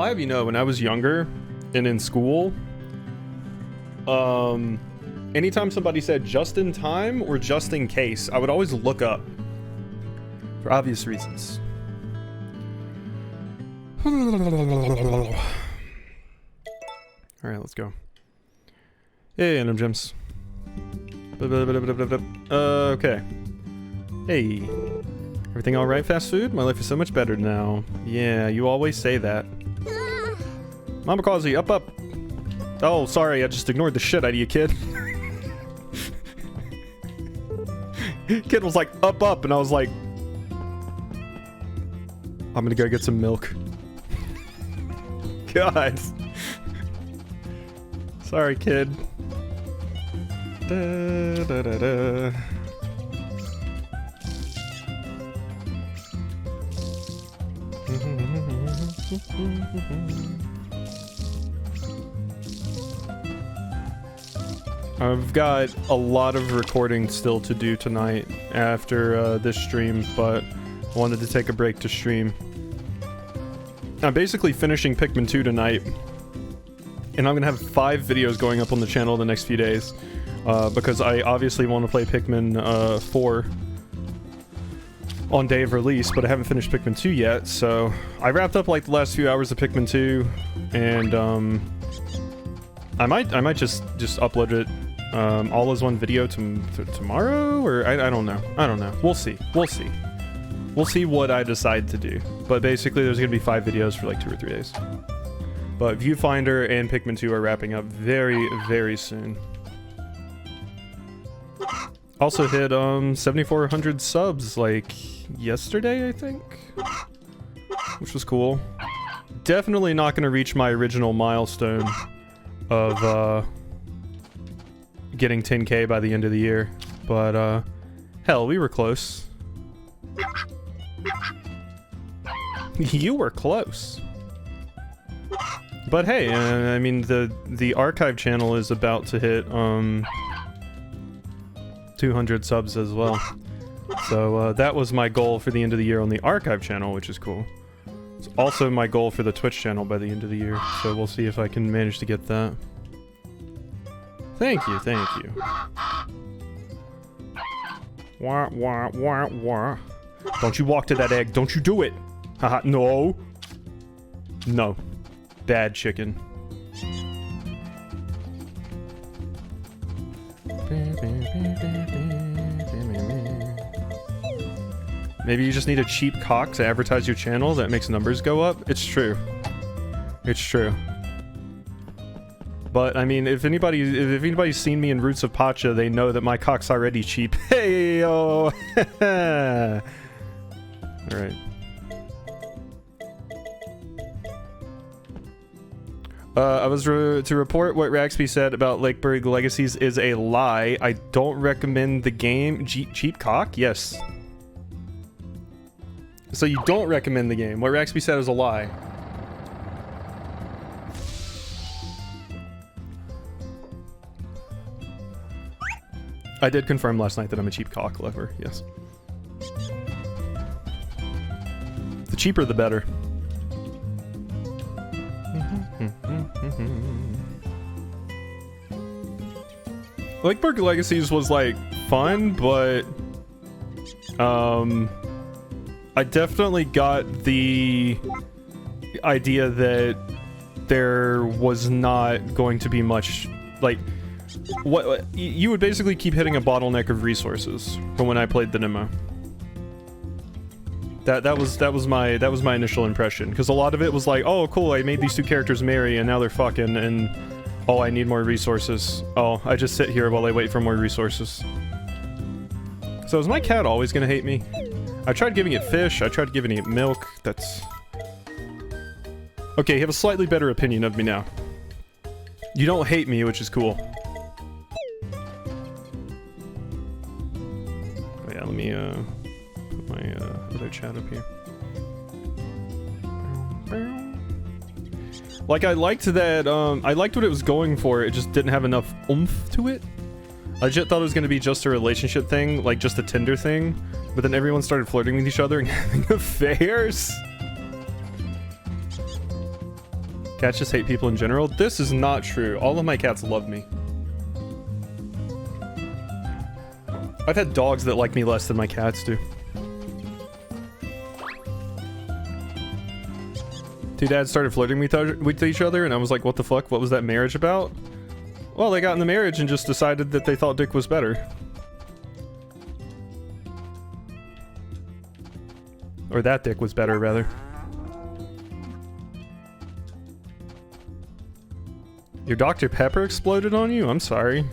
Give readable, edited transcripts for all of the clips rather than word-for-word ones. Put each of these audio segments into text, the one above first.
I have you know, when I was younger and in school, anytime somebody said just in time or just in case, I would always look up for obvious reasons. Alright, let's go. Hey, Random Gems. Okay. Hey. Everything alright, fast food? My life is so much better now. Yeah, you always say that. Mama calls you, up. Oh, sorry, I just ignored the shit out of you, kid. Kid was like, up, and I was like, I'm gonna go get some milk. God. Sorry, kid. I've got a lot of recording still to do tonight after this stream, but I wanted to take a break to stream. I'm basically finishing Pikmin 2 tonight, and I'm gonna have 5 videos going up on the channel the next few days, because I obviously want to play Pikmin 4 on day of release, but I haven't finished Pikmin 2 yet, so I wrapped up like the last few hours of Pikmin 2, and I might just upload it all as one video tomorrow, or I don't know. We'll see. We'll see what I decide to do. But basically, there's gonna be 5 videos for like 2 or 3 days. But Viewfinder and Pikmin 2 are wrapping up very, very soon. Also hit 7,400 subs like yesterday, I think, which was cool. Definitely not gonna reach my original milestone of getting 10K by the end of the year, but hell, we were close. You were close. But hey, I mean, the archive channel is about to hit 200 subs as well. So that was my goal for the end of the year on the archive channel, which is cool. It's also my goal for the Twitch channel by the end of the year, so we'll see if I can manage to get that. Thank you, thank you. Wah, wah, wah, wah. Don't you walk to that egg. Don't you do it. Haha, no. No. Bad chicken. Maybe you just need a cheap cock to advertise your channel that makes numbers go up? It's true. It's true. But, I mean, if anybody's seen me in Roots of Pacha, they know that my cock's already cheap. Hey, yo! Alright. I was to report what Raxby said about Lakeburg Legacies is a lie. I don't recommend the game. Cheap cock? Yes. So you don't recommend the game. What Raxby said is a lie. I did confirm last night that I'm a cheap cock lover, yes. The cheaper the better. Lakeburg Legacies was like fun, but I definitely got the idea that there was not going to be much, like, what you would basically keep hitting a bottleneck of resources from when I played the demo. That was my initial impression, because a lot of it was like, oh cool, I made these 2 characters marry and now they're fucking, and oh, I need more resources. Oh, I just sit here while I wait for more resources. So is my cat always gonna hate me? I tried giving it fish, I tried giving it milk, that's... Okay, you have a slightly better opinion of me now. You don't hate me, which is cool. Oh yeah, let me put my other chat up here. Like, I liked that, I liked what it was going for, it just didn't have enough oomph to it. I just thought it was gonna be just a relationship thing, like just a Tinder thing, but then everyone started flirting with each other and having affairs. Cats just hate people in general. This is not true. All of my cats love me. I've had dogs that like me less than my cats do. Two dads started flirting with each other, and I was like, what the fuck? What was that marriage about? Well, they got in the marriage and just decided that they thought Dick was better. Or that Dick was better, rather. Your Dr. Pepper exploded on you? I'm sorry.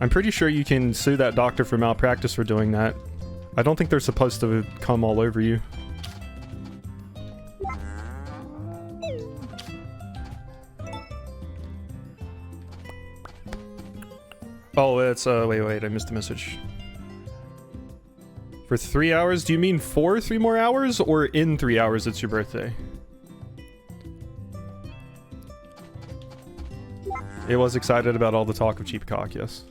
I'm pretty sure you can sue that doctor for malpractice for doing that. I don't think they're supposed to come all over you. Oh, it's, wait, I missed a message. For 3 hours? Do you mean for 3 more hours, or in 3 hours it's your birthday? It was excited about all the talk of Cheap Cock, yes.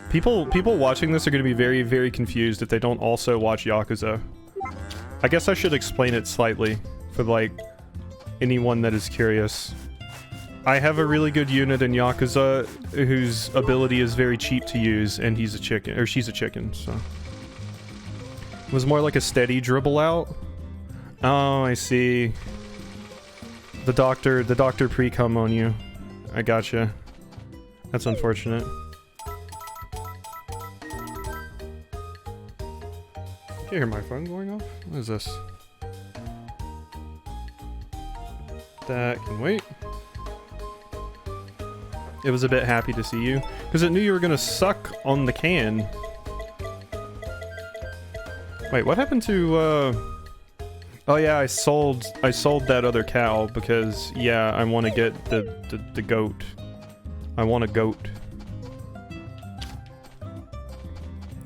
People watching this are going to be very, very confused if they don't also watch Yakuza. I guess I should explain it slightly for, like, anyone that is curious. I have a really good unit in Yakuza whose ability is very cheap to use, and he's a chicken, or she's a chicken, so. It was more like a steady dribble out. Oh, I see. The doctor pre-cum on you. I gotcha. That's unfortunate. Can you hear my phone going off? What is this? That can wait. It was a bit happy to see you, because it knew you were gonna suck on the can. Wait, what happened to, Oh yeah, I sold that other cow because, yeah, I want to get the goat. I want a goat.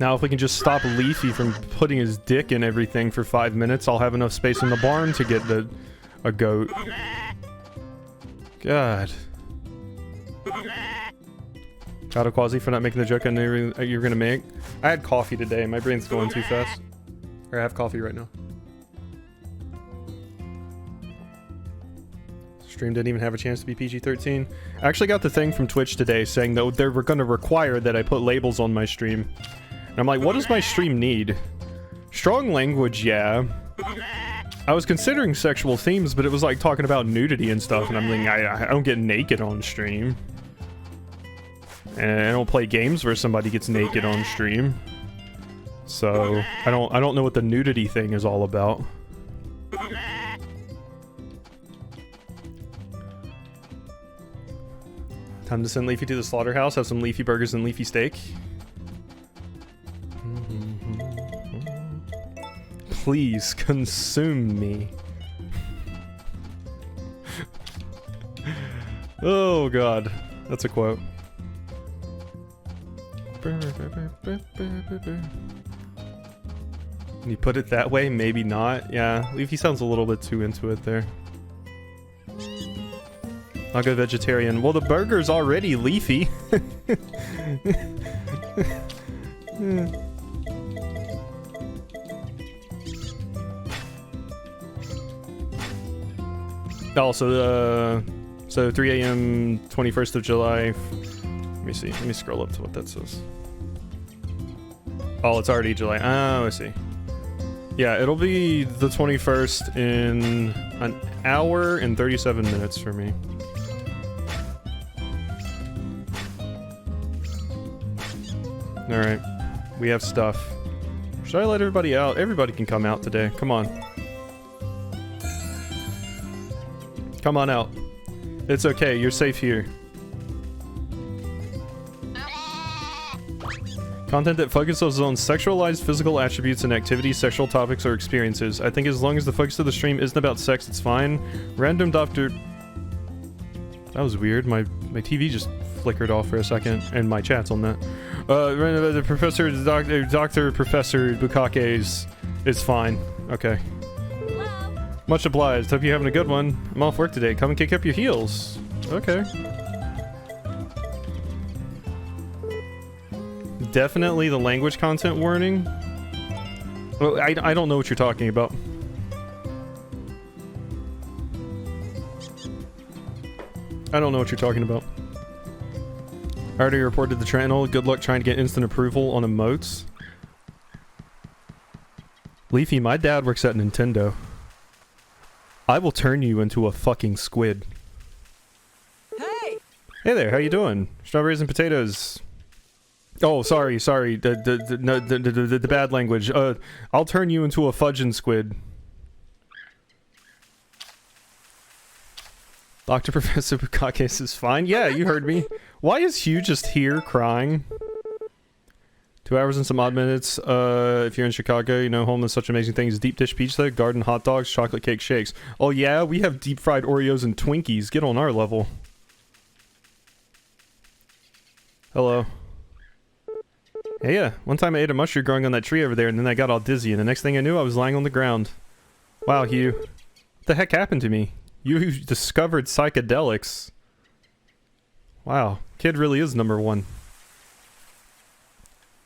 Now if we can just stop Leafy from putting his dick in everything for 5 minutes, I'll have enough space in the barn to get a goat. God. Shout out Quasi for not making the joke I knew you were gonna make. I had coffee today, my brain's going too fast. Or I have coffee right now. Stream didn't even have a chance to be PG-13. I actually got the thing from Twitch today saying that they were gonna require that I put labels on my stream. And I'm like, what does my stream need? Strong language, yeah. I was considering sexual themes, but it was like talking about nudity and stuff, and I'm like, I don't get naked on stream. And I don't play games where somebody gets naked on stream. So, I don't know what the nudity thing is all about. Time to send Leafy to the slaughterhouse, have some Leafy burgers and Leafy steak. Please consume me. Oh god, that's a quote. Can you put it that way? Maybe not. Yeah, Leafy sounds a little bit too into it there. I'll go vegetarian. Well, the burger's already leafy. Also, so 3 a.m. 21st of July. Let me see. Let me scroll up to what that says. Oh, it's already July. Oh, I see. Yeah, it'll be the 21st in an hour and 37 minutes for me. Alright. We have stuff. Should I let everybody out? Everybody can come out today. Come on. Come on out. It's okay. You're safe here. Content that focuses on sexualized physical attributes and activities, sexual topics, or experiences. I think as long as the focus of the stream isn't about sex, it's fine. Random doctor... That was weird. My TV just flickered off for a second, and my chat's on that. The professor, Dr. Professor Bukake's is fine. Okay. Hello. Much obliged. Hope you're having a good one. I'm off work today. Come and kick up your heels. Okay. Definitely the language content warning. Well, I don't know what you're talking about. I don't know what you're talking about. I already reported the channel. Good luck trying to get instant approval on emotes. Leafy, my dad works at Nintendo. I will turn you into a fucking squid. Hey! Hey there, how you doing? Strawberries and potatoes. Oh, sorry. The bad language. I'll turn you into a fudging squid. Dr. Professor Bukakis is fine. Yeah, you heard me. Why is Hugh just here crying? 2 hours and some odd minutes. If you're in Chicago, you know home does such amazing things. Deep dish pizza, garden hot dogs, chocolate cake shakes. Oh yeah, we have deep fried Oreos and Twinkies. Get on our level. Hello. Hey, yeah. One time I ate a mushroom growing on that tree over there, and then I got all dizzy, and the next thing I knew, I was lying on the ground. Wow, Hugh. What the heck happened to me? You discovered psychedelics. Wow. Kid really is #1.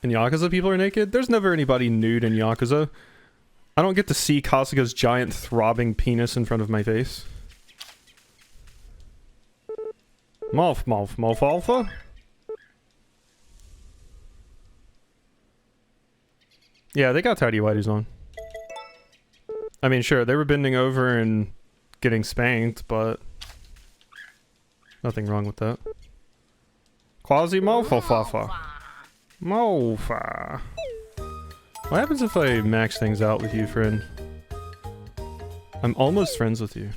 In Yakuza, people are naked? There's never anybody nude in Yakuza. I don't get to see Kasuga's giant throbbing penis in front of my face. Molf alpha? Yeah, they got tidy whities on. I mean, sure, they were bending over and getting spanked, but nothing wrong with that. Quasi Mofa. Mofa. What happens if I max things out with you, friend? I'm almost friends with you.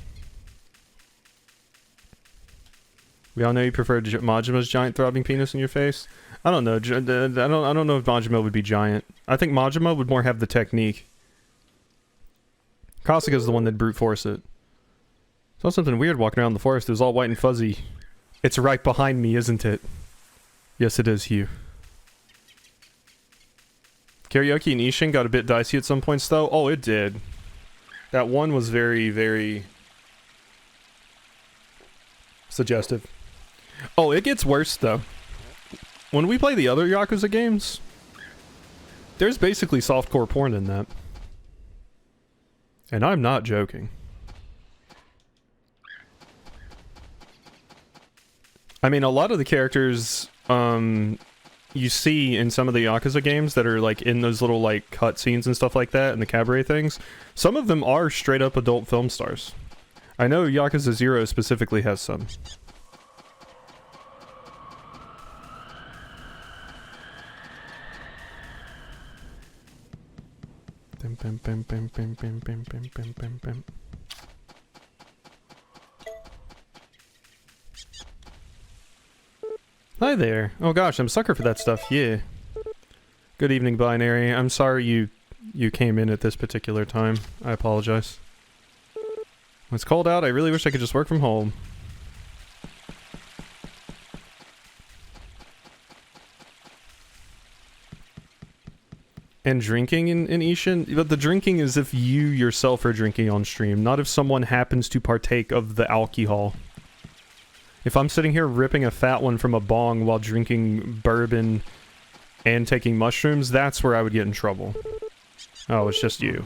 We all know you prefer Majima's giant throbbing penis in your face. I don't know. I don't know if Majima would be giant. I think Majima would more have the technique. Kasuga's the one that brute force it. Saw something weird walking around the forest. It was all white and fuzzy. It's right behind me, isn't it? Yes, it is, Hugh. Karaoke and Ishin got a bit dicey at some points, though. Oh, it did. That one was very, very suggestive. Oh, it gets worse, though. When we play the other Yakuza games, there's basically softcore porn in that. And I'm not joking. I mean, a lot of the characters, you see in some of the Yakuza games that are, like, in those little, like, cutscenes and stuff like that, and the cabaret things, some of them are straight-up adult film stars. I know Yakuza 0 specifically has some. Hi there. Oh gosh, I'm a sucker for that stuff, yeah. Good evening, Binary. I'm sorry you came in at this particular time. I apologize. When it's cold out, I really wish I could just work from home. And drinking in Ishin? But the drinking is if you yourself are drinking on stream, not if someone happens to partake of the alcohol. If I'm sitting here ripping a fat one from a bong while drinking bourbon and taking mushrooms, that's where I would get in trouble. Oh, it's just you.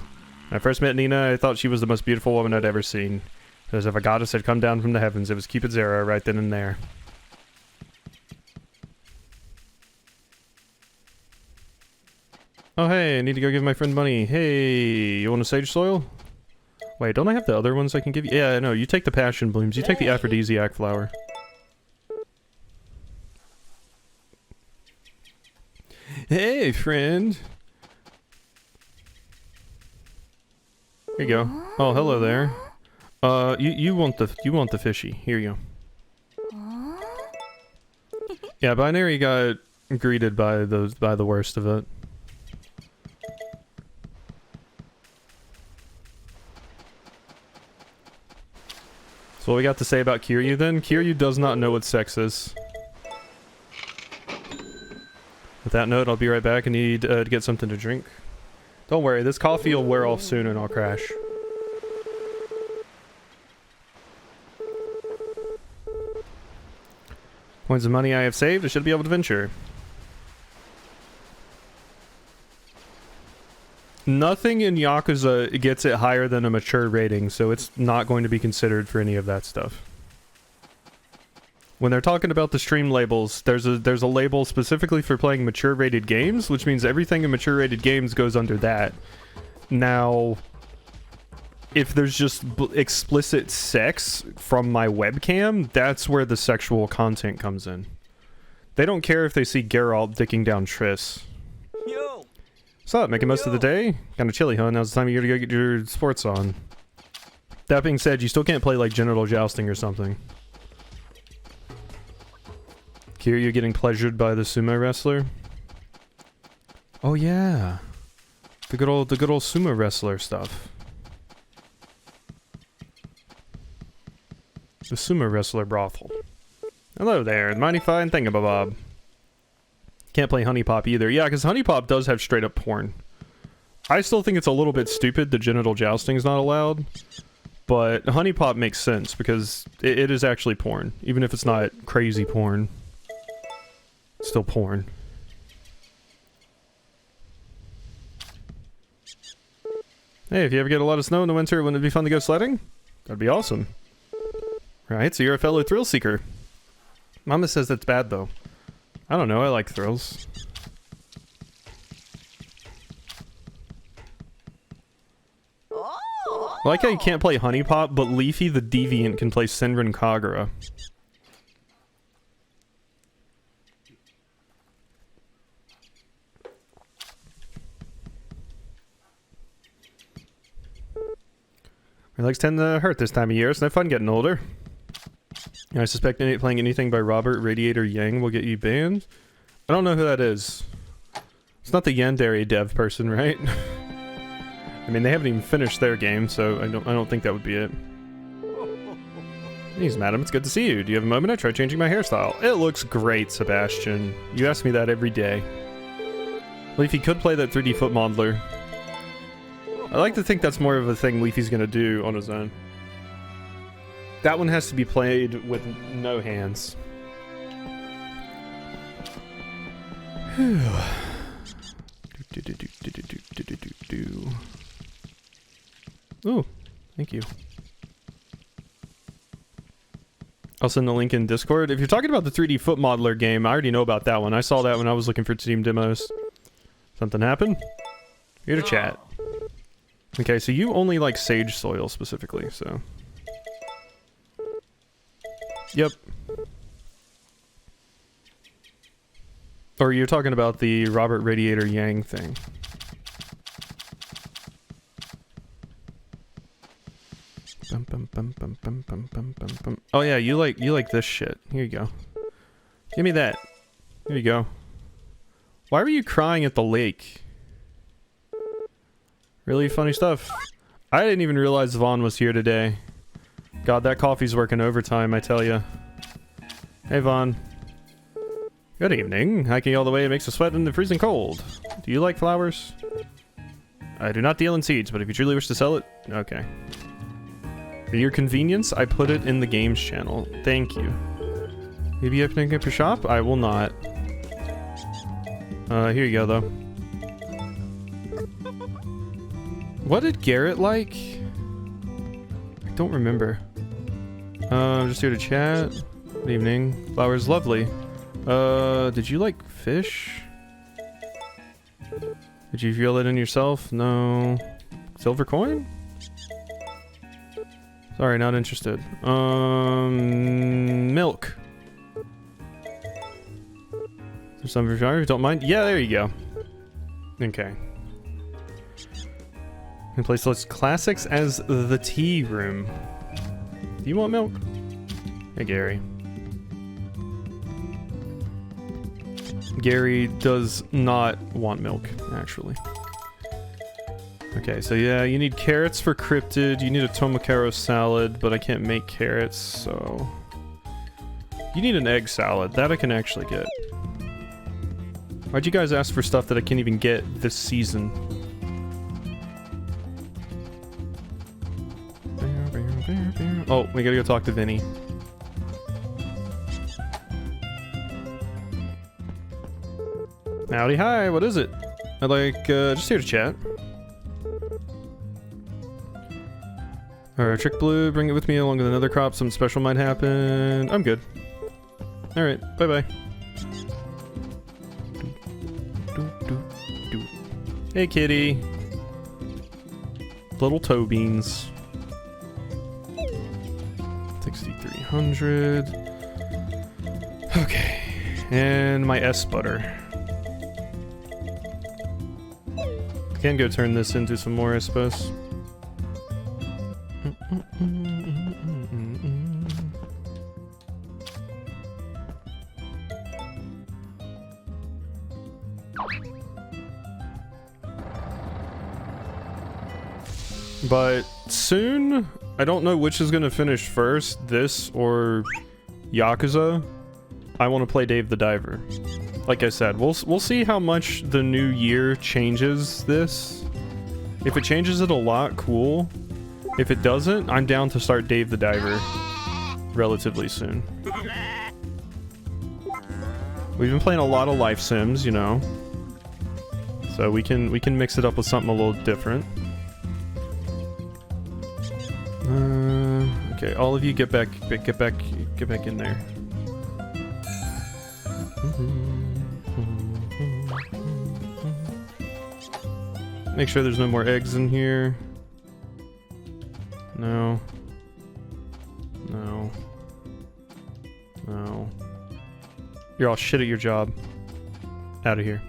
When I first met Nina, I thought she was the most beautiful woman I'd ever seen. As if a goddess had come down from the heavens, it was Cupid's arrow right then and there. Oh hey, I need to go give my friend money. Hey, you want a sage soil? Wait, don't I have the other ones I can give you? Yeah, no, you take the passion blooms. You take the aphrodisiac flower. Hey, friend. Here you go. Oh, hello there. You want the fishy. Here you go. Yeah, Binary got greeted by the worst of it. So what we got to say about Kiryu then? Kiryu does not know what sex is. With that note, I'll be right back. I need to get something to drink. Don't worry, this coffee will wear off soon and I'll crash. Points of money I have saved, I should be able to venture. Nothing in Yakuza gets it higher than a mature rating, so it's not going to be considered for any of that stuff. When they're talking about the stream labels, there's a label specifically for playing mature rated games, which means everything in mature rated games goes under that. Now, if there's just explicit sex from my webcam, that's where the sexual content comes in. They don't care if they see Geralt dicking down Triss. Yo. What's up? Making most of the day? Kinda chilly, huh? Now's the time of year to go get your sports on. That being said, you still can't play like genital jousting or something. Kiryu getting pleasured by the sumo wrestler? Oh yeah. The good old sumo wrestler stuff. The sumo wrestler brothel. Hello there, Mighty Fine Thingabob. Can't play Honey Pop either. Yeah, because Honey Pop does have straight up porn. I still think it's a little bit stupid the genital jousting is not allowed. But Honey Pop makes sense because it is actually porn. Even if it's not crazy porn. It's still porn. Hey, if you ever get a lot of snow in the winter, wouldn't it be fun to go sledding? That'd be awesome. Right, so you're a fellow thrill seeker. Mama says that's bad though. I don't know, I like thrills. I like how you can't play Honey Pop, but Leafy the Deviant can play Senran Kagura. My legs tend to hurt this time of year. It's no fun getting older. I suspect playing anything by Robert Radiator Yang will get you banned. I don't know who that is. It's not the Yandere dev person, right? I mean, they haven't even finished their game, so I don't think that would be it. Jeez, madam, it's good to see you. Do you have a moment? I tried changing my hairstyle. It looks great, Sebastian. You ask me that every day. Leafy could play that 3D foot modeler. I like to think that's more of a thing Leafy's gonna do on his own. That one has to be played with no hands. Ooh, thank you. I'll send the link in Discord. If you're talking about the 3D foot modeler game, I already know about that one. I saw that when I was looking for Steam demos. Something happened? Here to chat. Okay, so you only like sage soil specifically, so... Yep. Or you're talking about the Robert Radiator Yang thing. Oh yeah, you like this shit. Here you go. Give me that. Here you go. Why were you crying at the lake? Really funny stuff. I didn't even realize Vaughn was here today. God, that coffee's working overtime, I tell ya. Hey, Vaughn. Good evening. Hiking all the way makes a sweat in the freezing cold. Do you like flowers? I do not deal in seeds, but if you truly wish to sell it, okay. For your convenience, I put it in the games channel. Thank you. Maybe opening up your shop? I will not. Here you go, though. What did Garrett like? I don't remember. I'm just here to chat. Good evening. Flowers lovely. Did you like fish? Did you feel it in yourself? No. Silver coin? Sorry, not interested. Milk. There's some if you don't mind. Yeah, there you go. Okay. And place lists classics as the tea room. Do you want milk? Hey, Gary. Gary does not want milk, actually. Okay, so yeah, you need carrots for cryptid. You need a tomokaro salad, but I can't make carrots, so... You need an egg salad. That I can actually get. Why'd you guys ask for stuff that I can't even get this season? Oh, we gotta go talk to Vinny. Howdy, hi, what is it? I'd like, just here to chat. Alright, Trick Blue, bring it with me along with another crop. Something special might happen. I'm good. Alright, bye-bye. Hey, kitty. Little toe beans. 6,300. Okay. And my S butter. I can go turn this into some more, I suppose. But soon, I don't know which is going to finish first, this or Yakuza. I want to play Dave the Diver. Like I said, we'll see how much the new year changes this. If it changes it a lot, cool. If it doesn't, I'm down to start Dave the Diver relatively soon. We've been playing a lot of life sims, you know. So we can mix it up with something a little different. Okay, all of you get back in there. Make sure there's no more eggs in here. No. No. No. You're all shit at your job. Out of here.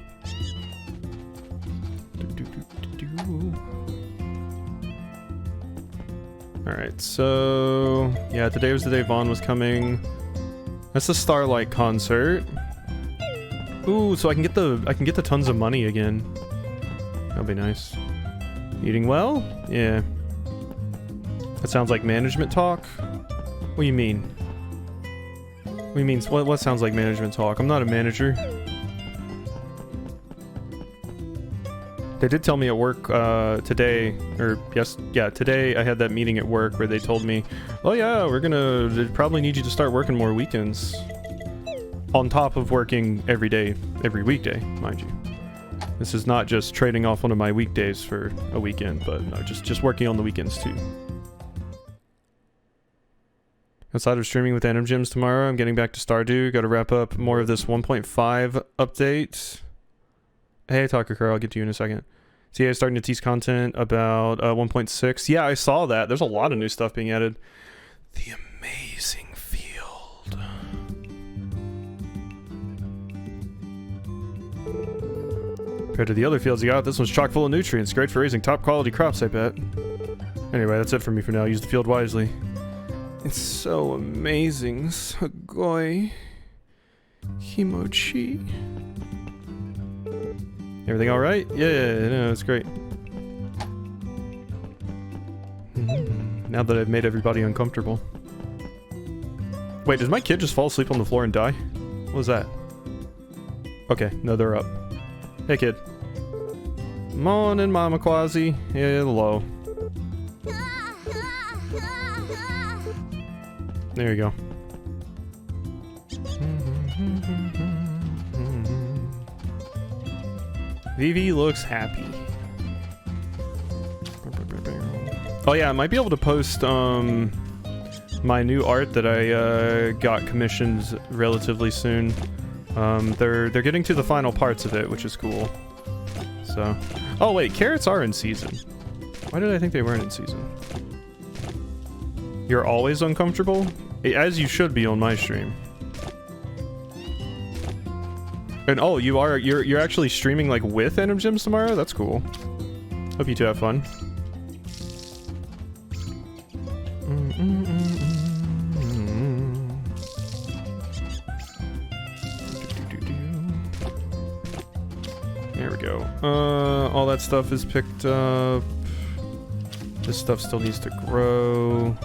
Alright, so yeah, today was the day Vaughn was coming. That's the Starlight concert. Ooh, so I can get the tons of money again. That'll be nice. Eating well? Yeah. That sounds like management talk. What do you mean? What do you mean? What sounds like management talk? I'm not a manager. They did tell me at work today, or today I had that meeting at work where they told me, oh yeah, they probably need you to start working more weekends. On top of working every day, every weekday, mind you. This is not just trading off one of my weekdays for a weekend, but no, just working on the weekends too. Outside of streaming with Anim Gems tomorrow, I'm getting back to Stardew. Got to wrap up more of this 1.5 update. Hey, Talker Crow, I'll get to you in a second. So yeah, starting to tease content about 1.6. Yeah, I saw that. There's a lot of new stuff being added. The amazing field. Compared to the other fields you got, this one's chock full of nutrients. Great for raising top quality crops, I bet. Anyway, that's it for me for now. Use the field wisely. It's so amazing. Sugoi. Kimochi. Everything all right? Yeah, no, it's great. Now that I've made everybody uncomfortable. Wait, did my kid just fall asleep on the floor and die? What was that? Okay, no, they're up. Hey, kid. Morning, Mama Quasi. Hello. There you go. Vivi looks happy. Oh yeah, I might be able to post my new art that I got commissioned relatively soon. They're getting to the final parts of it, which is cool. So, oh wait, carrots are in season. Why did I think they weren't in season? You're always uncomfortable? As you should be on my stream. And oh, you're actually streaming like with Anim Gems tomorrow? That's cool. Hope you two have fun. There we go. All that stuff is picked up. This stuff still needs to grow.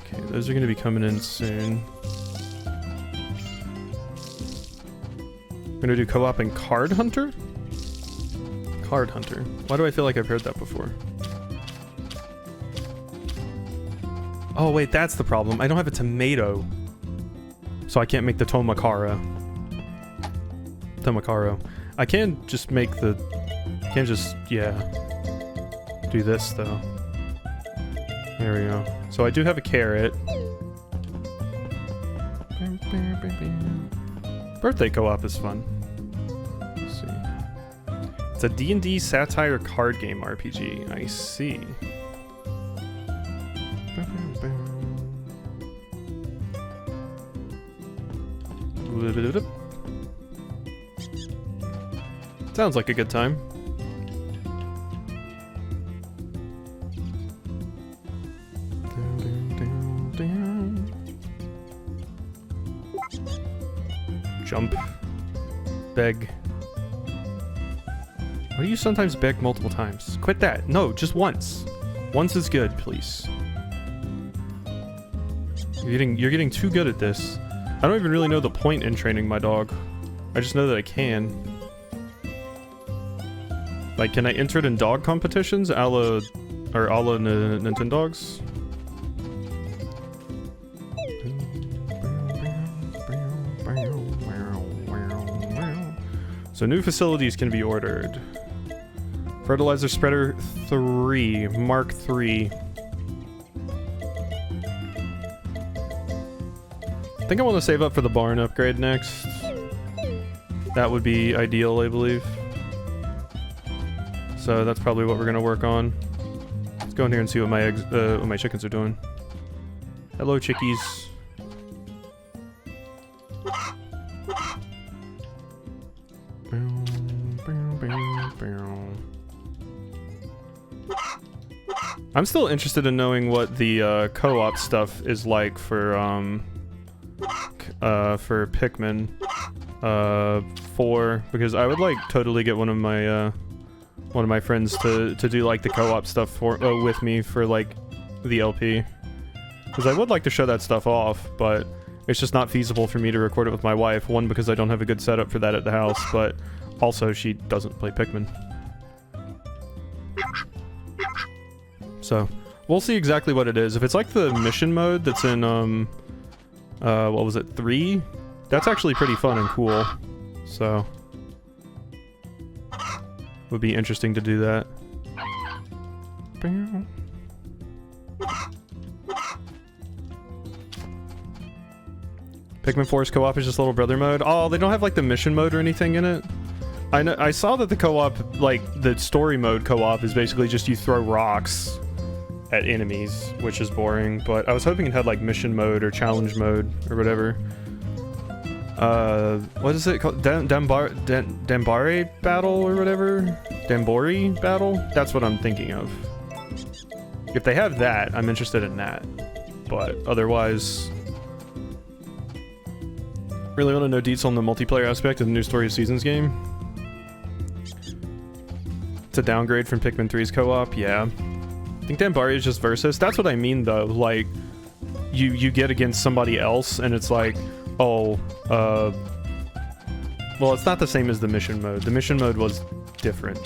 Okay, those are gonna be coming in soon. We're gonna do co-op and Card Hunter? Card Hunter. Why do I feel like I've heard that before? Oh wait, that's the problem. I don't have a tomato. So I can't make the Tomakaro. I can just make the... I can just, yeah. Do this though. There we go. So I do have a carrot. Birthday co-op is fun. Let's see. It's a D&D satire card game RPG. I see. Sounds like a good time. Jump. Beg. Why do you sometimes beg multiple times? Quit that. No, just once. Once is good, please. You're getting too good at this. I don't even really know the point in training my dog. I just know that I can. Like, can I enter it in dog competitions? A la Nintendogs? So new facilities can be ordered. Fertilizer spreader 3, Mark 3. I think I want to save up for the barn upgrade next. That would be ideal, I believe. So that's probably what we're gonna work on. Let's go in here and see what my eggs, what my chickens are doing. Hello, chickies. I'm still interested in knowing what the co-op stuff is like for Pikmin 4, because I would like totally get one of my friends to do like the co-op stuff for with me for like the LP, because I would like to show that stuff off, but it's just not feasible for me to record it with my wife. One, because I don't have a good setup for that at the house, but also she doesn't play Pikmin. So we'll see exactly what it is. If it's like the mission mode that's in what was it, 3? That's actually pretty fun and cool. So would be interesting to do that. Pikmin 4's co-op is just little brother mode. Oh, they don't have like the mission mode or anything in it. I saw that the co-op, like the story mode co-op, is basically just you throw rocks at enemies, which is boring, but I was hoping it had like mission mode or challenge mode or whatever. What is it called? Dambare battle or whatever? Dambori battle? That's what I'm thinking of. If they have that, I'm interested in that. But otherwise, really want to know deets on the multiplayer aspect of the new Story of Seasons game. It's a downgrade from Pikmin 3's co-op, yeah. I think Dambari is just versus. That's what I mean though, like, you get against somebody else and it's like, oh, well, it's not the same as the mission mode. The mission mode was different.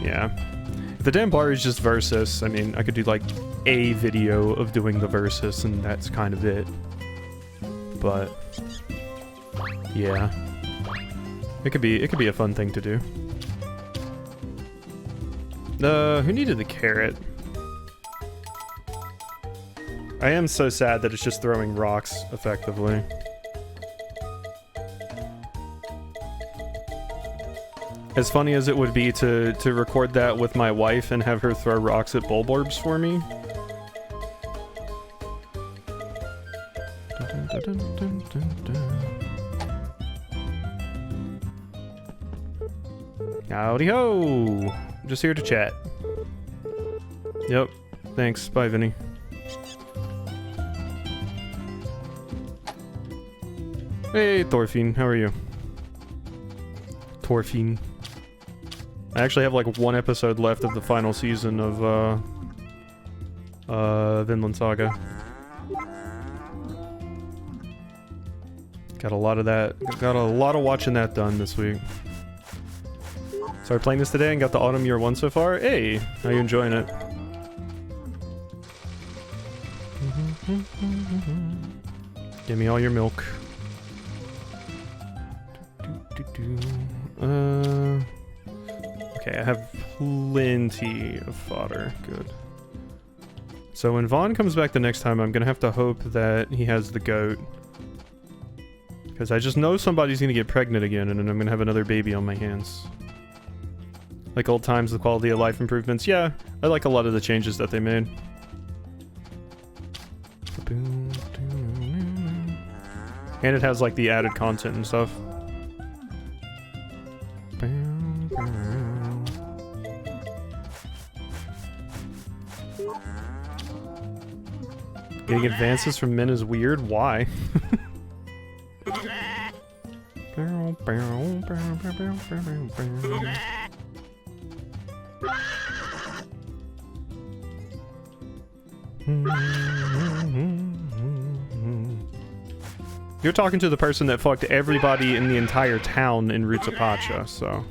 Yeah. If the Dambari is just versus, I mean, I could do like a video of doing the versus and that's kind of it. But yeah. It could be a fun thing to do. Who needed the carrot? I am so sad that it's just throwing rocks, effectively. As funny as it would be to record that with my wife and have her throw rocks at Bulborbs for me. Howdy ho! Just here to chat. Yep. Thanks. Bye, Vinny. Hey, Thorfinn. How are you? Thorfinn. I actually have like one episode left of the final season of Vinland Saga. Got a lot of that. Got a lot of watching that done this week. Started playing this today and got the Autumn Year 1 so far. Hey, how you enjoying it? Give me all your milk. Okay, I have plenty of fodder. Good. So when Vaughn comes back the next time, I'm gonna have to hope that he has the goat. Because I just know somebody's gonna get pregnant again, and then I'm gonna have another baby on my hands. Like old times, the quality of life improvements. Yeah, I like a lot of the changes that they made. And it has like the added content and stuff. Getting advances from men is weird. Why? You're talking to the person that fucked everybody in the entire town in Roots of Pacha, so...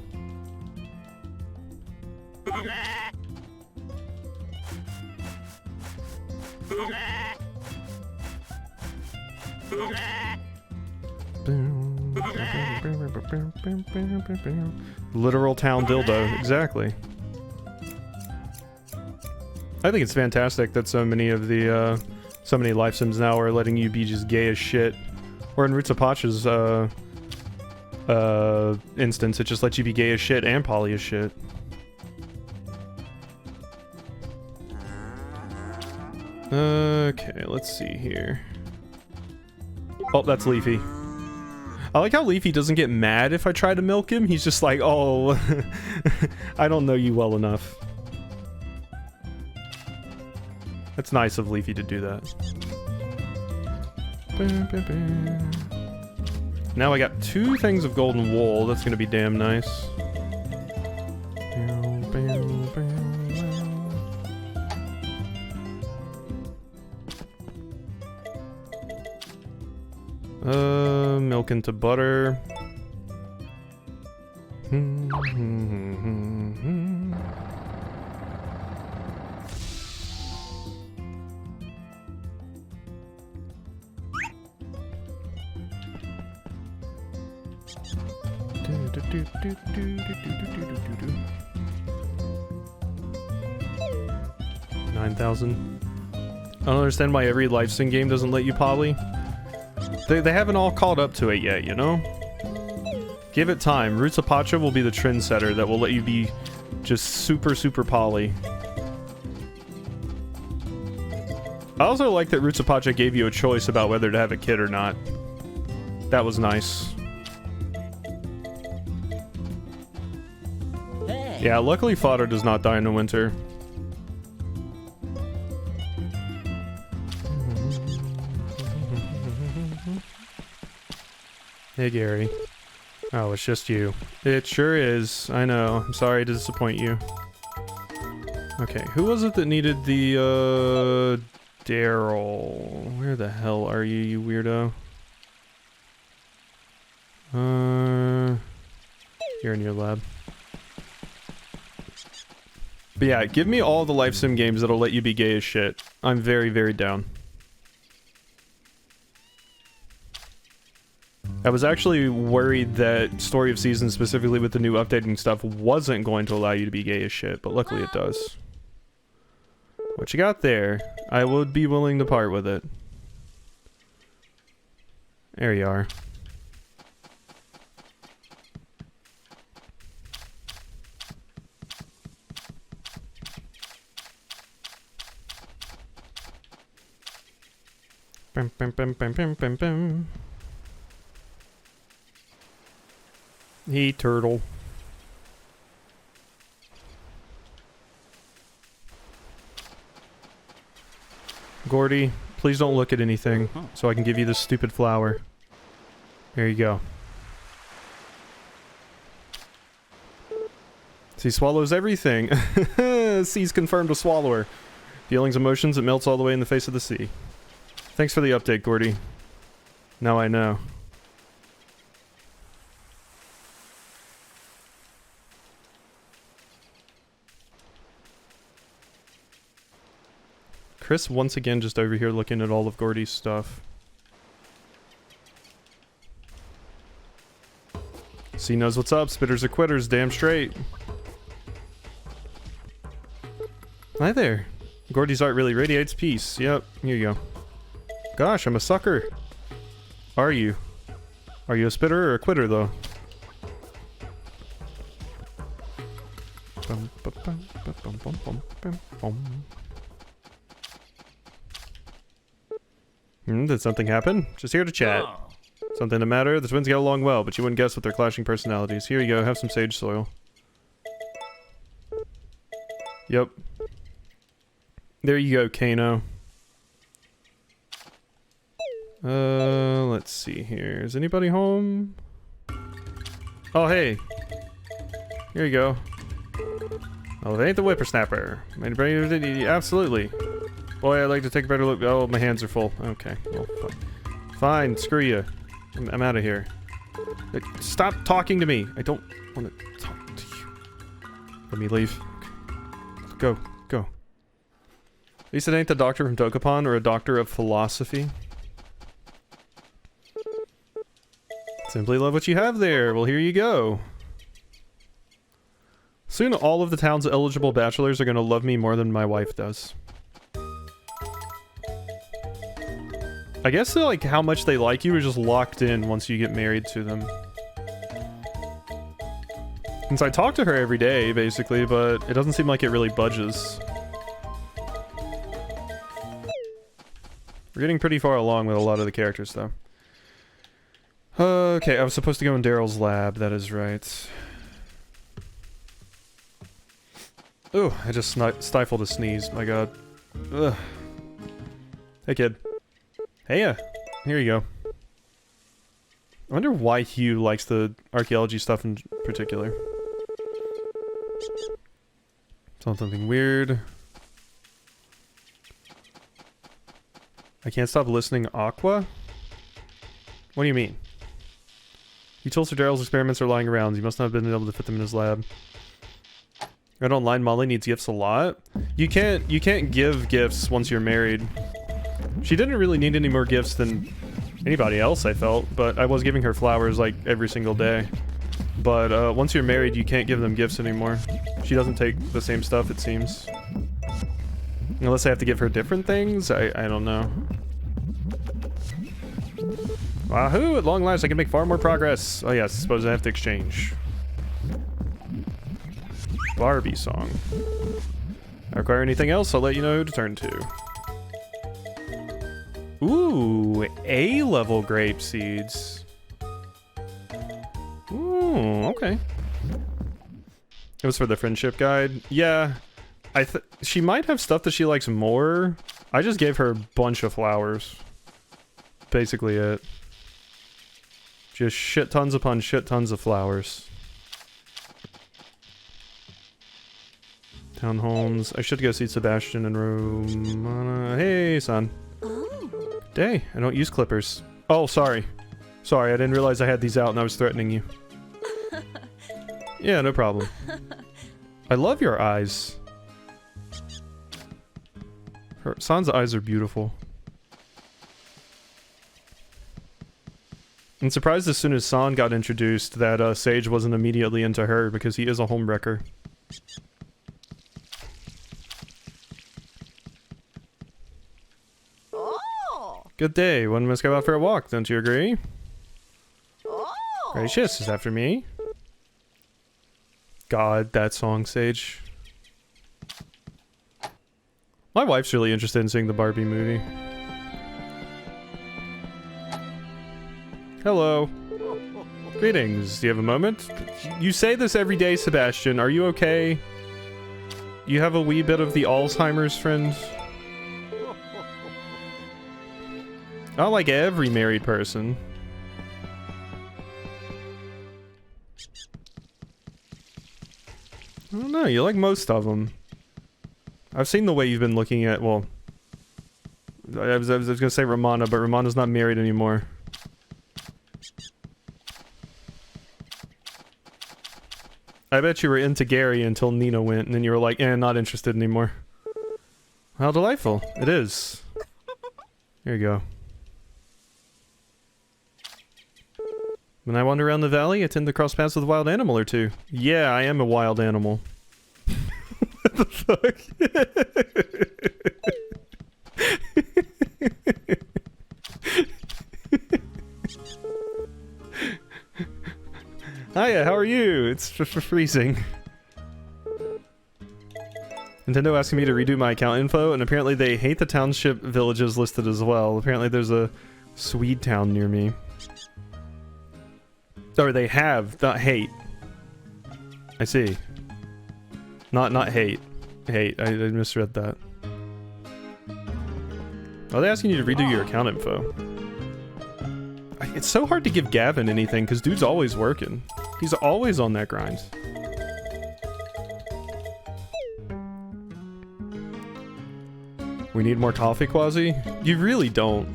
Literal town dildo, exactly. I think it's fantastic that so many of the, so many life sims now are letting you be just gay as shit. Or in Roots of Pacha's, instance, it just lets you be gay as shit and poly as shit. Okay, let's see here. Oh, that's Leafy. I like how Leafy doesn't get mad if I try to milk him. He's just like, oh, I don't know you well enough. That's nice of Leafy to do that. Now I got 2 things of golden wool. That's gonna be damn nice. Milk into butter. $9,000. I don't understand why every life sim game doesn't let you poly. They haven't all caught up to it yet, you know? Give it time. Roots of Pacha will be the trendsetter that will let you be just super, super poly. I also like that Roots of Pacha gave you a choice about whether to have a kid or not. That was nice. Hey. Yeah, luckily fodder does not die in the winter. Hey, Gary. Oh, it's just you. It sure is. I know. I'm sorry to disappoint you. Okay, who was it that needed the, Daryl? Where the hell are you, you weirdo? You're in your lab. But yeah, give me all the life sim games that'll let you be gay as shit. I'm very, very down. I was actually worried that Story of Seasons, specifically with the new updating stuff, wasn't going to allow you to be gay as shit, but luckily it does. What you got there? I would be willing to part with it. There you are. Bum, bum, bum, bum, bum, bum, bum. Hey, turtle. Gordy, please don't look at anything so I can give you this stupid flower. There you go. Sea swallows everything. Sea's confirmed a swallower. Feelings, emotions, it melts all the way in the face of the sea. Thanks for the update, Gordy. Now I know. Chris once again just over here looking at all of Gordy's stuff. C knows what's up. Spitters are quitters, damn straight. Hi there. Gordy's art really radiates peace. Yep, here you go. Gosh, I'm a sucker. Are you? Are you a spitter or a quitter, though? Did something happen? Just here to chat. Something the matter? The twins get along well, but you wouldn't guess with their clashing personalities. Here you go, have some sage soil. Yep. There you go, Kano. Let's see here. Is anybody home? Oh, hey. Here you go. Oh, it ain't the whippersnapper. Absolutely. Boy, I'd like to take a better look. Oh, my hands are full. Okay. Well, fine. Screw you. I'm out of here. Stop talking to me. I don't want to talk to you. Let me leave. Go. Go. At least it ain't the doctor from Dokapon or a doctor of philosophy. Simply love what you have there. Well, here you go. Soon all of the town's eligible bachelors are going to love me more than my wife does. I guess like how much they like you is just locked in once you get married to them. Since I talk to her every day, basically, but it doesn't seem like it really budges. We're getting pretty far along with a lot of the characters, though. Okay, I was supposed to go in Daryl's lab, that is right. Ooh, I just stifled a sneeze, my god. Ugh. Hey, kid. Hey, here you go. I wonder why Hugh likes the archaeology stuff in particular. Something weird. I can't stop listening. Aqua? What do you mean? He told Sir Daryl's experiments are lying around. He must not have been able to fit them in his lab. Read online, Molly needs gifts a lot. You can't give gifts once you're married. She didn't really need any more gifts than anybody else, I felt, but I was giving her flowers like every single day. But once you're married, you can't give them gifts anymore. She doesn't take the same stuff, it seems. Unless I have to give her different things? I don't know. Wahoo! At long last, I can make far more progress. Oh yes, I suppose I have to exchange. Barbie song. If I require anything else, I'll let you know who to turn to. Ooh, A-level grape seeds. Ooh, okay. It was for the friendship guide. Yeah, she might have stuff that she likes more. I just gave her a bunch of flowers. Basically it. Just shit tons upon shit tons of flowers. Townhomes. I should go see Sebastian and Romana. Hey, son. Day. I don't use clippers. Oh, sorry. Sorry, I didn't realize I had these out and I was threatening you. Yeah, no problem. I love your eyes. San's eyes are beautiful. I'm surprised as soon as San got introduced that Sage wasn't immediately into her because he is a homewrecker. Oh! Good day. One must go out for a walk, don't you agree? Oh! Gracious is after me. God, that song, Sage. My wife's really interested in seeing the Barbie movie. Hello. Greetings. Do you have a moment? You say this every day, Sebastian. Are you okay? You have a wee bit of the Alzheimer's, friend? Not like every married person. I don't know, you like most of them. I've seen the way you've been looking at, well... I was gonna say Romana, but Romana's not married anymore. I bet you were into Gary until Nina went, and then you were like, eh, not interested anymore. How delightful. It is. Here you go. When I wander around the valley, I tend to cross paths with a wild animal or two. Yeah, I am a wild animal. What the fuck? Hiya, how are you? It's freezing. Nintendo asking me to redo my account info, and apparently they hate the township villages listed as well. Apparently there's a Swede town near me. Or they have, not hate. I see. Not hate. Hate, I misread that. Are they asking you to redo your account info? It's so hard to give Gavin anything, because dude's always working. He's always on that grind. We need more coffee, Quasi? You really don't.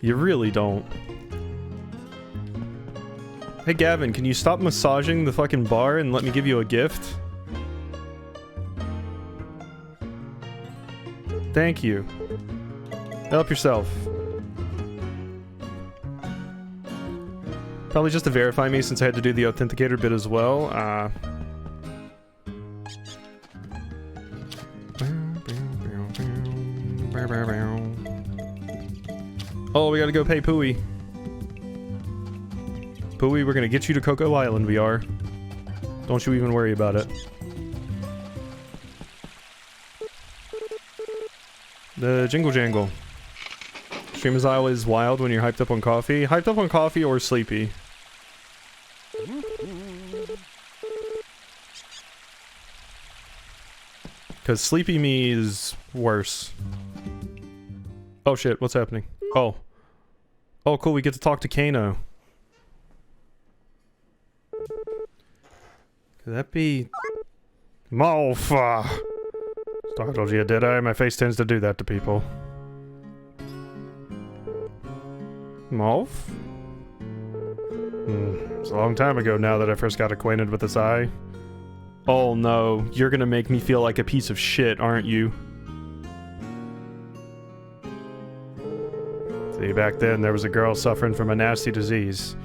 You really don't. Hey Gavin, can you stop massaging the fucking bar and let me give you a gift? Thank you. Help yourself. Probably just to verify me since I had to do the authenticator bit as well. Oh, we gotta go pay Pooey. Pooey, we're gonna get you to Cocoa Island, we are. Don't you even worry about it. The Jingle Jangle. Stream is always wild when you're hyped up on coffee. Hyped up on coffee or sleepy. Because sleepy me is worse. Oh shit, what's happening? Oh. Oh cool, we get to talk to Kano. Could that be... Malfa! Startled you, did I? My face tends to do that to people. Malf? It's a long time ago now that I first got acquainted with this eye. Oh no, you're gonna make me feel like a piece of shit, aren't you? See, back then there was a girl suffering from a nasty disease.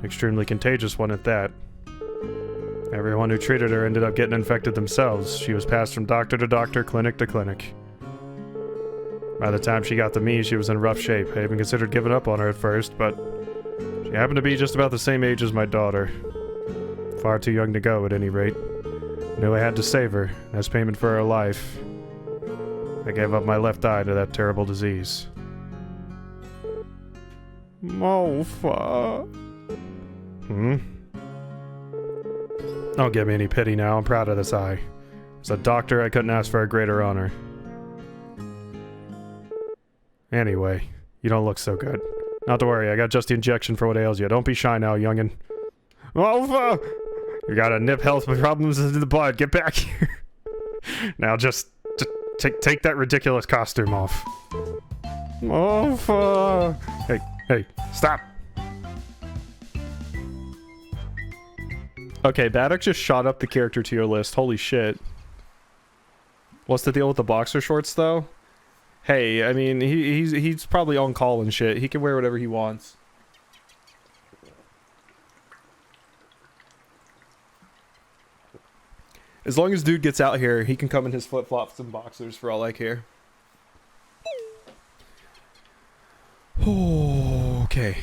Extremely contagious one at that. Everyone who treated her ended up getting infected themselves. She was passed from doctor to doctor, clinic to clinic. By the time she got to me, she was in rough shape. I even considered giving up on her at first, but she happened to be just about the same age as my daughter. Far too young to go, at any rate. Knew I had to save her, as payment for her life. I gave up my left eye to that terrible disease. Malfa. Don't give me any pity now, I'm proud of this eye. As a doctor, I couldn't ask for a greater honor. Anyway, you don't look so good. Not to worry, I got just the injection for what ails you. Don't be shy now, youngin'. Malfa! You gotta nip health problems into the bud. Get back here. Now just take that ridiculous costume off. Malfa! Hey, stop! Okay, Baddock just shot up the character tier list. Holy shit. What's the deal with the boxer shorts, though? Hey, I mean, he's probably on call and shit. He can wear whatever he wants. As long as dude gets out here, he can come in his flip-flops and boxers for all I care. Okay.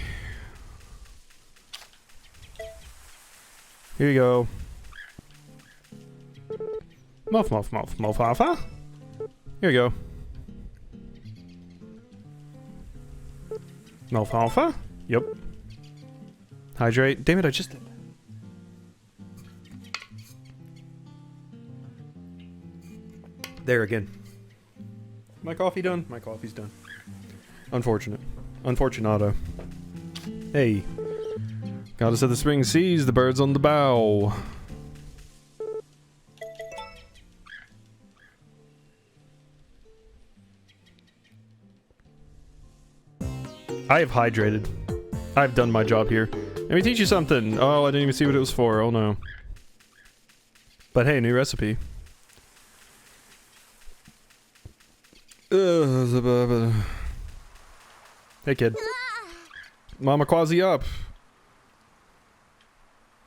Here you go. Alpha. Here you go. Alpha. Yep. Hydrate. Damn it, I just did that. There again. My coffee done? My coffee's done. Unfortunate. Unfortunato. Hey. Goddess of the spring seas, the birds on the bow. I have hydrated. I've done my job here. Let me teach you something. Oh, I didn't even see what it was for. Oh no. But hey, new recipe. Hey kid. Mama Quasi up.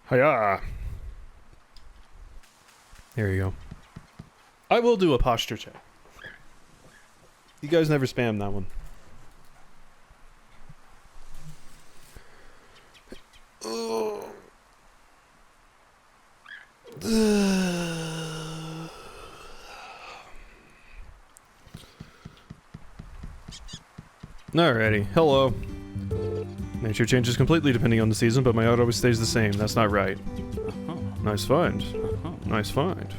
Hiya. There you go. I will do a posture check. You guys never spam that one. Alrighty, hello. Nature changes completely depending on the season, but my art always stays the same. That's not right. Nice find. Nice find.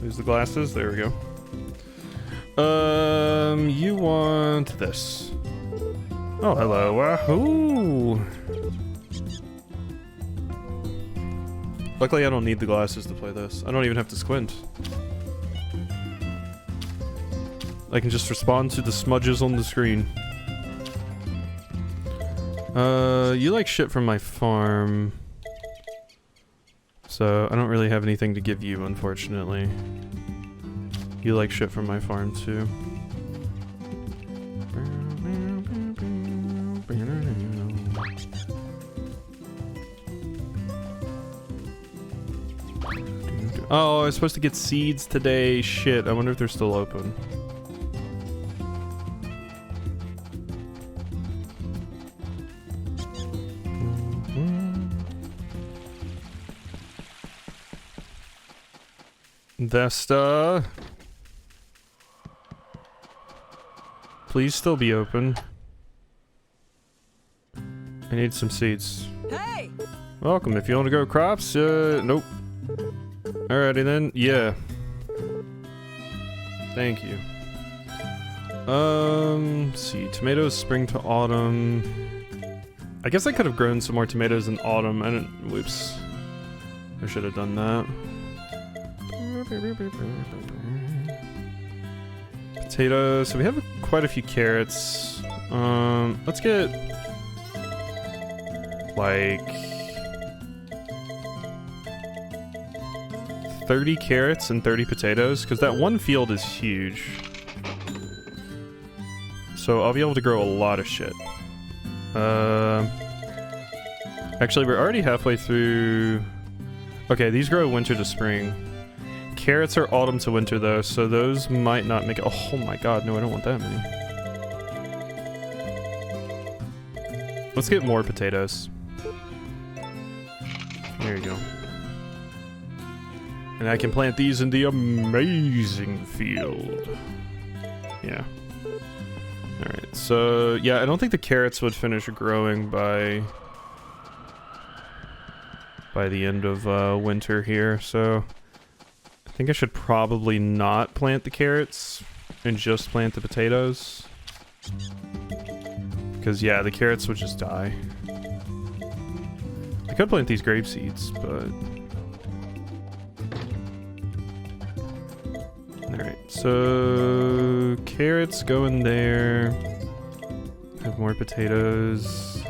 There's the glasses. There we go. You want this. Oh, hello. Wahoo! Luckily, I don't need the glasses to play this. I don't even have to squint. I can just respond to the smudges on the screen. You like shit from my farm. So, I don't really have anything to give you, unfortunately. You like shit from my farm, too. Oh, I was supposed to get seeds today. Shit, I wonder if they're still open. Vesta. Please still be open. I need some seeds. Hey! Welcome. If you want to go crops, nope. Alrighty then. Yeah. Thank you. Let's see. Tomatoes spring to autumn. I guess I could have grown some more tomatoes in autumn. I didn't. Whoops. I should have done that. Potatoes. So we have quite a few carrots. Let's get like 30 carrots and 30 potatoes, because that one field is huge. So I'll be able to grow a lot of shit. Actually, we're already halfway through. Okay, these grow winter to spring. Carrots are autumn to winter though, so those might not make it. Oh my god, no, I don't want that many. Let's get more potatoes. There you go. And I can plant these in the amazing field. Yeah. Alright, so yeah, I don't think the carrots would finish growing by the end of winter here, so I think I should probably not plant the carrots and just plant the potatoes. Because yeah, the carrots would just die. I could plant these grape seeds, but... Alright, so... carrots go in there. Have more potatoes.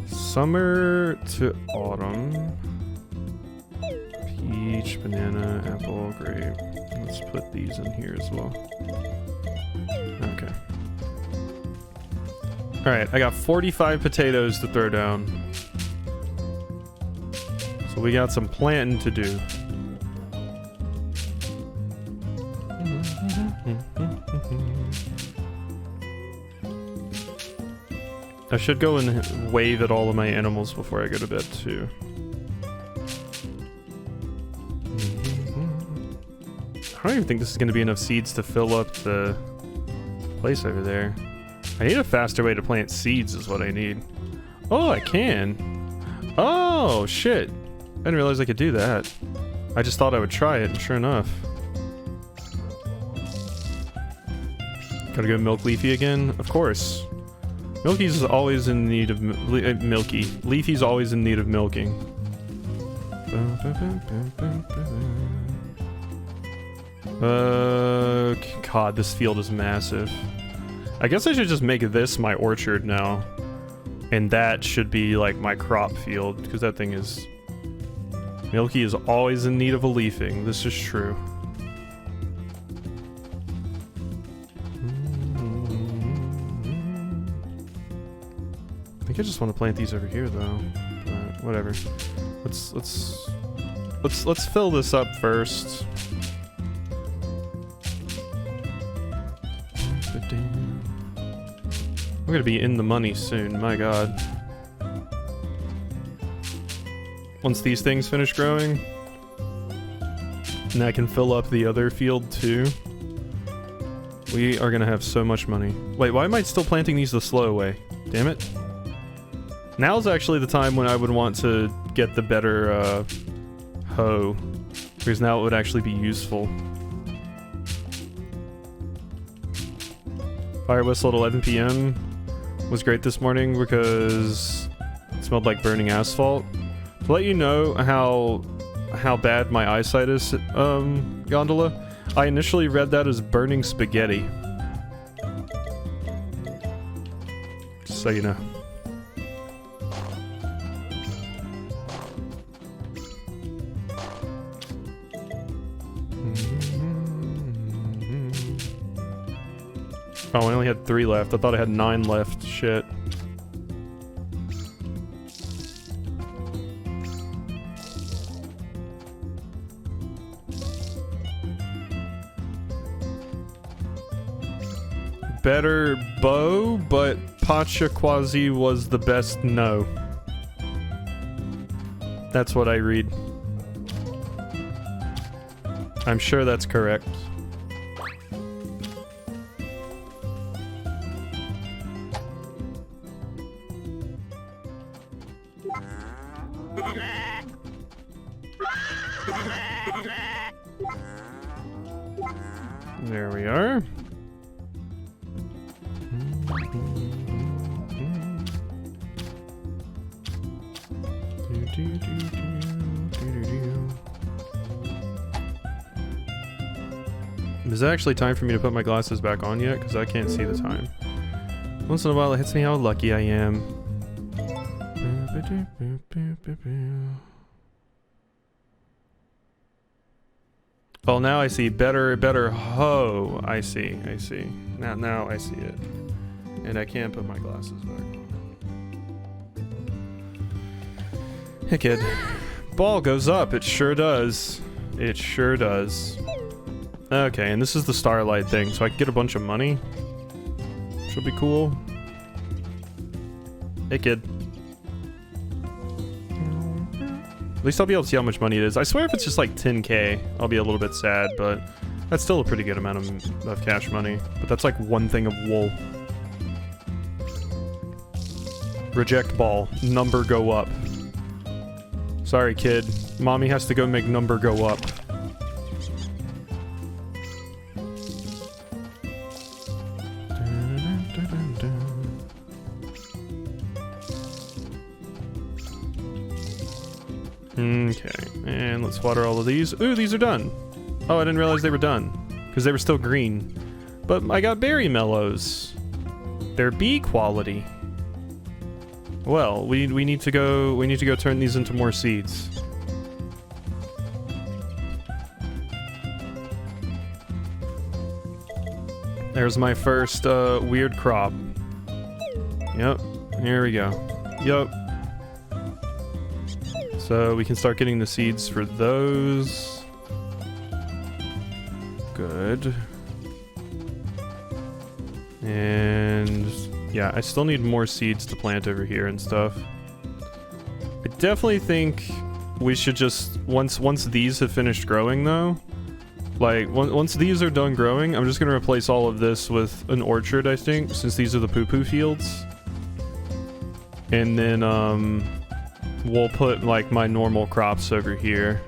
Summer to autumn. Peach, banana, apple, grape. Let's put these in here as well. Okay. Alright, I got 45 potatoes to throw down. So we got some planting to do. I should go and wave at all of my animals before I go to bed, too. I don't even think this is going to be enough seeds to fill up the place over there. I need a faster way to plant seeds is what I need. Oh, I can. Oh, shit. I didn't realize I could do that. I just thought I would try it, and sure enough. Gotta go milk Leafy again? Of course. Milky's always in need of Milky. Leafy's always in need of milking. God, this field is massive. I guess I should just make this my orchard now. And that should be like my crop field, because that thing is... Milky is always in need of a leafing. This is true. I think I just want to plant these over here though, but whatever. Let's let's fill this up first. We're gonna be in the money soon, my god. Once these things finish growing, and I can fill up the other field too, we are gonna have so much money. Wait, why am I still planting these the slow way? Damn it. Now's actually the time when I would want to get the better hoe, because now it would actually be useful. Fire whistle at 11 p.m. was great this morning because it smelled like burning asphalt. To let you know how bad my eyesight is, Gondola, I initially read that as burning spaghetti. Just so you know. Oh, I only had 3 left. I thought I had 9 left. Shit. Better bow, but Pachaquazi was the best no. That's what I read. I'm sure that's correct. There we are. Is it actually time for me to put my glasses back on yet? Because I can't see the time. Once in a while it hits me how lucky I am. Well, now I see better hoe. I see. Now I see it. And I can't put my glasses back on. Hey kid. Ball goes up, it sure does. It sure does. Okay, and this is the Starlight thing, so I can get a bunch of money. Should be cool. Hey kid. At least I'll be able to see how much money it is. I swear if it's just like 10k, I'll be a little bit sad, but that's still a pretty good amount of cash money. But that's like 1 thing of wool. Reject ball. Number go up. Sorry, kid. Mommy has to go make number go up. Okay, and let's water all of these. Ooh, these are done. Oh, I didn't realize they were done because they were still green. But I got berry mellows. They're B quality. Well, we need to go turn these into more seeds. There's my first weird crop. Yep, here we go. Yep. So we can start getting the seeds for those. Good. And yeah, I still need more seeds to plant over here and stuff. I definitely think we should just, once these have finished growing though, like once these are done growing, I'm just gonna replace all of this with an orchard, I think, since these are the poo-poo fields. And then we'll put like my normal crops over here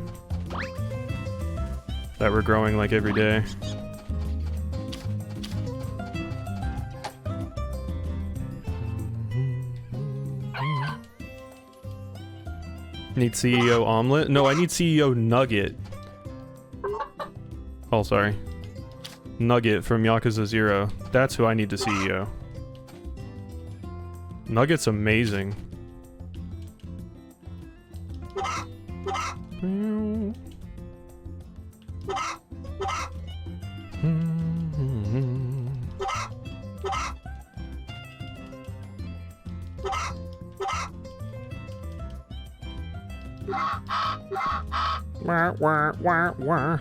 that we're growing like every day. Need CEO omelet? No, I need CEO nugget. Oh, sorry. Nugget from Yakuza 0. That's who I need to CEO. Nugget's amazing. Wah, wah, wah, wah.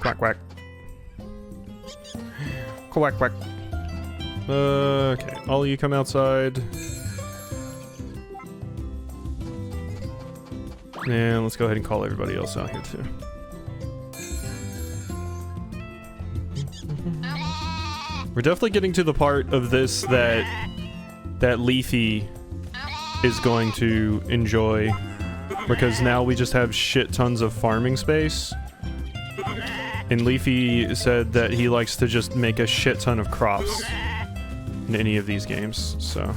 Quack, quack. Quack, quack. Okay, all of you come outside. And let's go ahead and call everybody else out here too. We're definitely getting to the part of this that Leafy is going to enjoy, because now we just have shit tons of farming space. And Leafy said that he likes to just make a shit ton of crops in any of these games, so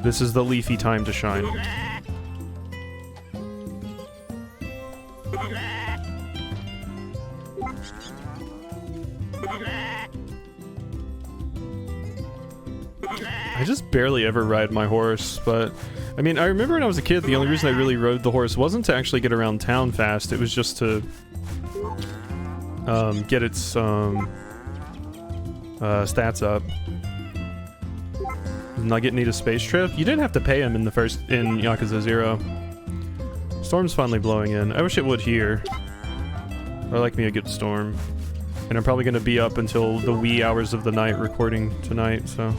this is the Leafy time to shine. I just barely ever ride my horse, but I mean, I remember when I was a kid, the only reason I really rode the horse wasn't to actually get around town fast, it was just to get its stats up. Nugget need a space trip? You didn't have to pay him in Yakuza 0. Storm's finally blowing in. I wish it would here. I like me a good storm. And I'm probably going to be up until the wee hours of the night recording tonight, so...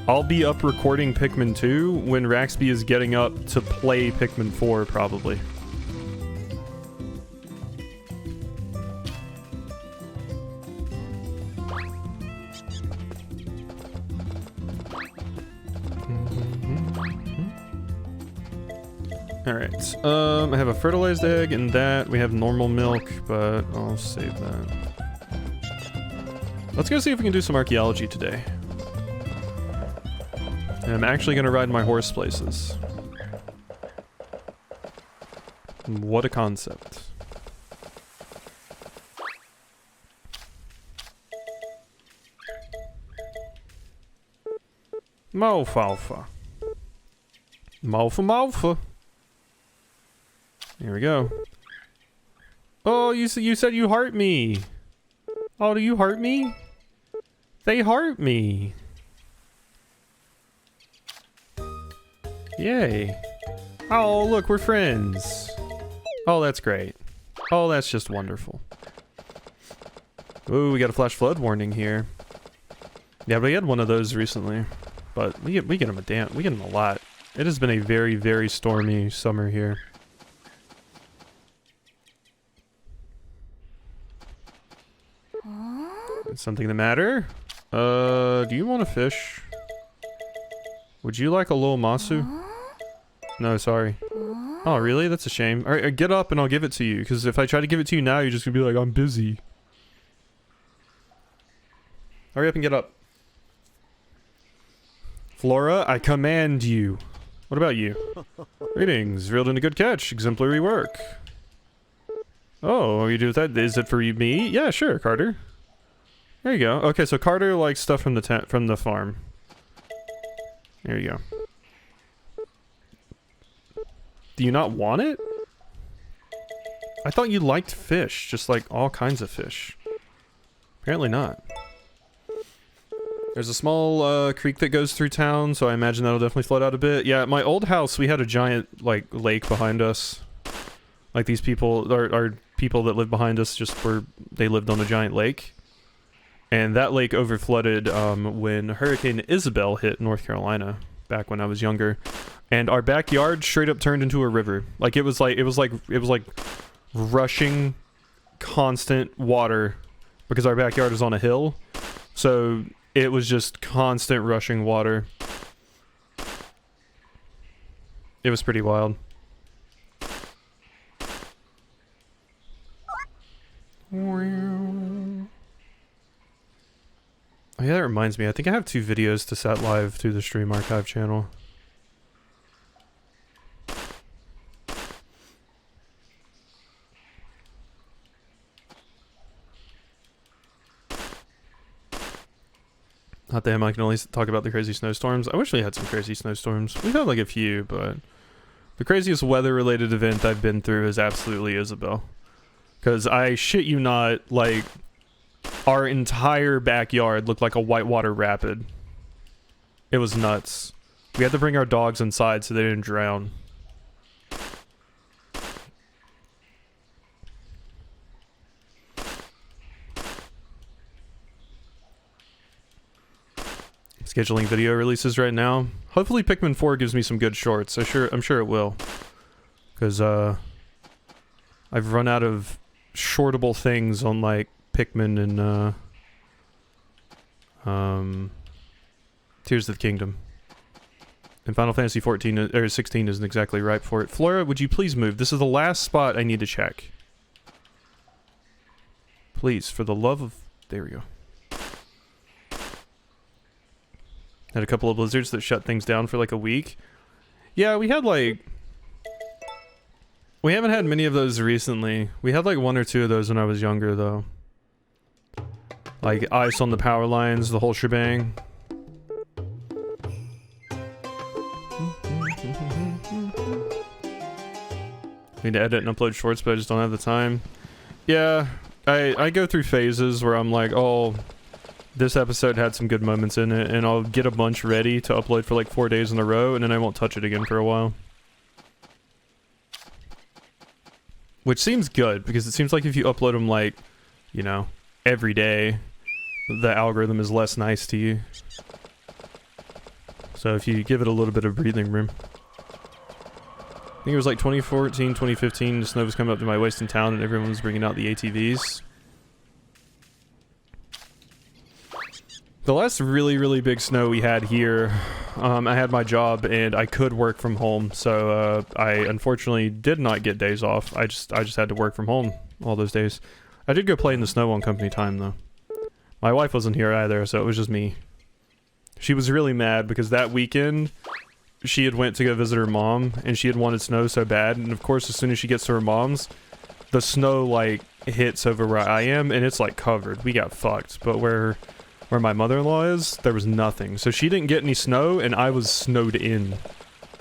I'll be up recording Pikmin 2 when Raxby is getting up to play Pikmin 4, probably. Alright, I have a fertilized egg and that. We have normal milk, but I'll save that. Let's go see if we can do some archaeology today. And I'm actually going to ride my horse places. What a concept. Mofalfa. Mofa. Here we go. Oh, you said you heart me. Oh, do you heart me? They heart me. Yay. Oh, look, we're friends. Oh, that's great. Oh, that's just wonderful. Ooh, we got a flash flood warning here. Yeah, we had one of those recently. But we get them a lot. It has been a very, very stormy summer here. Something the matter? Do you want to fish? Would you like a little masu? No, sorry. Oh, really? That's a shame. Alright, get up and I'll give it to you, because if I try to give it to you now, you're just gonna be like, I'm busy. Hurry up and get up. Flora, I command you. What about you? Greetings. Reeled in a good catch. Exemplary work. Oh, you do that? Is it for me? Yeah, sure, Carter. There you go. Okay, so Carter likes stuff from the farm. There you go. Do you not want it? I thought you liked fish, just like all kinds of fish. Apparently not. There's a small creek that goes through town, so I imagine that'll definitely flood out a bit. Yeah, at my old house, we had a giant, like, lake behind us. Like, these people, our people that lived behind us they lived on a giant lake. And that lake overflooded when Hurricane Isabel hit North Carolina back when I was younger. And our backyard straight up turned into a river. Like, it was like rushing constant water because our backyard is on a hill. So it was just constant rushing water. It was pretty wild. Oh yeah, that reminds me. I think I have 2 videos to set live to the Stream Archive channel. Not damn, I can only talk about the crazy snowstorms. I wish we had some crazy snowstorms. We've had like a few, but the craziest weather-related event I've been through is absolutely Isabel. Because I shit you not, like, our entire backyard looked like a whitewater rapid. It was nuts. We had to bring our dogs inside so they didn't drown. Scheduling video releases right now. Hopefully Pikmin 4 gives me some good shorts. I'm sure it will. Because I've run out of shortable things on like Pikmin and Tears of the Kingdom. And Final Fantasy 14 or 16 isn't exactly ripe for it. Flora, would you please move? This is the last spot I need to check. Please, for the love of... There we go. Had a couple of blizzards that shut things down for like a week. Yeah, we had like... We haven't had many of those recently. We had like 1 or 2 of those when I was younger though. Like ice on the power lines, the whole shebang. Need to edit and upload shorts, but I just don't have the time. Yeah, I go through phases where I'm like, oh... This episode had some good moments in it, and I'll get a bunch ready to upload for like 4 days in a row, and then I won't touch it again for a while. Which seems good, because it seems like if you upload them like, you know, every day, the algorithm is less nice to you. So if you give it a little bit of breathing room. I think it was like 2014, 2015, the snow was coming up to my waist in town, and everyone was bringing out the ATVs. The last really big snow we had here, I had my job and I could work from home, so I unfortunately did not get days off. I just had to work from home all those days. I did go play in the snow on company time though. My wife wasn't here either, so it was just me. She was really mad because that weekend she had went to go visit her mom and she had wanted snow so bad, and of course as soon as she gets to her mom's, the snow like hits over where I am and it's like covered. We got fucked, but where my mother-in-law is, there was nothing. So she didn't get any snow, and I was snowed in.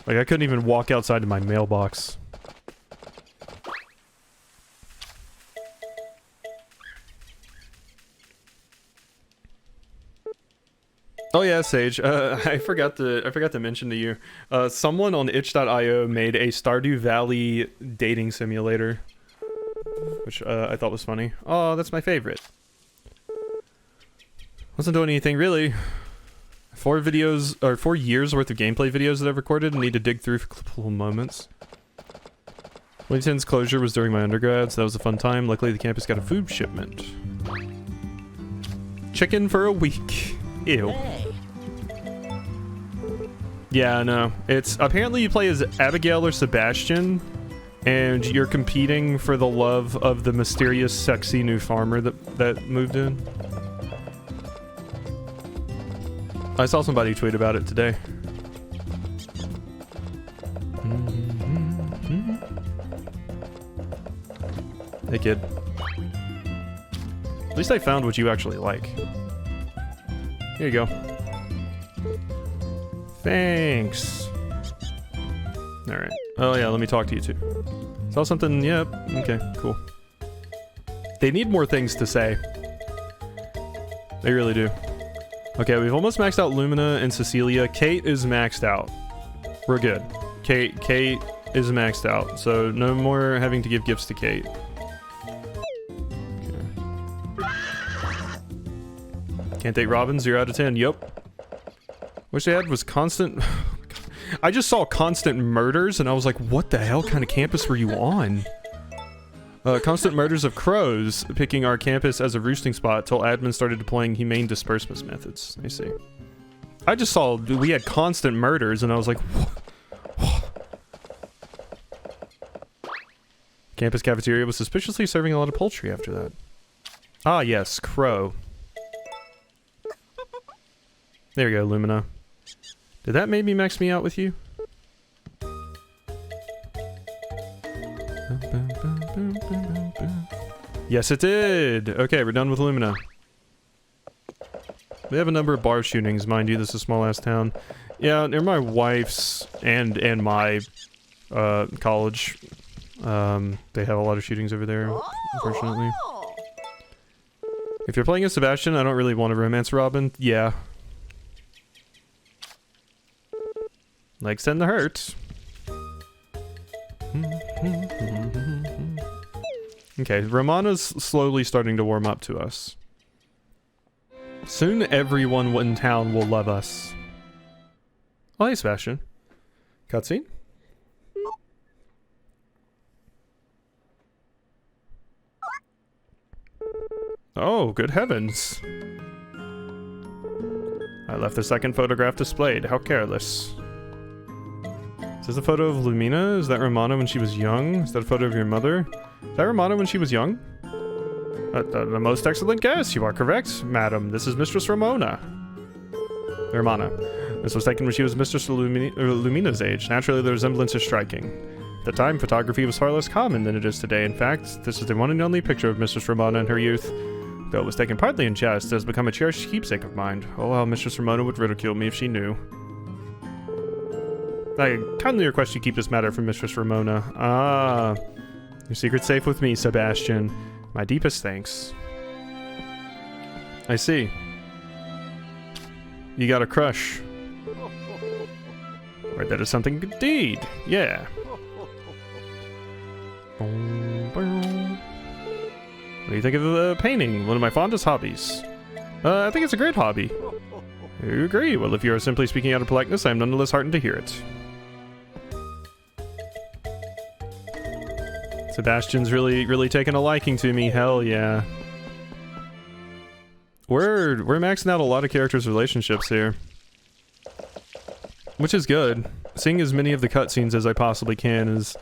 Like, I couldn't even walk outside to my mailbox. Oh yeah, Sage. I forgot to mention to you. Someone on itch.io made a Stardew Valley dating simulator, which I thought was funny. Oh, that's my favorite. Wasn't doing anything really. 4 videos, or 4 years worth of gameplay videos that I've recorded and need to dig through for a couple of moments. 2010's closure was during my undergrad, so that was a fun time. Luckily the campus got a food shipment. Chicken for a week. Ew. Hey. Yeah, no. It's apparently you play as Abigail or Sebastian, and you're competing for the love of the mysterious, sexy new farmer that moved in. I saw somebody tweet about it today. Hey kid. At least I found what you actually like. Here you go. Thanks. Alright. Oh yeah, let me talk to you too. Saw something, yep. Okay, cool. They need more things to say. They really do. Okay, we've almost maxed out Lumina and Cecilia. Kate is maxed out. We're good. Kate is maxed out, so no more having to give gifts to Kate. Okay. Can't take Robin, 0 out of 10. Yup. Wish they had was constant... I just saw constant murders, and I was like, what the hell kind of campus were you on? Constant murders of crows, picking our campus as a roosting spot till admin started deploying humane dispersement methods. I see. I just saw we had constant murders, and I was like, campus cafeteria was suspiciously serving a lot of poultry after that. Ah, yes, crow. There you go, Lumina. Did that maybe max me out with you? Yes, it did! Okay, we're done with Lumina. We have a number of bar shootings, mind you, this is a small-ass town. Yeah, near my wife's and my college. They have a lot of shootings over there, unfortunately. Oh. If you're playing as Sebastian, I don't really want to romance Robin. Yeah. Legs tend to hurt. Okay, Romana's slowly starting to warm up to us. Soon everyone in town will love us. Oh, hey, Sebastian. Cutscene? Oh, good heavens. I left the second photograph displayed. How careless. Is this a photo of Lumina? Is that Romana when she was young? Is that a photo of your mother? Is that Romana when she was young? The most excellent guess. You are correct, madam. This is Mistress Romana. This was taken when she was Mistress Lumina's age. Naturally, the resemblance is striking. At the time, photography was far less common than it is today. In fact, this is the one and only picture of Mistress Romana in her youth. Though it was taken partly in jest, it has become a cherished keepsake of mine. Oh, how Mistress Romana would ridicule me if she knew. I kindly request you keep this matter from Mistress Ramona. Ah, your secret's safe with me, Sebastian. My deepest thanks. I see. You got a crush. Or that is something indeed. Yeah. What do you think of the painting? One of my fondest hobbies. I think it's a great hobby. You agree? Well, if you are simply speaking out of politeness, I am nonetheless heartened to hear it. Sebastian's really taking a liking to me. Hell yeah. We're maxing out a lot of characters' relationships here, which is good. Seeing as many of the cutscenes as I possibly can is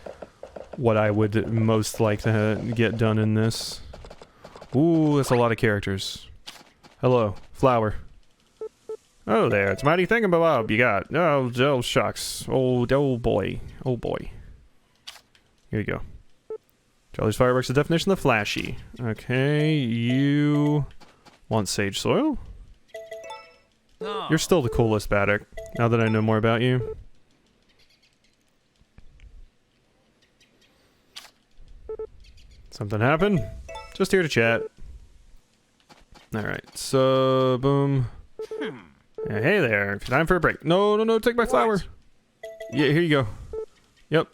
what I would most like to get done in this. Ooh, that's a lot of characters. Hello, flower. Oh there, it's mighty thingamabob you got. Oh shucks. Oh boy. Oh boy. Here you go. Charlie's Fireworks, the definition of flashy. Okay, you want sage soil? No. You're still the coolest, Baddock, now that I know more about you. Something happened? Just here to chat. Alright, so boom. Hey there, time for a break. No, take my flower. Yeah, here you go. Yep.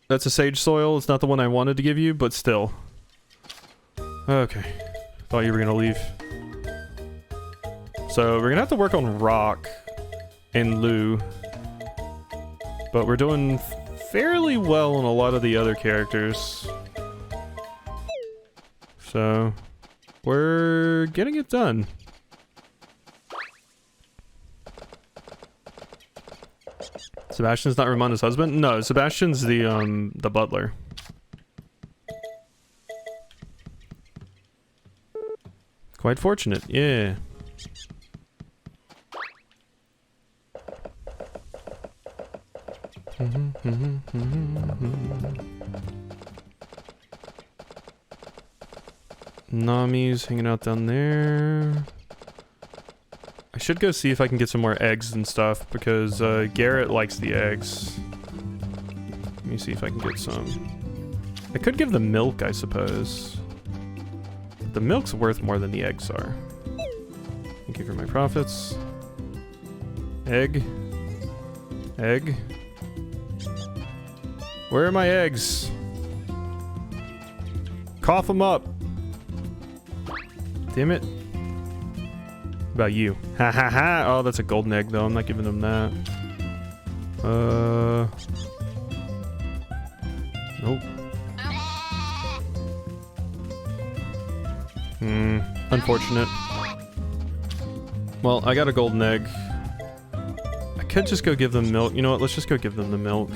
That's a sage soil. It's not the one I wanted to give you, but still. Okay. Thought you were gonna leave. So we're gonna have to work on Rock and Lou. But we're doing fairly well on a lot of the other characters. So we're getting it done. Sebastian's not Ramona's husband? No, Sebastian's the butler. Quite fortunate, yeah. Nami's hanging out down there. I should go see if I can get some more eggs and stuff, because Garrett likes the eggs. Let me see if I can get some. I could give them milk, I suppose. The milk's worth more than the eggs are. Thank you for my profits. Egg. Egg. Where are my eggs? Cough them up. Damn it. About you. Ha ha ha. Oh, that's a golden egg though. I'm not giving them that. Nope. Unfortunate. Well, I got a golden egg. I could just go give them milk. You know what? Let's just go give them the milk.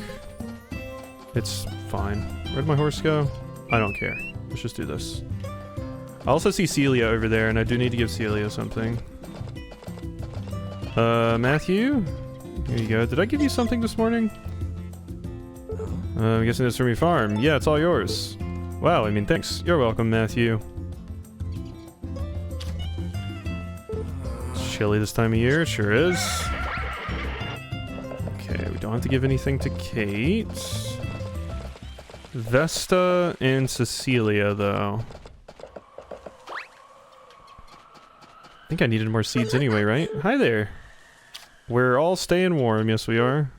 It's fine. Where'd my horse go? I don't care. Let's just do this. I also see Celia over there, and I do need to give Celia something. Matthew? Here you go. Did I give you something this morning? I'm guessing it's from your farm. Yeah, it's all yours. Wow, I mean, thanks. You're welcome, Matthew. It's chilly this time of year. It sure is. Okay, we don't have to give anything to Kate. Vesta and Cecilia, though. I think I needed more seeds anyway, right? Hi there. We're all staying warm. Yes, we are.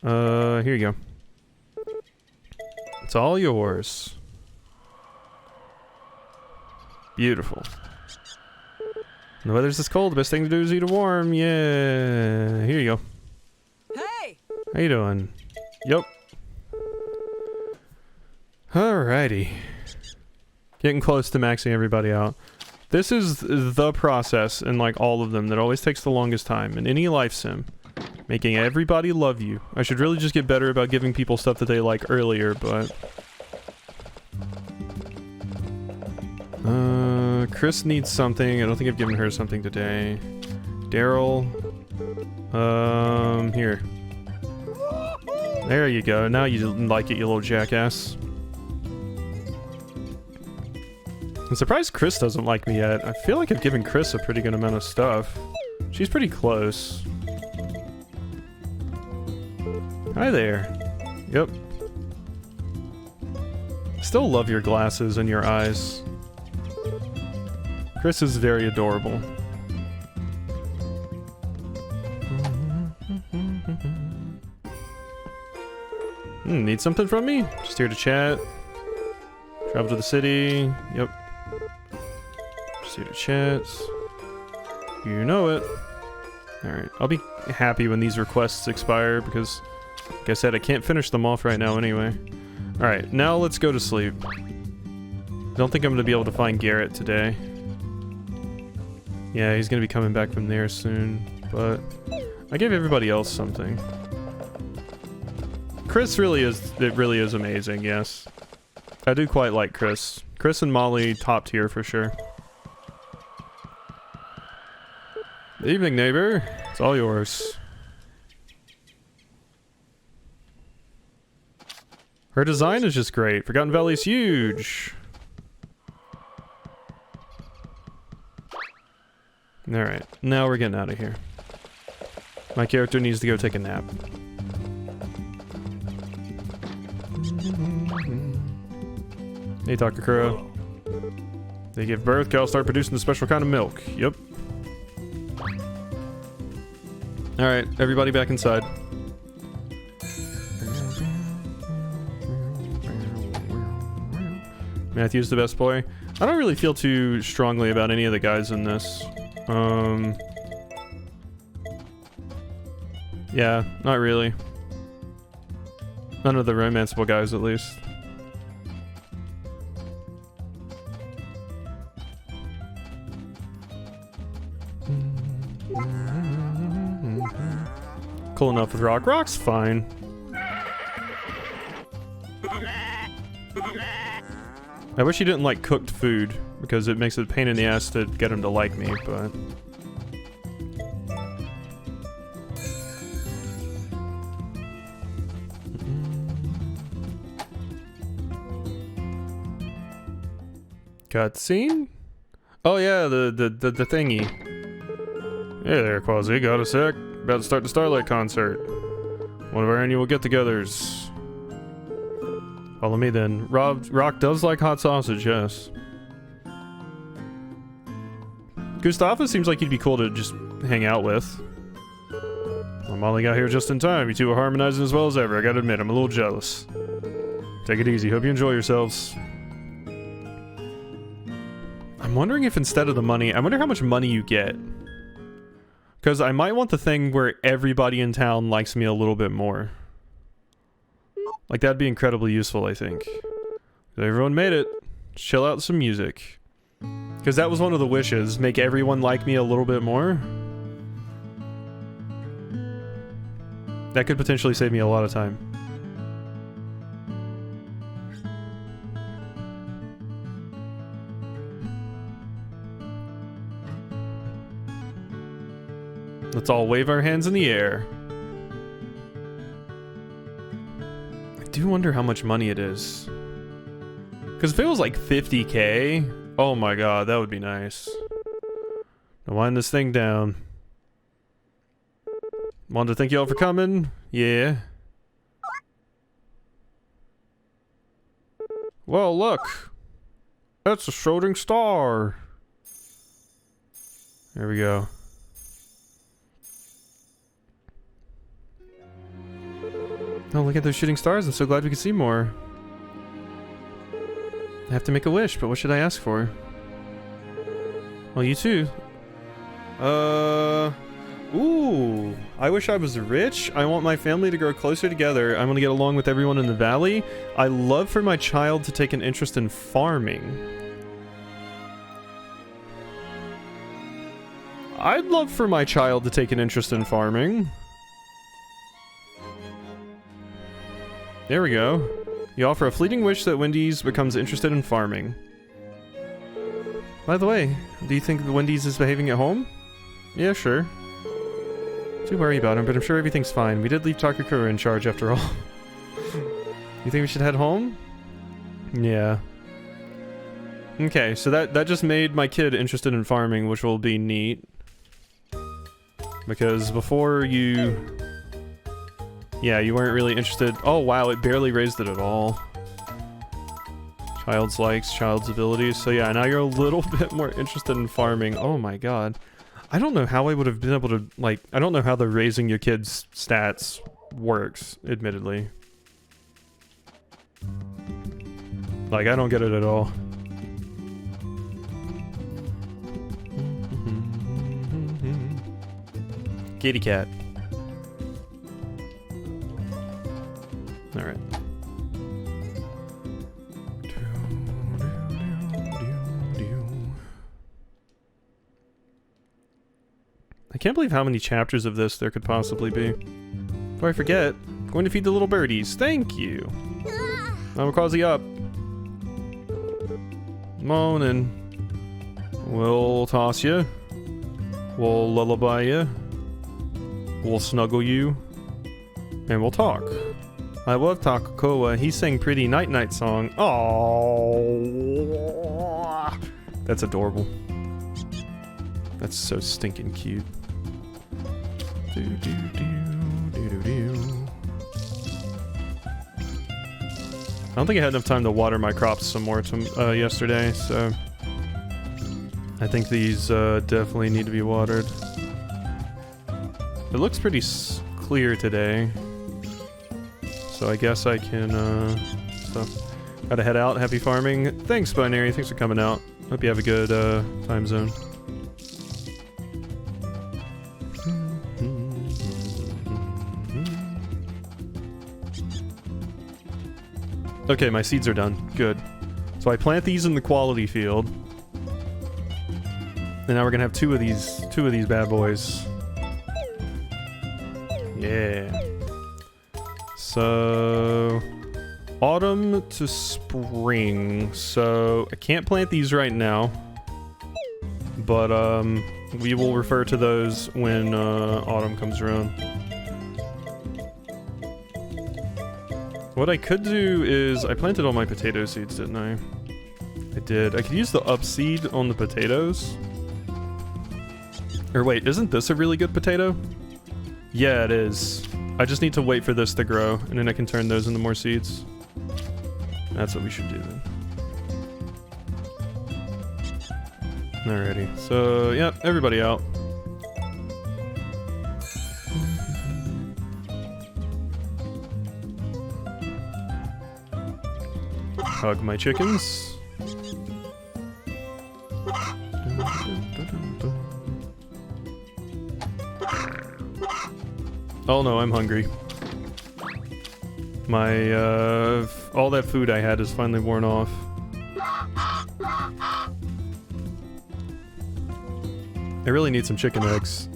Here you go. It's all yours. Beautiful. The weather's this cold. The best thing to do is eat a worm. Yeah. Here you go. Hey! How you doing? Yep. Alrighty. Getting close to maxing everybody out. This is the process in like all of them that always takes the longest time in any life sim. Making everybody love you. I should really just get better about giving people stuff that they like earlier, but... Chris needs something. I don't think I've given her something today. Daryl. Here. There you go. Now you like it, you little jackass. I'm surprised Chris doesn't like me yet. I feel like I've given Chris a pretty good amount of stuff. She's pretty close. Hi there. Yep. Still love your glasses and your eyes. Chris is very adorable. Need something from me? Just here to chat. Travel to the city. Yep. Just here to chat. You know it. Alright, I'll be happy when these requests expire because, like I said, I can't finish them off right now anyway. Alright, now let's go to sleep. Don't think I'm going to be able to find Garrett today. Yeah, he's going to be coming back from there soon, but I gave everybody else something. Chris really is, it really is amazing, yes. I do quite like Chris. Chris and Molly, top tier for sure. Evening, neighbor. It's all yours. Her design is just great. Forgotten Valley's huge. Alright, now we're getting out of here. My character needs to go take a nap. Hey, Dr. Kuro. They give birth, cows start producing the special kind of milk. Yep. Alright, everybody back inside. Matthew's the best boy. I don't really feel too strongly about any of the guys in this. Yeah, not really. None of the romanceable guys, at least. Cool enough with Rock. Rock's fine. I wish he didn't like cooked food, because it makes it a pain in the ass to get him to like me, but... Cutscene? Oh yeah, the thingy. Hey there, Quasi, got a sec? About to start the Starlight concert. One of our annual get-togethers. Follow me then. Rock does like hot sausage, yes. Gustafa seems like he'd be cool to just hang out with. Well, Molly got here just in time. You two are harmonizing as well as ever. I gotta admit, I'm a little jealous. Take it easy. Hope you enjoy yourselves. I'm wondering if instead of the money, I wonder how much money you get. Because I might want the thing where everybody in town likes me a little bit more. Like, that'd be incredibly useful, I think. Everyone made it. Chill out some music. Because that was one of the wishes. Make everyone like me a little bit more. That could potentially save me a lot of time. Let's all wave our hands in the air. I do wonder how much money it is. Because if it was like 50k, oh my god, that would be nice. Now wind this thing down. Wanted to thank y'all for coming. Yeah. Well, look. That's a shooting star. There we go. Oh, look at those shooting stars. I'm so glad we could see more. I have to make a wish, but what should I ask for? Well, you too. Ooh. I wish I was rich. I want my family to grow closer together. I want to get along with everyone in the valley. I love for my child to take an interest in farming. I'd love for my child to take an interest in farming. There we go. You offer a fleeting wish that Wendy's becomes interested in farming. By the way, do you think Wendy's is behaving at home? Yeah, sure. Too worry about him, but I'm sure everything's fine. We did leave Takakura in charge after all. You think we should head home? Yeah. Okay, so that just made my kid interested in farming, which will be neat. Because before you... Yeah, you weren't really interested. Oh wow, it barely raised it at all. Child's likes, child's abilities. So yeah, now you're a little bit more interested in farming. Oh my god. I don't know how I would have been able to, like, I don't know how the raising your kids stats works, admittedly. Like, I don't get it at all. Kitty cat. Alright. I can't believe how many chapters of this there could possibly be. Before I forget, I'm going to feed the little birdies. Thank you. I will cause you up. Moaning. We'll toss you. We'll lullaby you. We'll snuggle you. And we'll talk. I love Takakura. He sang pretty night-night song. Oh, that's adorable. That's so stinking cute. Do, do, do, do, do, do. I don't think I had enough time to water my crops some more yesterday, so I think these definitely need to be watered. It looks pretty clear today, so I guess I can, so gotta head out. Happy farming. Thanks, Binary. Thanks for coming out. Hope you have a good time zone. Okay, my seeds are done. Good. So I plant these in the quality field. And now we're gonna have two of these bad boys. Yeah. So autumn to spring. So I can't plant these right now. But we will refer to those when autumn comes around. What I could do is, I planted all my potato seeds, didn't I? I did. I could use the up seed on the potatoes. Or wait, isn't this a really good potato? Yeah, it is. I just need to wait for this to grow, and then I can turn those into more seeds. That's what we should do then. Alrighty, so, yep, everybody out. Hug my chickens. Oh no, I'm hungry. My, all that food I had is finally worn off. I really need some chicken eggs.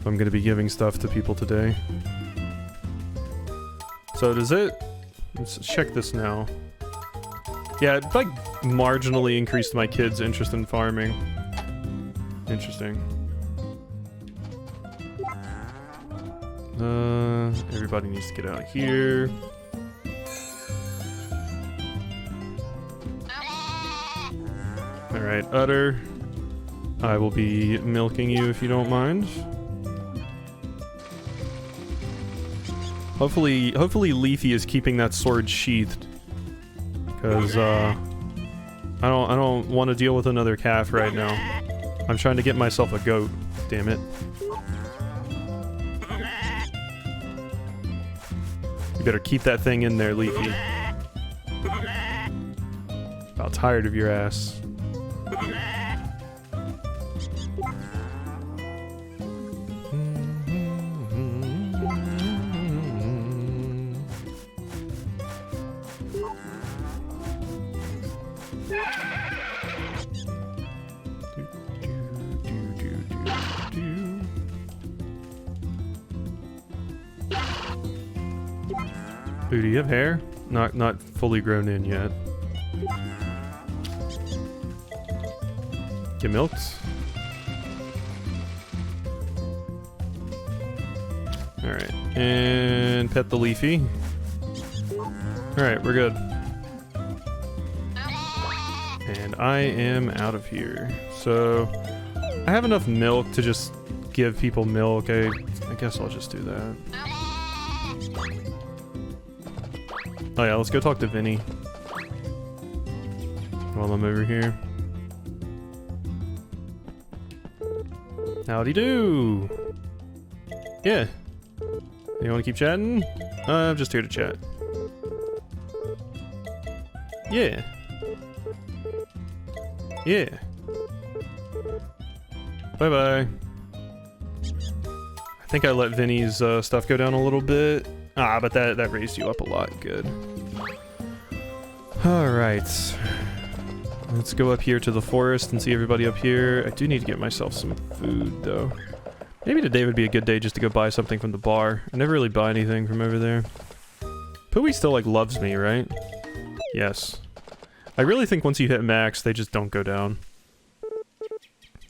I'm gonna be giving stuff to people today. So does it... Let's check this now. Yeah, it like marginally increased my kids' interest in farming. Interesting. Everybody needs to get out of here. Alright, Udder. I will be milking you if you don't mind. Hopefully Leafy is keeping that sword sheathed. Because, I don't want to deal with another calf right now. I'm trying to get myself a goat, damn it. Better keep that thing in there, Leafy. About tired of your ass. Ooh, do you have hair? Not fully grown in yet. Get milked. Alright, and pet the Leafy. Alright, we're good. And I am out of here. So, I have enough milk to just give people milk. I guess I'll just do that. Oh yeah, let's go talk to Vinny while I'm over here. Howdy do. Yeah. You want to keep chatting? I'm just here to chat. Yeah. Yeah. Bye bye. I think I let Vinny's stuff go down a little bit. Ah, but that raised you up a lot. Good. Alright. Let's go up here to the forest and see everybody up here. I do need to get myself some food, though. Maybe today would be a good day just to go buy something from the bar. I never really buy anything from over there. Pooey still, like, loves me, right? Yes. I really think once you hit max, they just don't go down.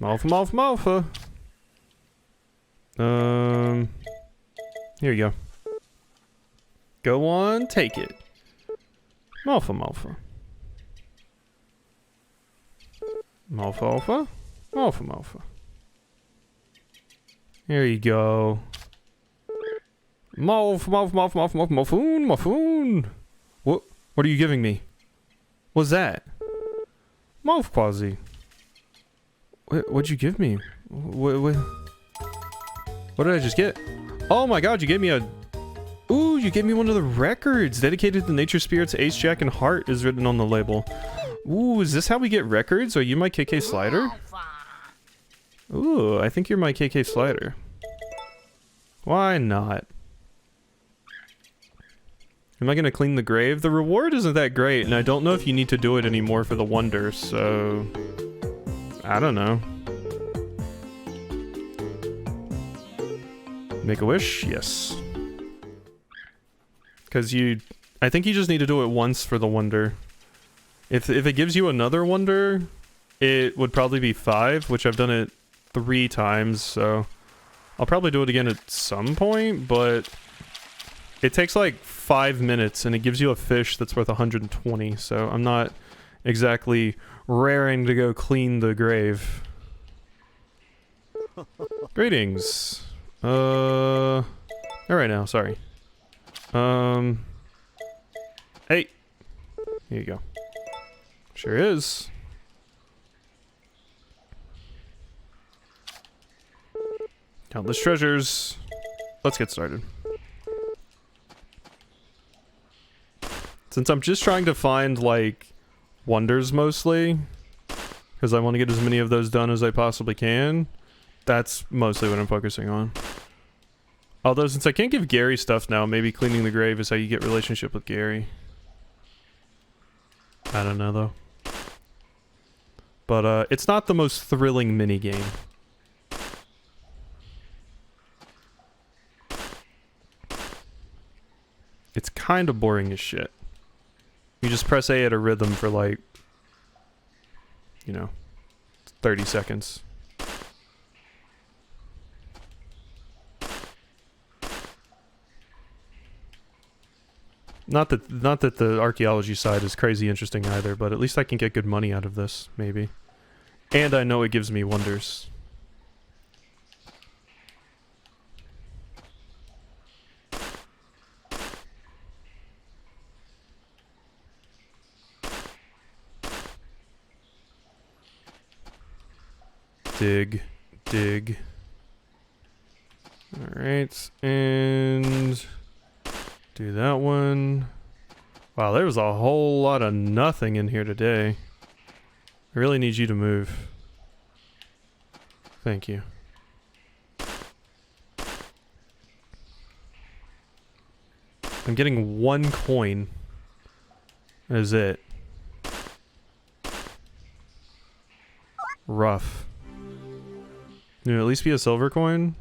Malfa, Malfa, Malfa. Here you go. Go on, take it. Malfa, Malfa. Malfa, Alpha. Malfa, Malfa. Here you go. Malfa, Malfa, Malfa, Malfa, Malfa, Malfoon, Malfoon. What are you giving me? What's that? Malf Quasi. What'd you give me? What did I just get? Oh my god, you gave me a... Ooh, you gave me one of the records. Dedicated to Nature Spirits, Ace, Jack, and Heart is written on the label. Ooh, is this how we get records? Are you my KK Slider? Ooh, I think you're my KK Slider. Why not? Am I gonna clean the grave? The reward isn't that great, and I don't know if you need to do it anymore for the wonder, so... I don't know. Make a wish? Yes. Because I think you just need to do it once for the wonder. If it gives you another wonder, it would probably be 5, which I've done it 3 times, so... I'll probably do it again at some point, but... It takes like 5 minutes, and it gives you a fish that's worth 120, so I'm not exactly raring to go clean the grave. Greetings. Alright now, sorry. Hey! Here you go. Sure is. Countless treasures. Let's get started. Since I'm just trying to find, like, wonders mostly, because I want to get as many of those done as I possibly can, that's mostly what I'm focusing on. Although, since I can't give Gary stuff now, maybe cleaning the grave is how you get relationship with Gary. I don't know, though. But, it's not the most thrilling minigame. It's kind of boring as shit. You just press A at a rhythm for like, you know, 30 seconds. Not that the archaeology side is crazy interesting either, but at least I can get good money out of this, maybe. And I know it gives me wonders. Dig. Alright, and Do that one. Wow, there was a whole lot of nothing in here today. I really need you to move. Thank you. I'm getting 1 coin. That is it. Rough. You know, at least be a silver coin.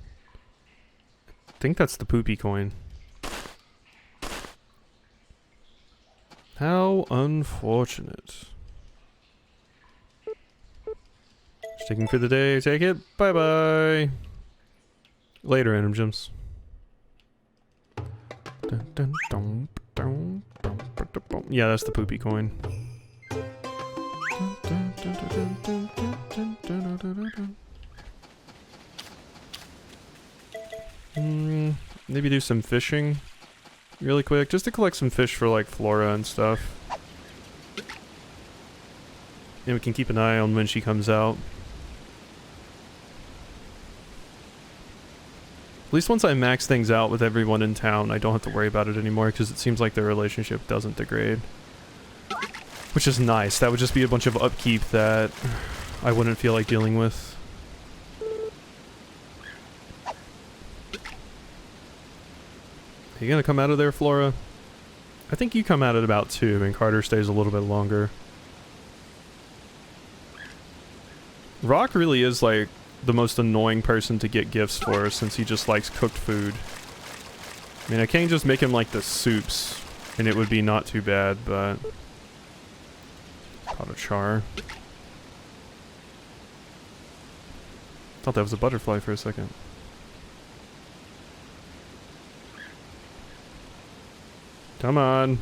I think that's the poopy coin. How unfortunate. Sticking for the day, take it. Bye bye. Later, Random Gems. Yeah, that's the poopy coin. Maybe do some fishing really quick, just to collect some fish for like Flora and stuff. And we can keep an eye on when she comes out. At least once I max things out with everyone in town, I don't have to worry about it anymore because it seems like their relationship doesn't degrade. Which is nice. That would just be a bunch of upkeep that I wouldn't feel like dealing with. Are you gonna come out of there, Flora? I think you come out at about 2 and Carter stays a little bit longer. Rock really is like the most annoying person to get gifts for since he just likes cooked food. I mean, I can't just make him like the soups and it would be not too bad, but... Caught a char. Thought that was a butterfly for a second. Come on.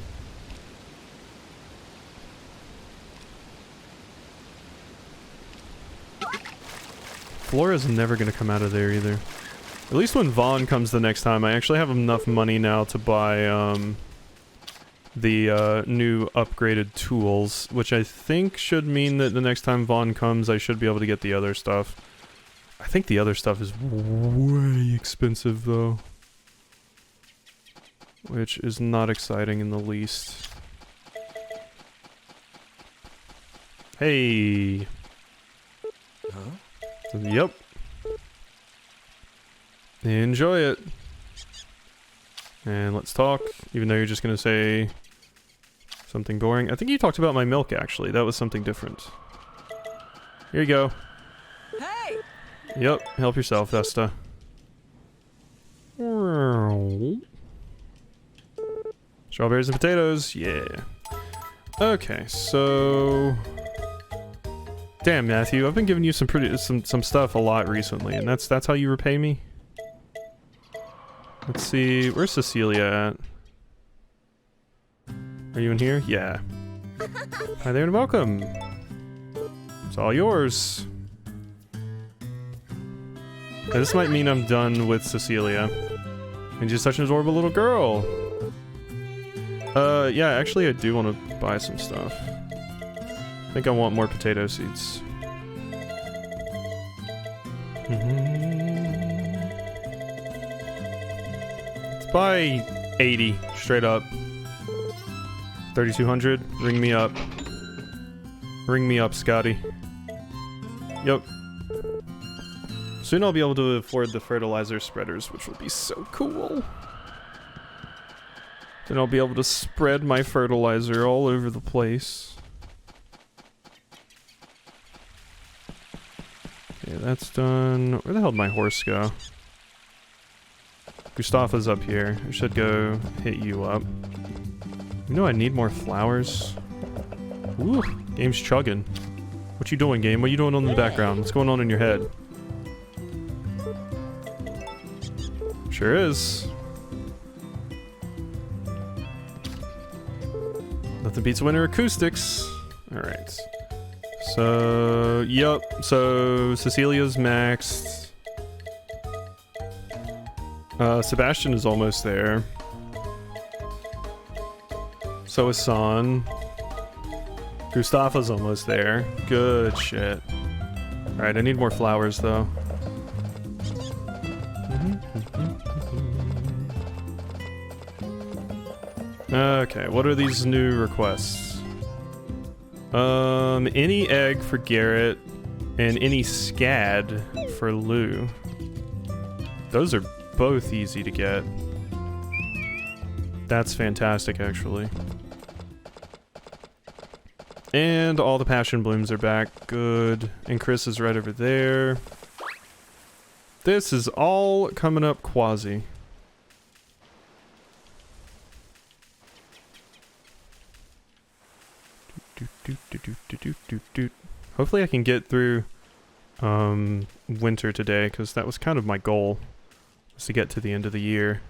Flora's never gonna come out of there either. At least when Vaughn comes the next time, I actually have enough money now to buy the new upgraded tools, which I think should mean that the next time Vaughn comes, I should be able to get the other stuff. I think the other stuff is way expensive though. Which is not exciting in the least. Hey! Huh? Yep. Enjoy it. And let's talk, even though you're just gonna say something boring. I think you talked about my milk, actually. That was something different. Here you go. Hey! Yep, help yourself, Vesta. Strawberries and potatoes, yeah. Okay, so... Damn, Matthew, I've been giving you some stuff a lot recently, and that's how you repay me? Let's see, where's Cecilia at? Are you in here? Yeah. Hi there and welcome. It's all yours. Now, this might mean I'm done with Cecilia. And she's such an adorable little girl. Yeah, actually I do want to buy some stuff. I think I want more potato seeds. Let's buy 80, straight up. 3,200, ring me up. Ring me up, Scotty. Yep. Soon I'll be able to afford the fertilizer spreaders, which will be so cool. Then I'll be able to spread my fertilizer all over the place. Okay, that's done. Where the hell did my horse go? Gustafa's up here. I should go hit you up. You know I need more flowers. Ooh, game's chugging. What you doing, game? What you doing on the background? What's going on in your head? Sure is. Nothing beats winter acoustics. Alright. So, yep. So, Cecilia's maxed. Sebastian is almost there. So is San. Gustafa's almost there. Good shit. Alright, I need more flowers though. Okay, what are these new requests? Any egg for Garrett and any scad for Lou. Those are both easy to get. That's fantastic, actually. And all the passion blooms are back. Good. And Chris is right over there. This is all coming up quasi. Hopefully I can get through winter today, because that was kind of my goal, was to get to the end of the year.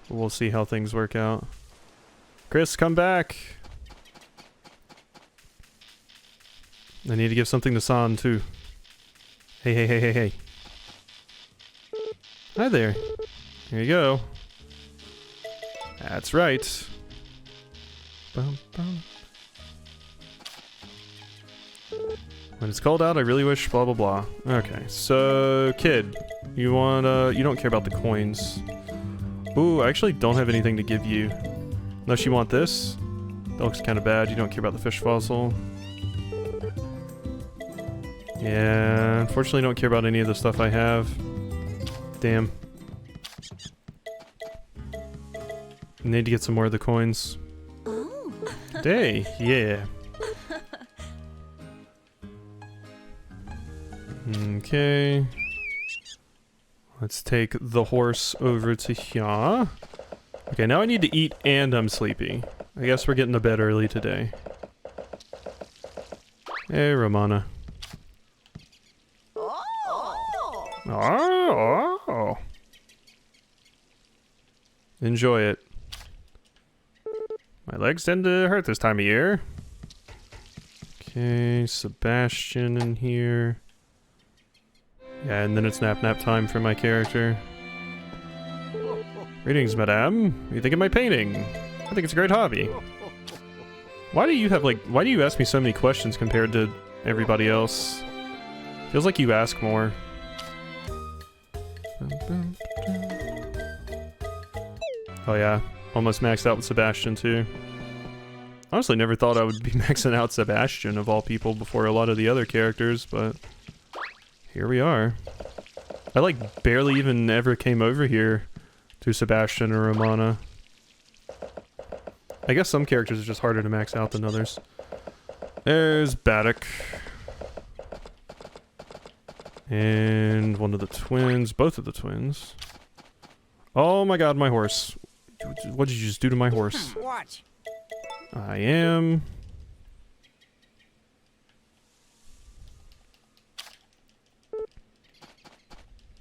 We'll see how things work out. Chris, come back! I need to give something to San too. Hey, hey, hey, hey, hey. Hi there. Here you go. That's right. Bum, bum. When it's cold out, I really wish blah blah blah. Okay, so kid, you want you don't care about the coins. Ooh, I actually don't have anything to give you. Unless you want this. That looks kind of bad. You don't care about the fish fossil. Yeah, unfortunately don't care about any of the stuff I have. Damn. Need to get some more of the coins. Oh. Day, yeah. Okay. Let's take the horse over to here. Okay, now I need to eat and I'm sleepy. I guess we're getting to bed early today. Hey, Romana. Oh. Enjoy it. My legs tend to hurt this time of year. Okay, Sebastian in here. Yeah, and then it's nap time for my character. Greetings, madame. What do you think of my painting? I think it's a great hobby. Why do you ask me so many questions compared to everybody else? Feels like you ask more. Oh yeah, almost maxed out with Sebastian too. Honestly, never thought I would be maxing out Sebastian of all people before a lot of the other characters, but here we are. I like barely even ever came over here to Sebastian or Romana. I guess some characters are just harder to max out than others. There's Baddock. And one of the twins, both of the twins. Oh my god, my horse. What did you just do to my horse? Watch. I am.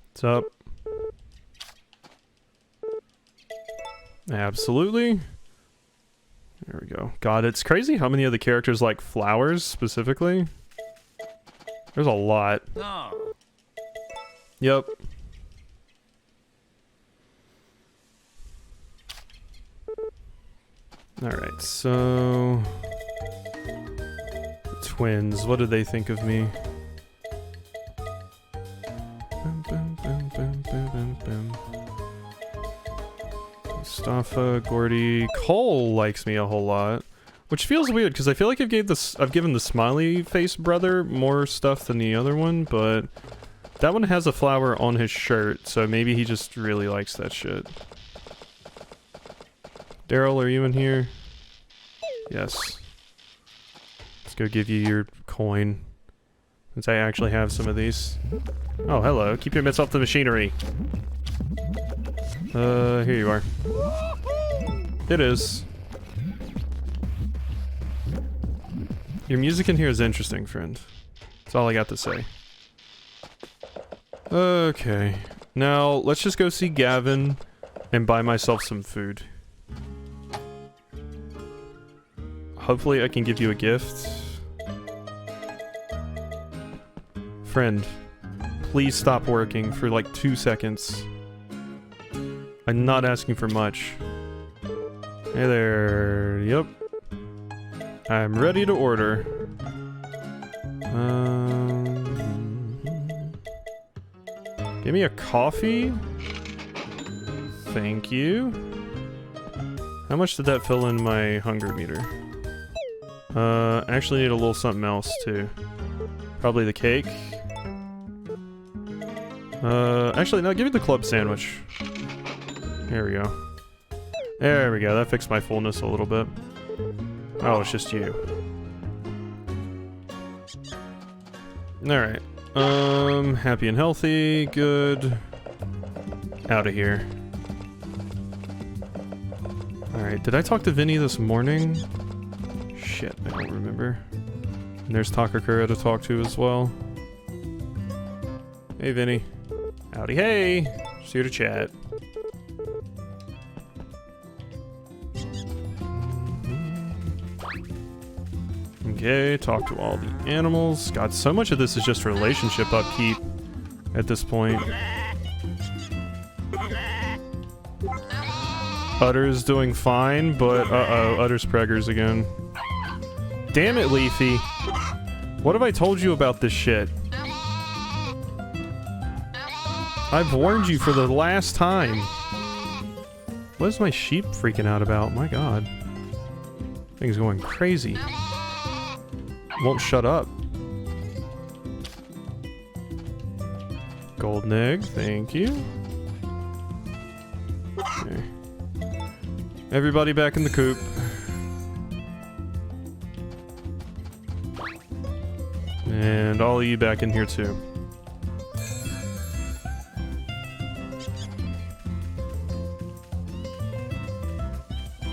What's up? Absolutely. There we go. God, it's crazy how many of the characters like flowers specifically. There's a lot. No. Yep. Alright, so... Twins, what do they think of me? Mustafa, Gordy, Cole likes me a whole lot. Which feels weird, because I feel like I've given the smiley face brother more stuff than the other one, but... That one has a flower on his shirt, so maybe he just really likes that shit. Daryl, are you in here? Yes. Let's go give you your coin. Since I actually have some of these. Oh, hello. Keep your mitts off the machinery. Here you are. It is. Your music in here is interesting, friend. That's all I got to say. Okay. Now, let's just go see Gavin and buy myself some food. Hopefully I can give you a gift. Friend, please stop working for like 2 seconds. I'm not asking for much. Hey there. Yep. I'm ready to order. Give me a coffee. Thank you. How much did that fill in my hunger meter? Actually need a little something else too. Probably the cake. Actually, no, give me the club sandwich. There we go. There we go, that fixed my fullness a little bit. Oh, it's just you. Alright. Happy and healthy, good. Out of here. Alright, did I talk to Vinny this morning? Shit, I don't remember. And there's Takakura to talk to as well. Hey, Vinny. Howdy, hey! Just here to chat. Okay, talk to all the animals. God, so much of this is just relationship upkeep at this point. Utter's doing fine, but uh-oh, Utter's preggers again. Damn it, Leafy. What have I told you about this shit? I've warned you for the last time. What is my sheep freaking out about? My god. Thing's going crazy. Won't shut up. Golden egg, thank you. Okay. Everybody back in the coop. And all of you back in here too.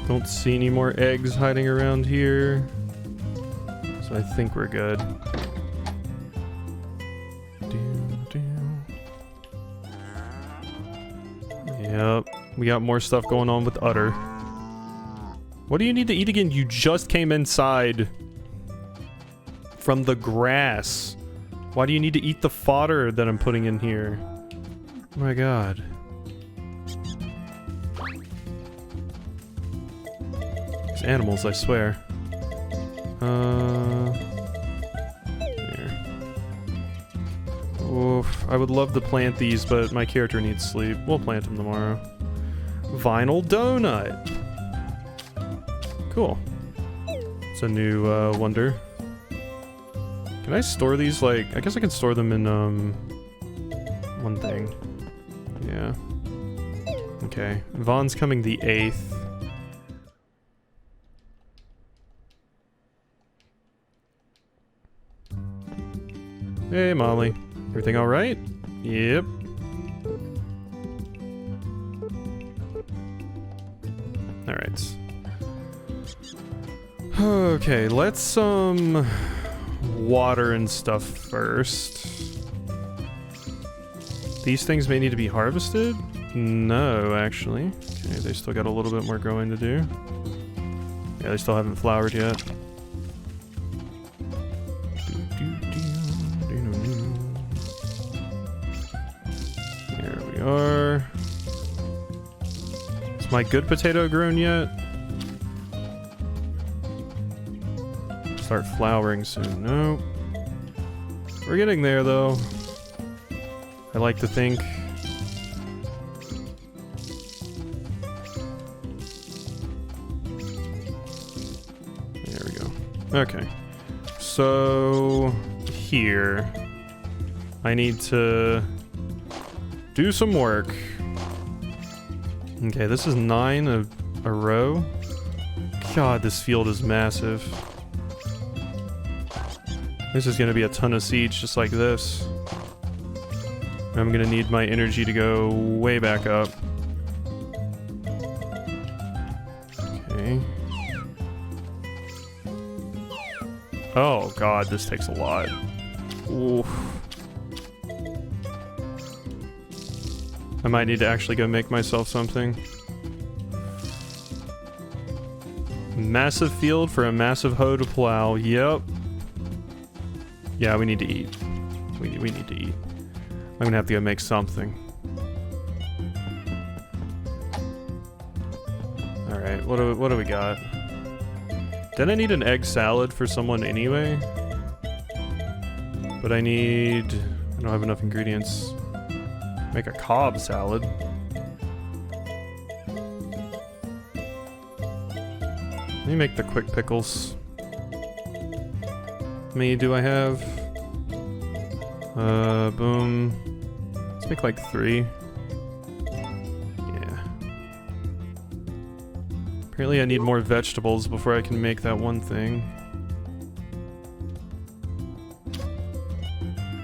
Don't see any more eggs hiding around here. So I think we're good. Yep, we got more stuff going on with Utter. What do you need to eat again? You just came inside from the grass. Why do you need to eat the fodder that I'm putting in here? Oh my god. These animals, I swear. There. Oof, I would love to plant these, but my character needs sleep. We'll plant them tomorrow. Vinyl donut. Cool. It's a new wonder. Can I store these, like, I guess I can store them in one thing. Yeah. Okay. Vaughn's coming the 8th. Hey, Molly. Everything alright? Yep. Alright. Okay, let's, water and stuff first. These things may need to be harvested? No, actually. Okay, they still got a little bit more growing to do. Yeah, they still haven't flowered yet. Here we are. Is my good potato grown yet? Start flowering soon. No. We're getting there, though. I like to think. There we go. Okay. So, here. I need to do some work. Okay, this is 9 a row. God, this field is massive. This is going to be a ton of seeds just like this. I'm going to need my energy to go way back up. Okay. Oh god, this takes a lot. Oof. I might need to actually go make myself something. Massive field for a massive hoe to plow. Yep. Yeah, we need to eat. We need to eat. I'm gonna have to go make something. Alright, what do we got? Did I need an egg salad for someone anyway? But I don't have enough ingredients. Make a Cobb salad. Let me make the quick pickles. How many do I have? Boom. Let's make like 3. Yeah. Apparently I need more vegetables before I can make that one thing.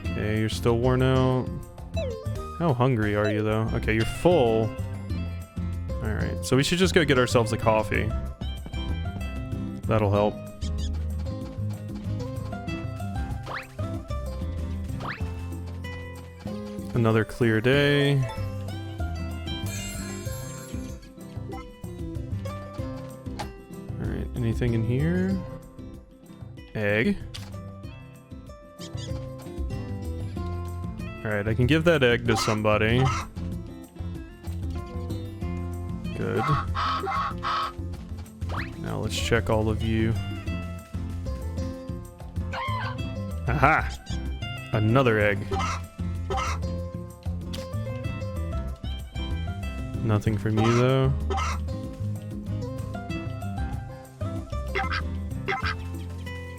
Okay, you're still worn out. How hungry are you though? Okay, you're full. Alright, so we should just go get ourselves a coffee. That'll help. Another clear day. Alright, anything in here? Egg. Alright, I can give that egg to somebody. Good. Now let's check all of you. Aha! Another egg. Nothing from you though.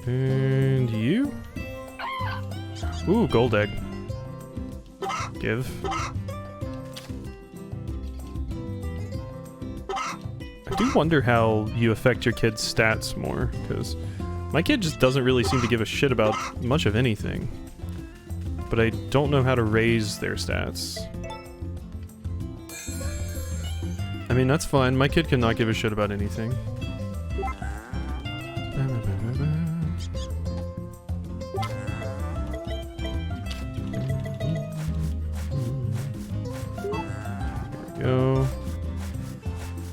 And you? Ooh, gold egg. Give. I do wonder how you affect your kid's stats more, because my kid just doesn't really seem to give a shit about much of anything. But I don't know how to raise their stats. I mean, that's fine. My kid cannot give a shit about anything. Go.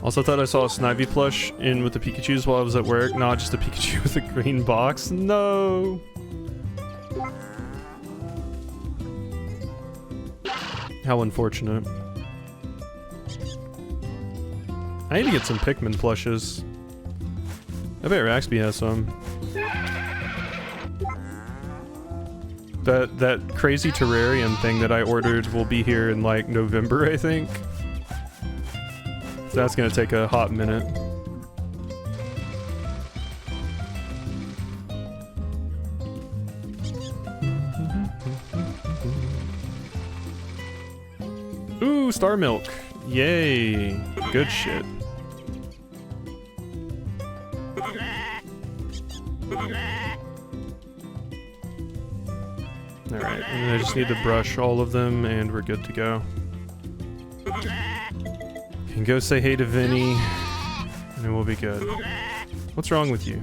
Also thought I saw a Snivy plush in with the Pikachus while I was at work. Not just a Pikachu with a green box. No! How unfortunate. I need to get some Pikmin plushes. I bet Raxby has some. That crazy terrarium thing that I ordered will be here in like November, I think. So that's gonna take a hot minute. Ooh, Star Milk. Yay. Good shit. Alright, and I just need to brush all of them and we're good to go. Can go say hey to Vinny and it will be good. What's wrong with you?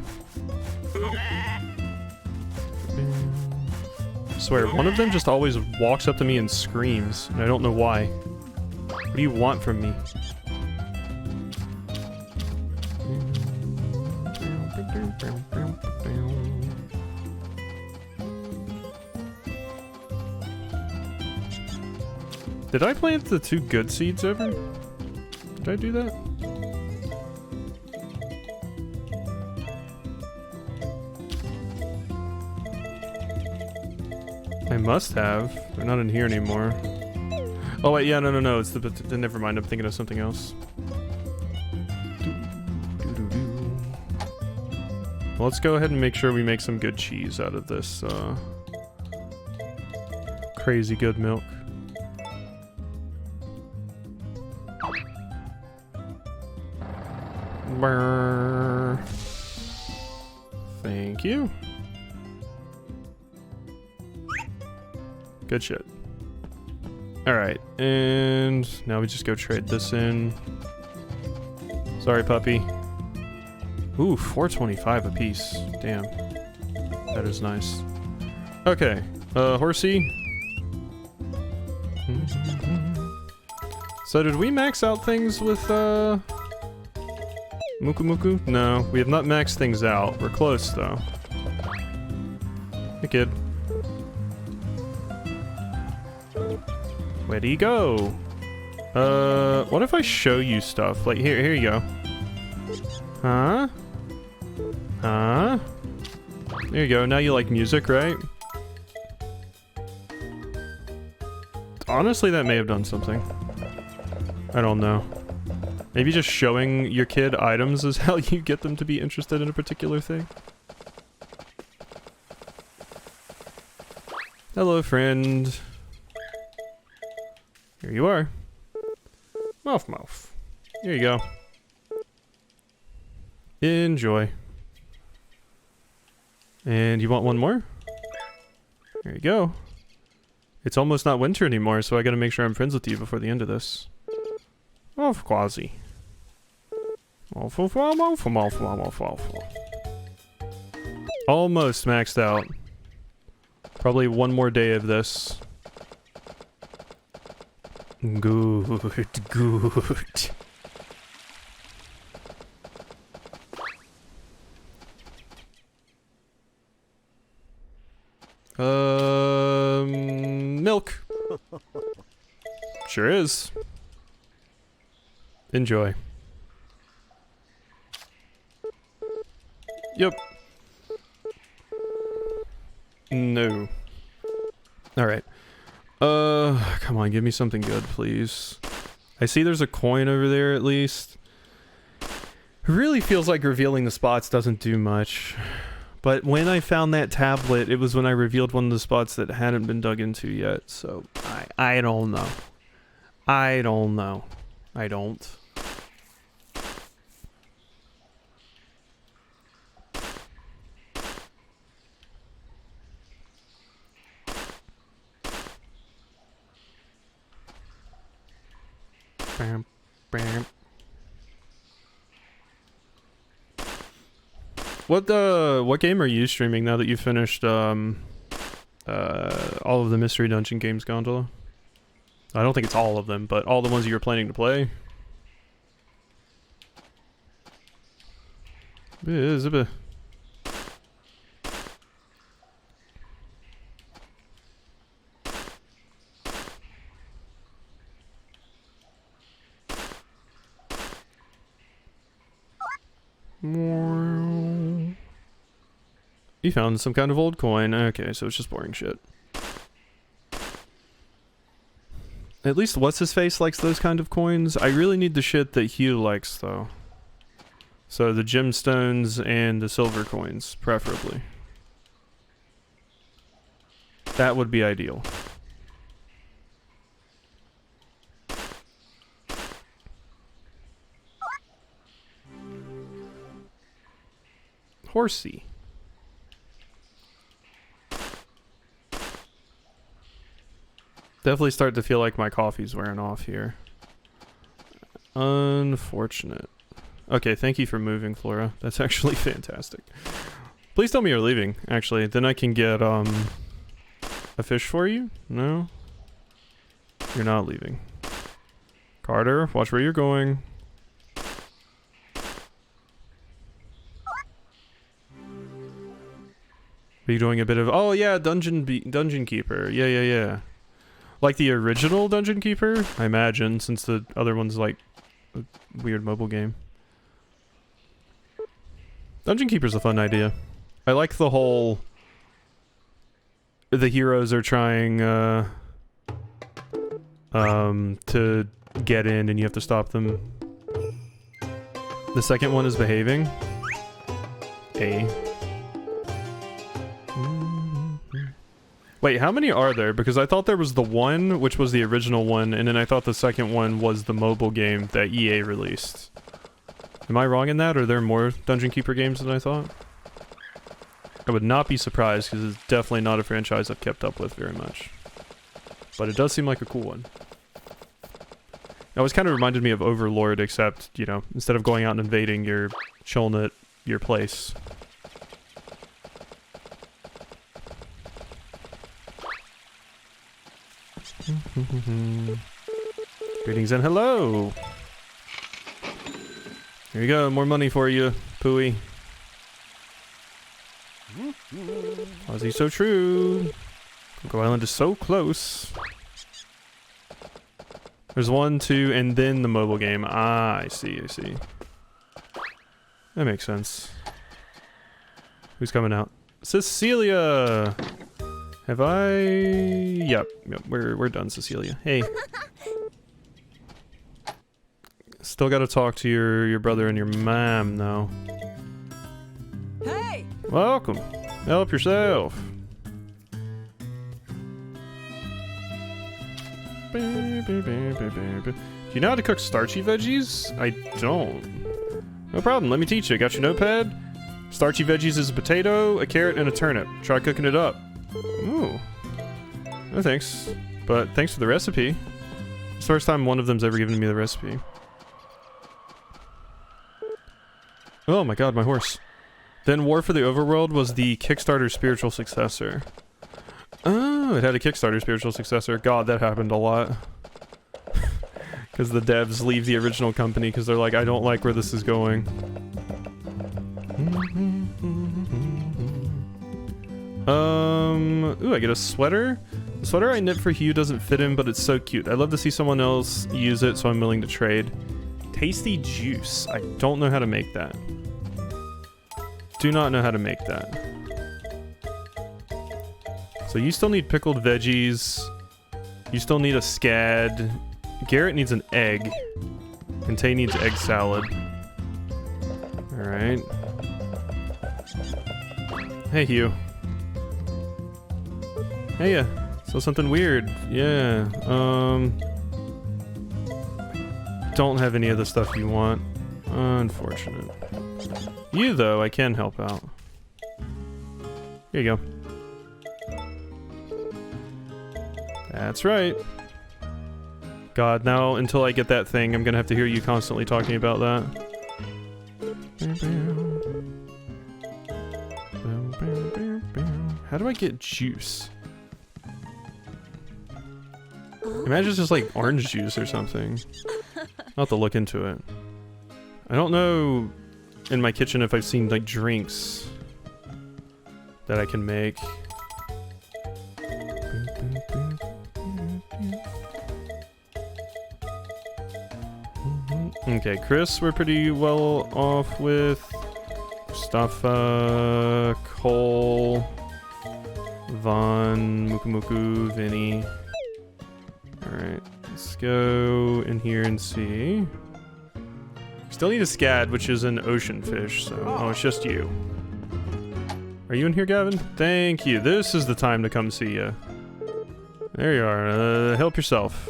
I swear, one of them just always walks up to me and screams, and I don't know why. What do you want from me? Did I plant the 2 good seeds ever? Did I do that? I must have. They're not in here anymore. Oh wait, yeah, no. It's the never mind. I'm thinking of something else. Well, let's go ahead and make sure we make some good cheese out of this crazy good milk. Brr. Thank you. Good shit. Alright, and now we just go trade this in. Sorry, puppy. Ooh, 425 apiece. Damn. That is nice. Okay, horsey. So did we max out things with, Muku Muku? No, we have not maxed things out. We're close, though. Hey, kid. Where do you go? What if I show you stuff? Like, here you go. Huh? Huh? There you go. Now you like music, right? Honestly, that may have done something. I don't know. Maybe just showing your kid items is how you get them to be interested in a particular thing. Hello, friend. Here you are. Mouth. Here you go. Enjoy. And you want one more? There you go. It's almost not winter anymore, so I gotta make sure I'm friends with you before the end of this. Quasi. Almost maxed out. Probably one more day of this. Good. Milk. Sure is. Enjoy. Yep. No. Alright. Come on, give me something good, please. I see there's a coin over there, at least. It really feels like revealing the spots doesn't do much. But when I found that tablet, it was when I revealed one of the spots that hadn't been dug into yet, so I don't know. I don't know. I don't. Bam, bam. What game are you streaming now that you finished all of the Mystery Dungeon games, Gondola? I don't think it's all of them, but all the ones you were planning to play. You found some kind of old coin. Okay, so it's just boring shit. At least What's-His-Face likes those kind of coins. I really need the shit that Hugh likes, though. So the gemstones and the silver coins, preferably. That would be ideal. Horsey. Definitely start to feel like my coffee's wearing off here. Unfortunate. Okay, thank you for moving, Flora. That's actually fantastic. Please tell me you're leaving, actually. Then I can get, a fish for you? No? You're not leaving. Carter, watch where you're going. Are you doing a bit of... Oh, yeah, Dungeon Keeper. Yeah. Like the original Dungeon Keeper, I imagine, since the other one's like a weird mobile game. Dungeon Keeper's a fun idea. I like the whole... The heroes are trying, to get in and you have to stop them. The second one is behaving. Wait, how many are there? Because I thought there was the one, which was the original one, and then I thought the second one was the mobile game that EA released. Am I wrong in that, or are there more Dungeon Keeper games than I thought? I would not be surprised, because it's definitely not a franchise I've kept up with very much. But it does seem like a cool one. It always kind of reminded me of Overlord, except, you know, instead of going out and invading, you're chilling at your place. Greetings and hello! Here you go, more money for you, Pooey. Ozzy, so true. Coco Island is so close. There's 1, 2, and then the mobile game. Ah, I see. That makes sense. Who's coming out? Cecilia! Have I... Yep, we're done, Cecilia. Hey. Still gotta talk to your brother and your mom, though. Hey! Welcome. Help yourself. Do you know how to cook starchy veggies? I don't. No problem, let me teach you. Got your notepad? Starchy veggies is a potato, a carrot, and a turnip. Try cooking it up. Ooh. No thanks. But thanks for the recipe. It's the first time one of them's ever given me the recipe. Oh my god, my horse. Then War for the Overworld was the Kickstarter spiritual successor. Oh, it had a Kickstarter spiritual successor. God, that happened a lot. Because the devs leave the original company because they're like, I don't like where this is going. Ooh, I get a sweater. The sweater I knit for Hugh doesn't fit him, but it's so cute. I'd love to see someone else use it, so I'm willing to trade. Tasty juice. I don't know how to make that. Do not know how to make that. So you still need pickled veggies. You still need a scad. Garrett needs an egg. And Tay needs egg salad. Alright. Hey, Hugh. Hey, so something weird. Yeah, don't have any of the stuff you want. Unfortunate. You, though, I can help out. Here you go. That's right. God, now, until I get that thing, I'm gonna have to hear you constantly talking about that. How do I get juice? Imagine it's just like orange juice or something. I'll have to look into it. I don't know in my kitchen if I've seen like drinks that I can make. Okay, Chris, we're pretty well off with. Mustafa, Cole, Vaughn, Mukumuku, Vinny. Alright, let's go in here and see. Still need a scad, which is an ocean fish, so... Oh, it's just you. Are you in here, Gavin? Thank you. This is the time to come see you. There you are. Help yourself.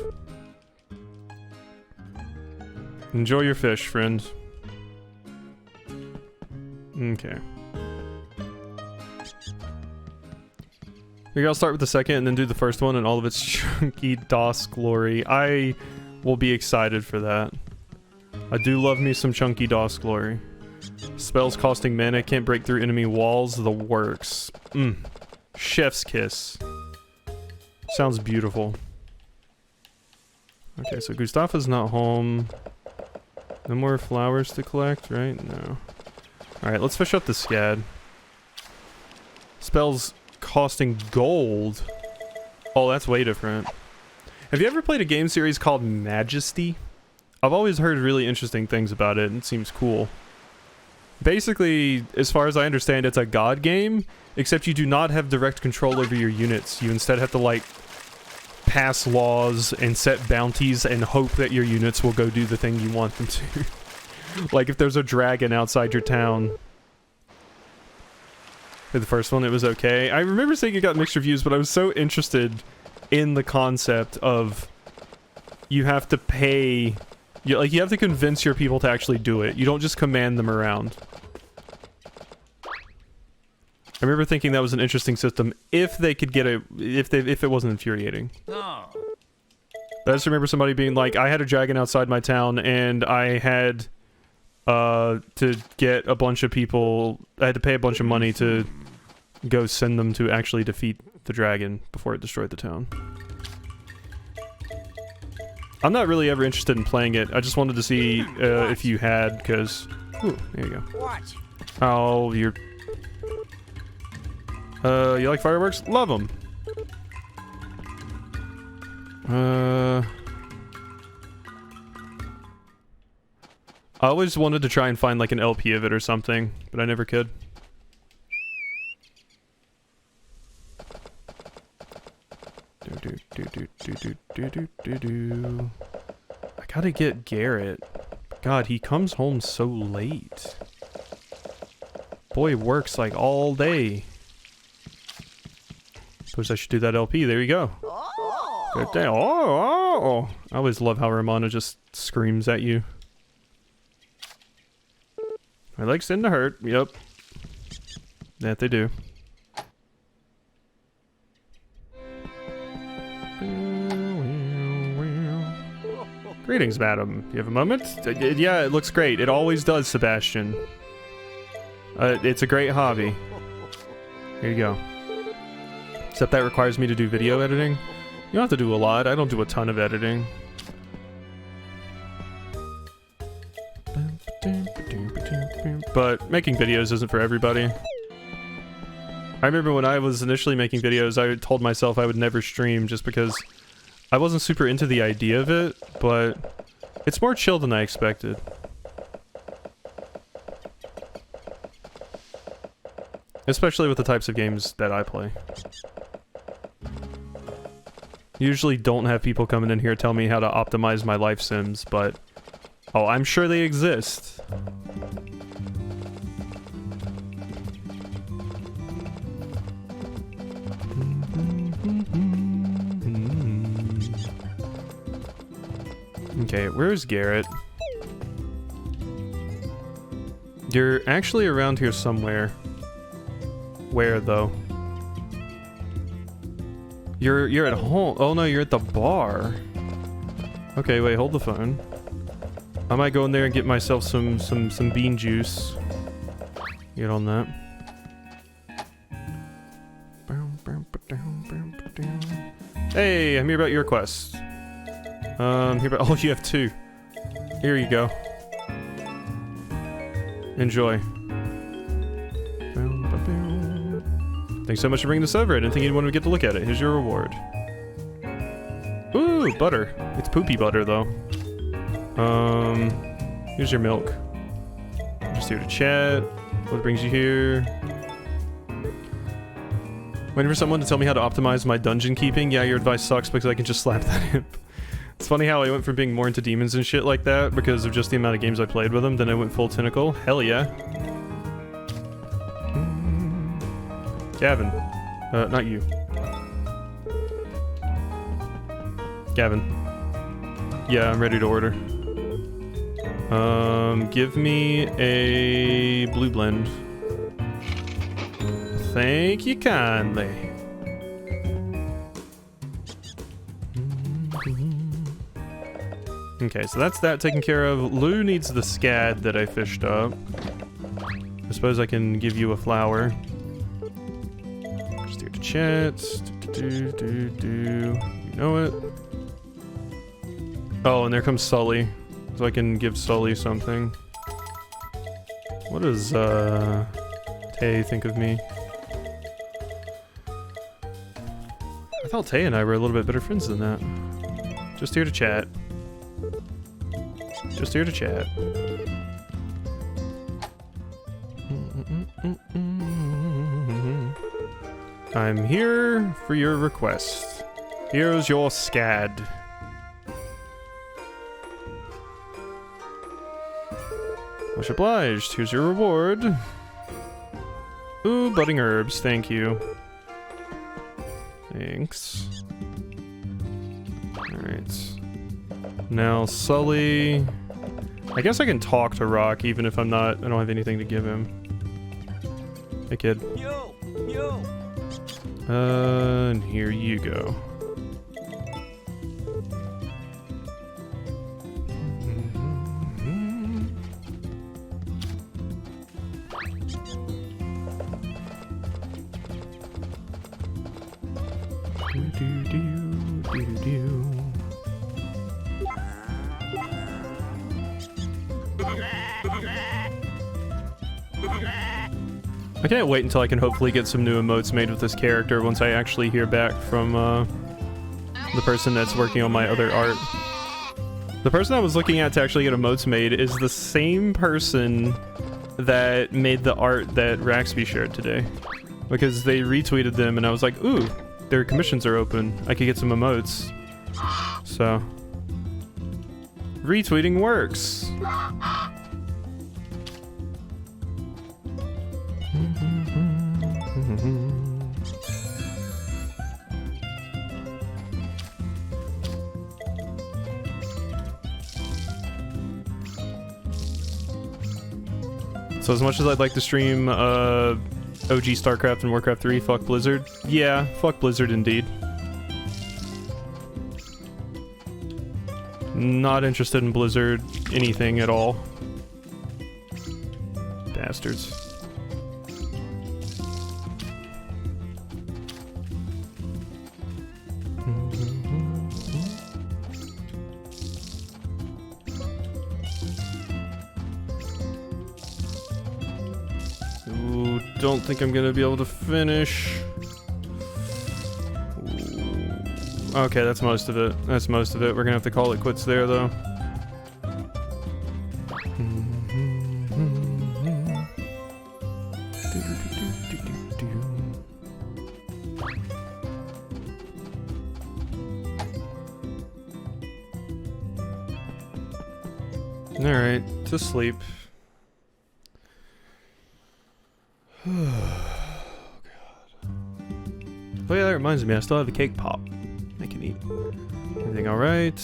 Enjoy your fish, friend. Okay. Maybe I'll start with the second and then do the first one and all of its chunky DOS glory. I will be excited for that. I do love me some chunky DOS glory. Spells costing mana, can't break through enemy walls, the works. Chef's kiss. Sounds beautiful. Okay, so Gustafa's not home. No more flowers to collect, right? No. Alright, let's fish up the scad. Spells costing gold. Oh, that's way different. Have you ever played a game series called Majesty? I've always heard really interesting things about it, and it seems cool. Basically, as far as I understand, it's a god game, except you do not have direct control over your units. You instead have to, like, pass laws and set bounties and hope that your units will go do the thing you want them to. Like, if there's a dragon outside your town. For the first one, it was okay. I remember saying it got mixed reviews, but I was so interested in the concept of you have to pay... you have to convince your people to actually do it. You don't just command them around. I remember thinking that was an interesting system if they could get a... if it wasn't infuriating. No. But I just remember somebody being like, I had a dragon outside my town and I had... to get a bunch of people... I had to pay a bunch of money to go send them to actually defeat the dragon before it destroyed the town. I'm not really ever interested in playing it. I just wanted to see if you had, because... Ooh, there you go. Watch. Oh, you're... you like fireworks? Love them. I always wanted to try and find like an LP of it or something, but I never could. I gotta get Garrett. God, he comes home so late. Boy works like all day. Suppose I should do that LP. There you go. Oh. Good day. Oh. I always love how Ramona just screams at you. My legs tend to hurt. Yep. That they do. Greetings, madam. You have a moment? Yeah, it looks great. It always does, Sebastian. It's a great hobby. Here you go. Except that requires me to do video editing. You don't have to do a lot. I don't do a ton of editing. But making videos isn't for everybody. I remember when I was initially making videos, I told myself I would never stream just because I wasn't super into the idea of it, but it's more chill than I expected. Especially with the types of games that I play. Usually don't have people coming in here tell me how to optimize my life sims, but oh, I'm sure they exist. Okay, where's Garrett? You're actually around here somewhere. Where though? You're at home. Oh no, you're at the bar. Okay, wait, hold the phone. I might go in there and get myself some bean juice. Get on that. Hey, I'm here about your quest. Here about, oh, you have 2. Here you go. Enjoy. Thanks so much for bringing this over. I didn't think anyone would get to look at it. Here's your reward. Ooh, butter. It's poopy butter, though. Here's your milk. Just here to chat. What brings you here? Waiting for someone to tell me how to optimize my dungeon keeping. Yeah, your advice sucks because I can just slap that imp. It's funny how I went from being more into demons and shit like that because of just the amount of games I played with them. Then I went full tentacle. Hell yeah. Gavin. Not you. Gavin. Yeah, I'm ready to order. Give me a blue blend. Thank you kindly. Okay, so that's that taken care of. Lou needs the scad that I fished up. I suppose I can give you a flower. Just here to chat. You know it. Oh, and there comes Sully. So I can give Sully something. What does, Tay think of me? I thought Tay and I were a little bit better friends than that. Just here to chat. Just here to chat. I'm here for your request. Here's your scad. Much obliged. Here's your reward. Ooh, budding herbs. Thank you. Thanks. Alright. Now, Sully... I guess I can talk to Rock even if I don't have anything to give him. Hey, kid. Yo! Yo! And here you go. I can't wait until I can hopefully get some new emotes made with this character once I actually hear back from the person that's working on my other art. The person I was looking at to actually get emotes made is the same person that made the art that Raxby shared today. Because they retweeted them and I was like, ooh, their commissions are open. I could get some emotes. So... Retweeting works. So as much as I'd like to stream OG StarCraft and Warcraft 3, fuck Blizzard. Yeah, fuck Blizzard indeed. Not interested in Blizzard anything at all. Bastards. Ooh, don't think I'm gonna be able to finish. Okay, that's most of it. That's most of it. We're gonna have to call it quits there, though. Alright, to sleep. Oh, God. Oh yeah, that reminds me, I still have a cake pop. I can eat. Everything alright?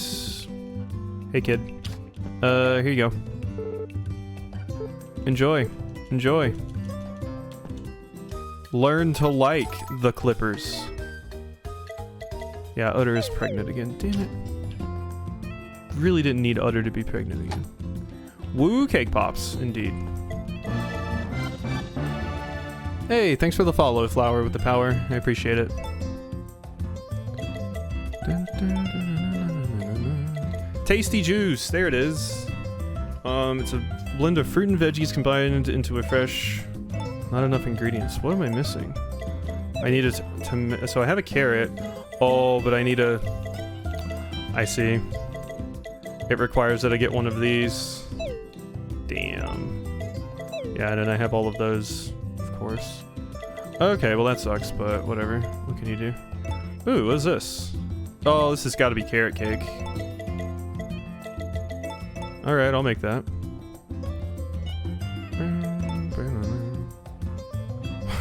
Hey kid. Here you go. Enjoy. Enjoy. Learn to like the Clippers. Yeah, Utter is pregnant again. Damn it. Really didn't need Utter to be pregnant again. Woo cake pops, indeed. Hey, thanks for the follow, Flower with the power. I appreciate it. Tasty juice, there it is. It's a blend of fruit and veggies combined into a fresh. Not enough ingredients. What am I missing? I need to. So I have a carrot. Oh, but I need a. I see. It requires that I get one of these. Damn. Yeah, and then I have all of those, of course. Okay, well that sucks, but whatever. What can you do? Ooh, what is this? Oh, this has got to be carrot cake. Alright, I'll make that.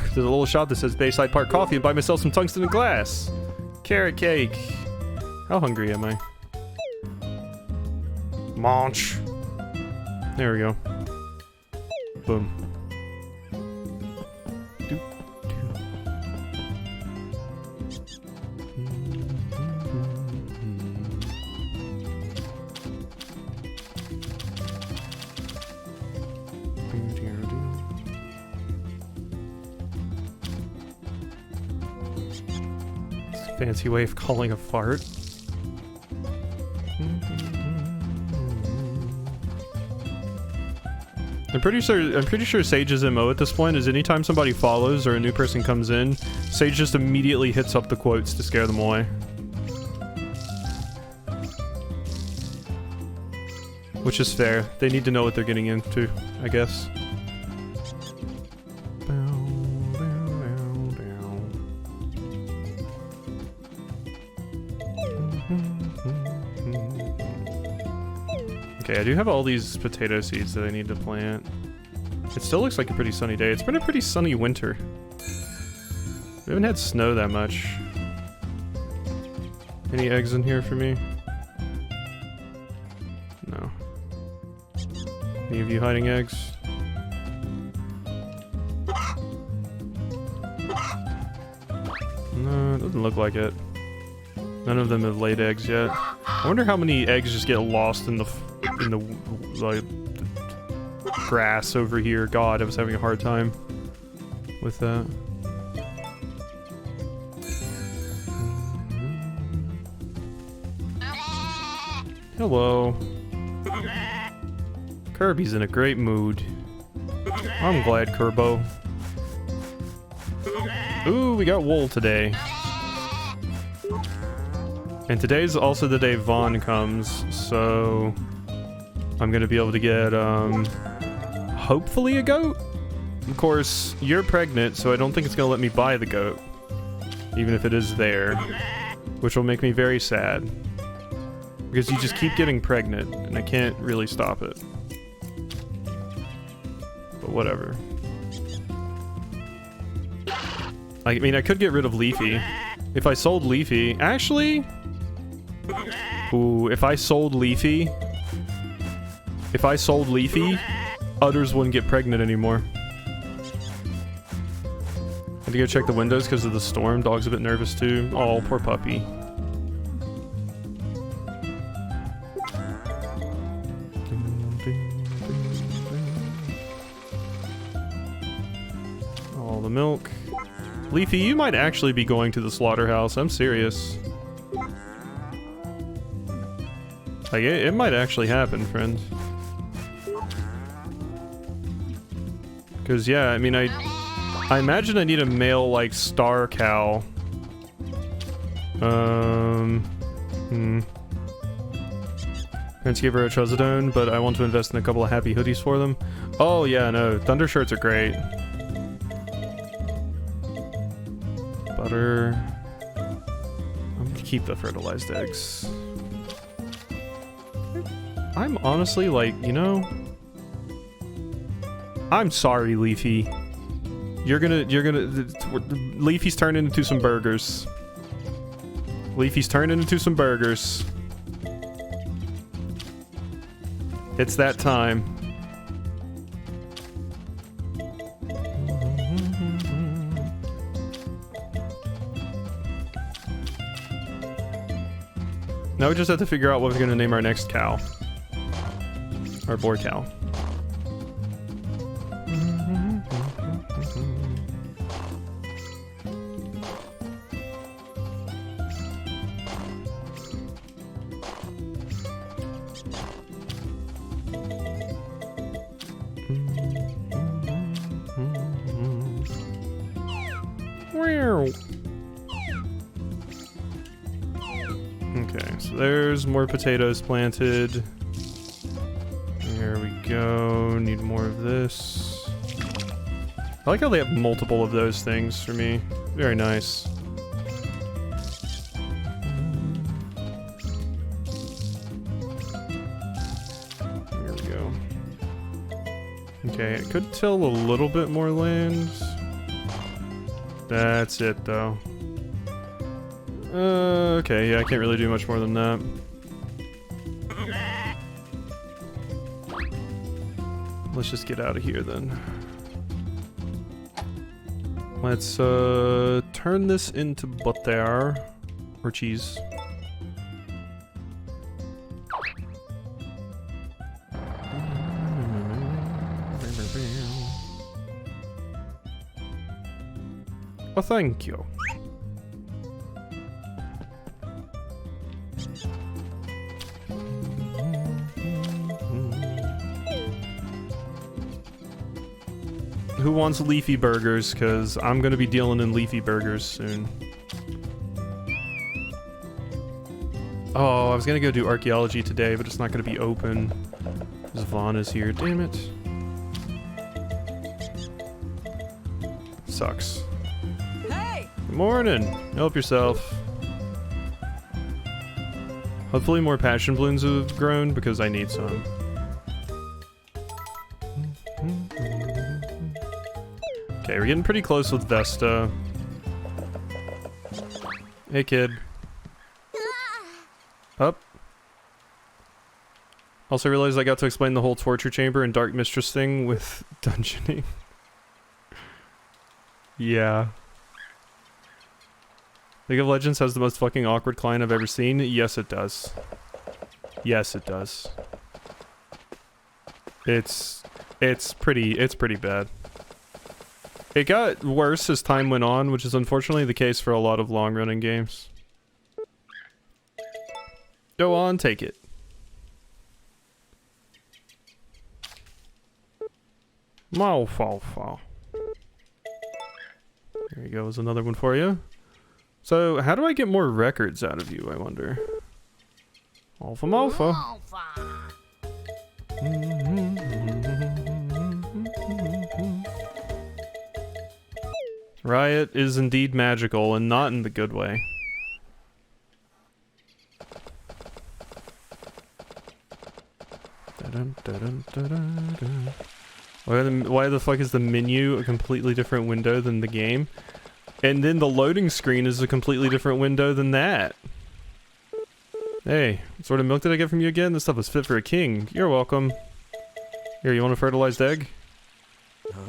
There's a little shop that says Bayside Park Coffee and buy myself some tungsten and glass. Carrot cake. How hungry am I? Munch. There we go. Boom. Fancy way of calling a fart. I'm pretty sure Sage's MO at this point is anytime somebody follows or a new person comes in, Sage just immediately hits up the quotes to scare them away. Which is fair. They need to know what they're getting into, I guess. Okay, I do have all these potato seeds that I need to plant. It still looks like a pretty sunny day. It's been a pretty sunny winter. We haven't had snow that much. Any eggs in here for me? No. Any of you hiding eggs? No, it doesn't look like it. None of them have laid eggs yet. I wonder how many eggs just get lost in the like grass over here. God, I was having a hard time with that. Hello. Kirby's in a great mood. I'm glad, Kerbo. Ooh, we got wool today. And today's also the day Vaughn comes, so I'm gonna be able to get, hopefully a goat? Of course, you're pregnant, so I don't think it's gonna let me buy the goat. Even if it is there. Which will make me very sad. Because you just keep getting pregnant, and I can't really stop it. But whatever. I mean, I could get rid of Leafy. If I sold Leafy... Actually... Ooh, if I sold Leafy... If I sold Leafy, Udders wouldn't get pregnant anymore. Had to go check the windows because of the storm. Dog's a bit nervous too. Oh, poor puppy. All the milk. Leafy, you might actually be going to the slaughterhouse. I'm serious. Like, it might actually happen, friend. Because, yeah, I mean, I imagine I need a male, like, star cow. Parents gave her a Trazodone, but I want to invest in a couple of happy hoodies for them. Oh, yeah, no. Thunder shirts are great. Butter. I'm gonna keep the fertilized eggs. I'm honestly like, you know... I'm sorry, Leafy. Leafy's turned into some burgers. Leafy's turned into some burgers. It's that time. Now we just have to figure out what we're gonna name our next cow. Our boar cow. Okay, so there's more potatoes planted. There we go. Need more of this. I like how they have multiple of those things for me. Very nice. There we go. Okay, I could till a little bit more land. That's it, though. Okay, yeah, I can't really do much more than that. Let's just get out of here, then. Let's, turn this into butter. Or cheese. Oh, thank you. Who wants leafy burgers? Because I'm going to be dealing in leafy burgers soon. Oh, I was going to go do archaeology today, but it's not going to be open. Because Vaughn is here. Damn it. Sucks. Hey! Good morning. Help yourself. Hopefully more passion balloons have grown because I need some. Okay, we're getting pretty close with Vesta. Hey, kid. Up. Also realized I got to explain the whole torture chamber and Dark Mistress thing with dungeoning. Yeah. League of Legends has the most fucking awkward client I've ever seen. Yes, it does. Yes, it does. It's pretty bad. It got worse as time went on, which is unfortunately the case for a lot of long-running games. Go on, take it. There you go, is another one for you. So, how do I get more records out of you, I wonder? Alpha Malpha. Riot is indeed magical, and not in the good way. Why the fuck is the menu a completely different window than the game? And then the loading screen is a completely different window than that. Hey, what sort of milk did I get from you again? This stuff is fit for a king. You're welcome. Here, you want a fertilized egg? Huh?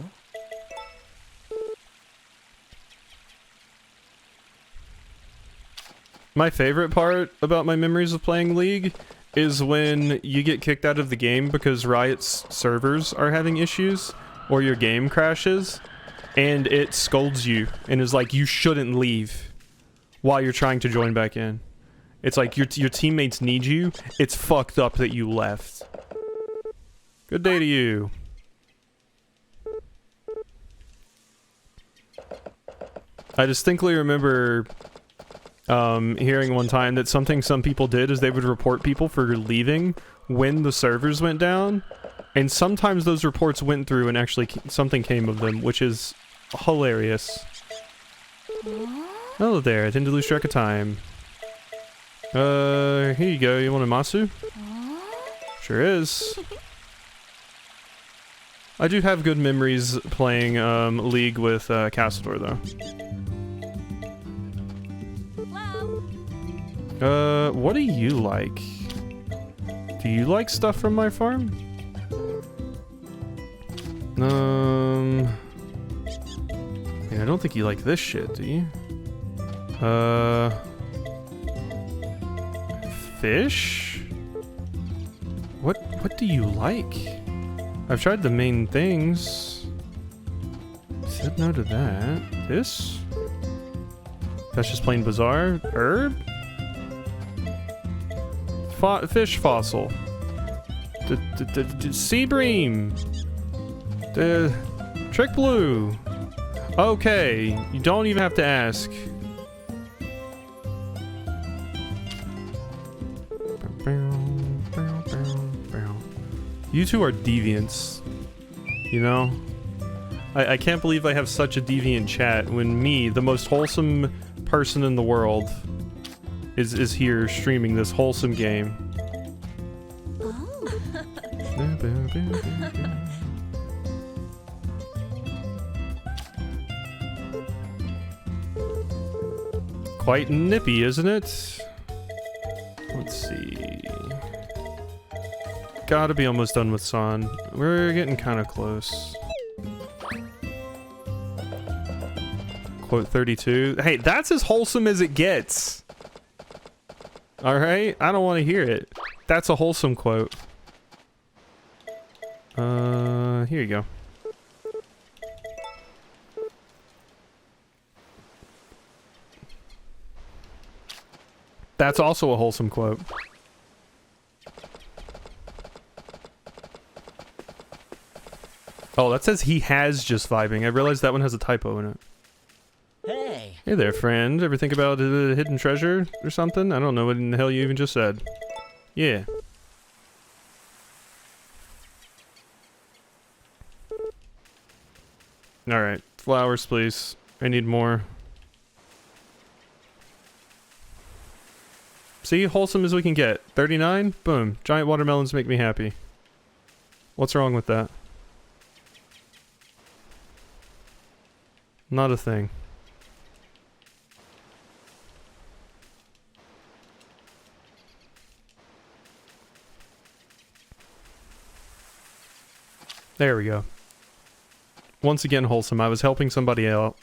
My favorite part about my memories of playing League is when you get kicked out of the game because Riot's servers are having issues, or your game crashes, and it scolds you and is like, you shouldn't leave while you're trying to join back in. It's like your teammates need you. It's fucked up that you left. Good day to you. I distinctly remember hearing one time that something some people did is they would report people for leaving when the servers went down, and sometimes those reports went through and actually something came of them, which is hilarious. Hello there, I tend to lose track of time. Here you go, you want a Masu? Sure is. I do have good memories playing League with Castledor though. What do you like? Do you like stuff from my farm? Yeah, I don't think you like this shit, do you? Fish? What do you like? I've tried the main things. Said no to that. This? That's just plain bizarre. Herb? Fish fossil. Sea bream. Trick blue. Okay, you don't even have to ask. You two are deviants. You know? I can't believe I have such a deviant chat when me, the most wholesome person in the world, is here streaming this wholesome game. Quite nippy, isn't it? Let's see. Gotta be almost done with San. We're getting kind of close. Quote 32. Hey, that's as wholesome as it gets. Alright? I don't want to hear it. That's a wholesome quote. Here you go. That's also a wholesome quote. Oh, that says he has just vibing. I realized that one has a typo in it. Hey. Hey there, friend. Ever think about a hidden treasure or something? I don't know what in the hell you even just said. Yeah. Alright. Flowers, please. I need more. See? Wholesome as we can get. 39? Boom. Giant watermelons make me happy. What's wrong with that? Not a thing. There we go. Once again, wholesome. I was helping somebody out.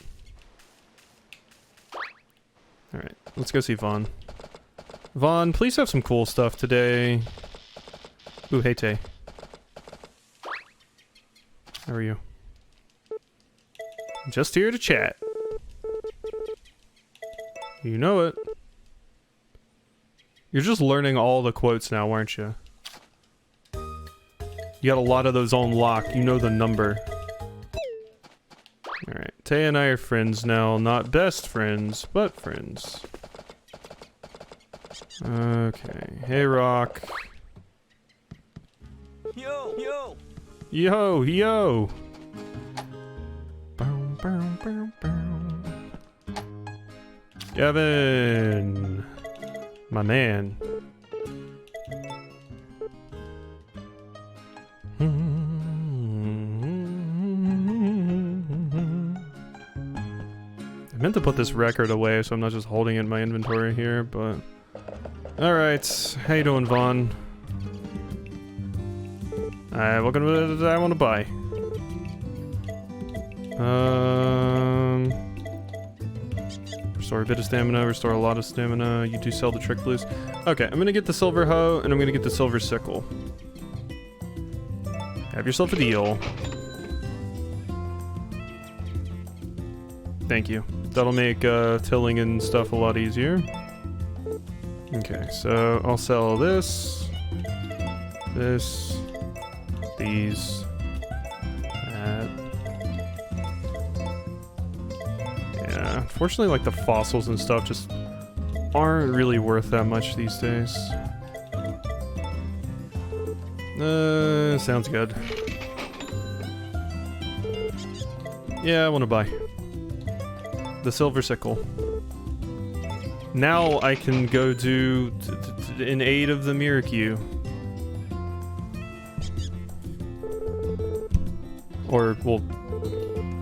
Alright, let's go see Vaughn. Vaughn, please have some cool stuff today. Ooh, hey Tay. How are you? Just here to chat. You know it. You're just learning all the quotes now, aren't you? You got a lot of those on lock. You know the number. Alright, Tay and I are friends now. Not best friends, but friends. Okay. Hey, Rock. Yo, yo. Yo, yo. Bow, bow, bow, bow. Gavin. My man. meant to put this record away so I'm not just holding it in my inventory here, but... Alright, how you doing, Vaughn? Welcome to I Want to Buy. Restore a bit of stamina, restore a lot of stamina. You do sell the trick blues. Okay, I'm gonna get the silver hoe, and I'm gonna get the silver sickle. Have yourself a deal. Thank you. That'll make tilling and stuff a lot easier. Okay, so I'll sell this, these, that. Yeah, unfortunately, like the fossils and stuff just aren't really worth that much these days. Sounds good. Yeah, I want to buy the silver sickle. Now I can go do in aid of the Miracu. Or, well,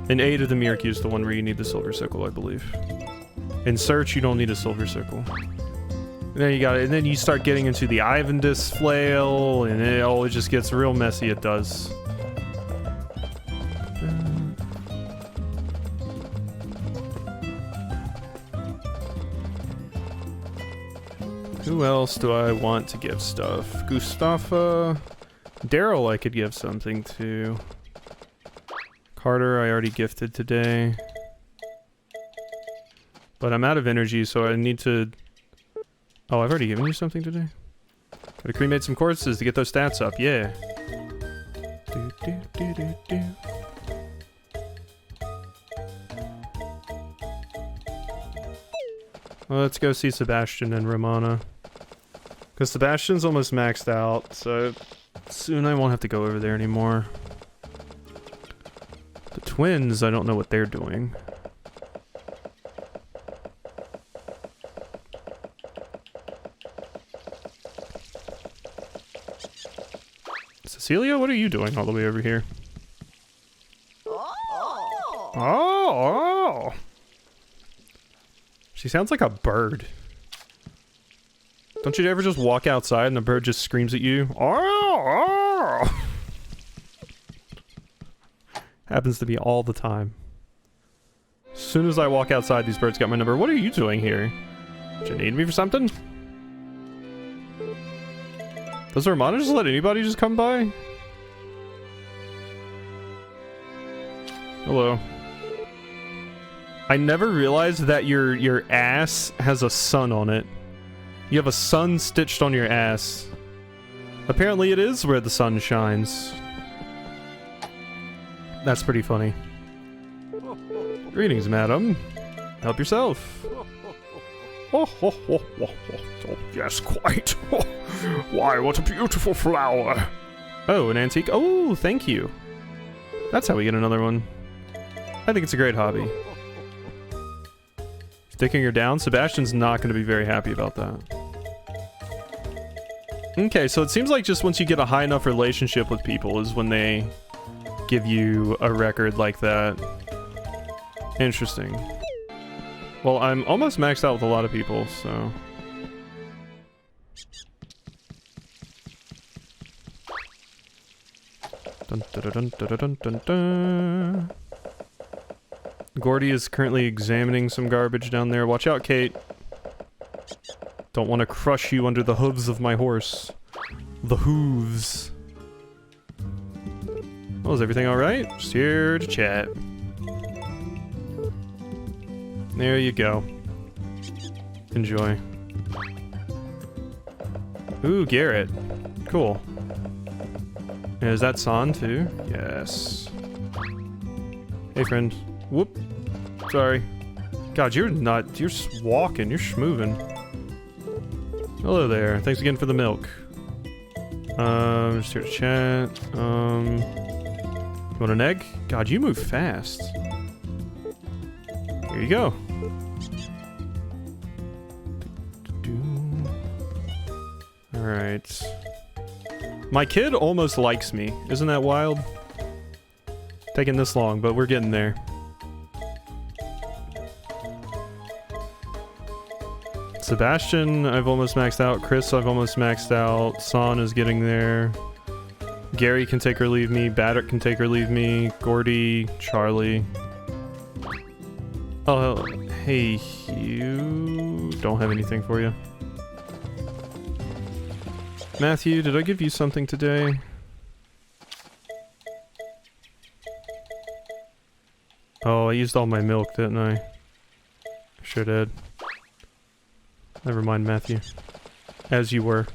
in aid of the Miracu is the one where you need the silver sickle, I believe. In search, you don't need a silver sickle. And then you got it, and then you start getting into the Ivandis flail, and it just gets real messy, it does. Who else do I want to give stuff? Gustafa? Daryl I could give something to. Carter I already gifted today. But I'm out of energy, so I need to... Oh, I've already given you something today? Gotta cremate some corpses to get those stats up, yeah. Well, let's go see Sebastian and Romana. Because Sebastian's almost maxed out, so soon I won't have to go over there anymore. The twins, I don't know what they're doing. Cecilia, what are you doing all the way over here? Oh. Oh! She sounds like a bird. Don't you ever just walk outside and a bird just screams at you? Oh! Happens to me all the time. As soon as I walk outside, these birds got my number. What are you doing here? Do you need me for something? Does Romana just let anybody just come by? Hello. I never realized that your ass has a sun on it. You have a sun stitched on your ass. Apparently it is where the sun shines. That's pretty funny. Greetings, madam. Help yourself. Oh, yes, quite. Why, what a beautiful flower. Oh, an antique. Oh, thank you. That's how we get another one. I think it's a great hobby. Sticking her down? Sebastian's not going to be very happy about that. Okay, so it seems like just once you get a high enough relationship with people is when they give you a record like that. Interesting. Well, I'm almost maxed out with a lot of people, so... Dun, dun, dun, dun, dun, dun, dun. Gordy is currently examining some garbage down there. Watch out, Kate. Don't want to crush you under the hooves of my horse. The hooves. Oh, is everything alright? Just here to chat. There you go. Enjoy. Ooh, Garrett. Cool. And is that San too? Yes. Hey, friend. Whoop. Sorry. God, you're just walking. You're schmoving. Hello there. Thanks again for the milk. Just here to chat. You want an egg? God, you move fast. Here you go. Alright. My kid almost likes me. Isn't that wild? Taking this long, but we're getting there. Sebastian, I've almost maxed out. Chris, I've almost maxed out. Son is getting there. Gary can take or leave me. Baddock can take or leave me. Gordy, Charlie. Oh, hey, Hugh. Don't have anything for you. Matthew, did I give you something today? Oh, I used all my milk, didn't I? Sure did. Never mind, Matthew. As you were.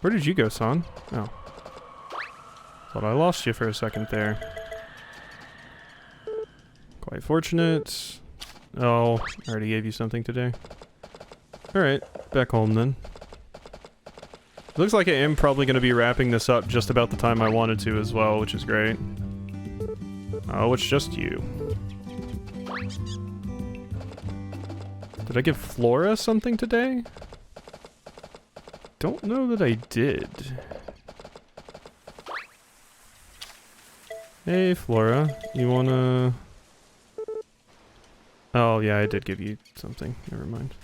Where did you go, son? Oh. Thought I lost you for a second there. Quite fortunate. Oh, I already gave you something today. Alright, back home then. Looks like I am probably going to be wrapping this up just about the time I wanted to as well, which is great. Oh, it's just you. Did I give Flora something today? Don't know that I did. Hey, Flora. You wanna... Oh, yeah, I did give you something. Never mind.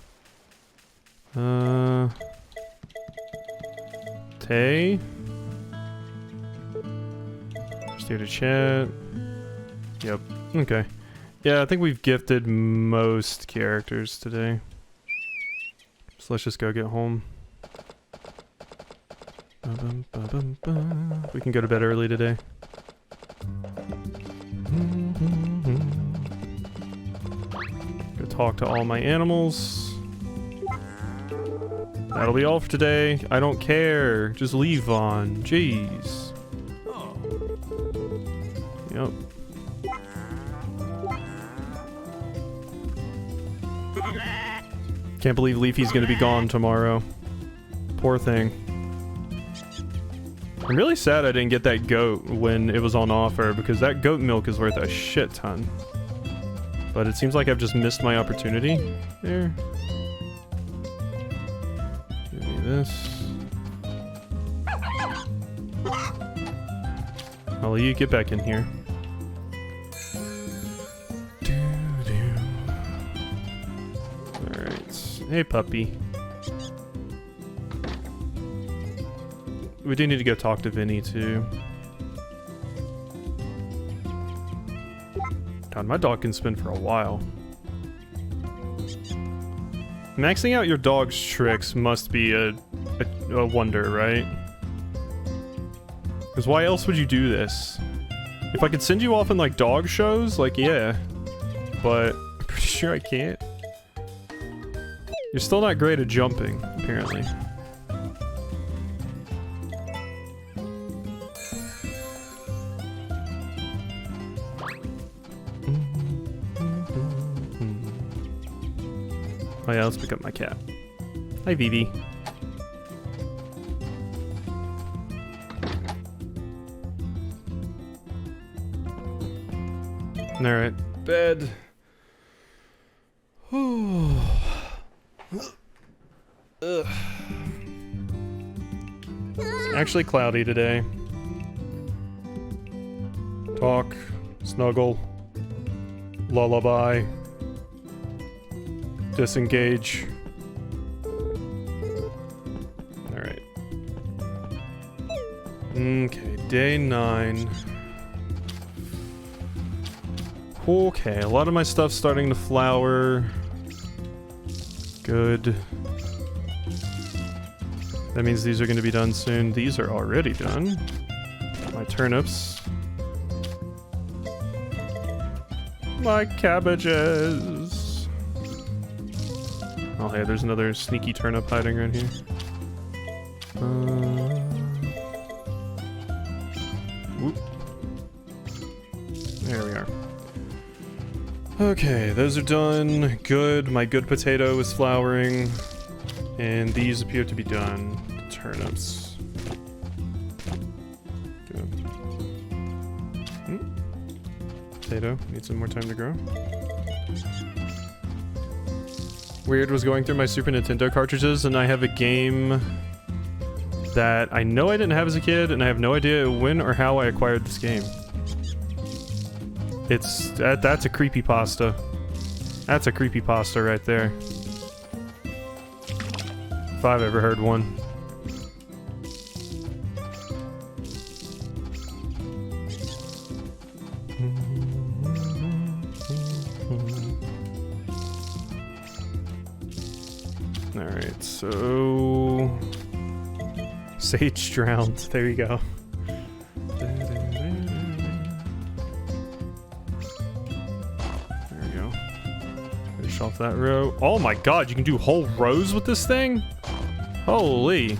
Tay? Just here to chat. Yep. Okay. Yeah, I think we've gifted most characters today. So let's just go get home. We can go to bed early today. Go talk to all my animals. That'll be all for today. I don't care. Just leave, Vaughn. Jeez. Yep. Can't believe Leafy's gonna be gone tomorrow. Poor thing. I'm really sad I didn't get that goat when it was on offer, because that goat milk is worth a shit ton. But it seems like I've just missed my opportunity there. Give me this. I'll let you get back in here. Alright. Hey, puppy. We do need to go talk to Vinny, too. God, my dog can spin for a while. Maxing out your dog's tricks must be a wonder, right? Because why else would you do this? If I could send you off in, like, dog shows, like, yeah. But I'm pretty sure I can't. You're still not great at jumping, apparently. Oh yeah, let's pick up my cat. Hi, Vivi. Alright, bed. Ugh. It's actually cloudy today. Talk, snuggle, lullaby. Disengage. Alright. Okay, day 9. Okay, a lot of my stuff's starting to flower. Good. That means these are going to be done soon. These are already done. My turnips. My cabbages. Oh hey, there's another sneaky turnip hiding right here. Whoop. There we are. Okay, those are done. Good. My good potato is flowering. And these appear to be done. The turnips. Good. Potato. Need some more time to grow. Weird was going through my Super Nintendo cartridges and I have a game that I know I didn't have as a kid and I have no idea when or how I acquired this game. That's a creepypasta. That's a creepypasta right there. If I've ever heard one. Alright, so... Sage drowned. There you go. There we go. Finish off that row. Oh my god, you can do whole rows with this thing? Holy.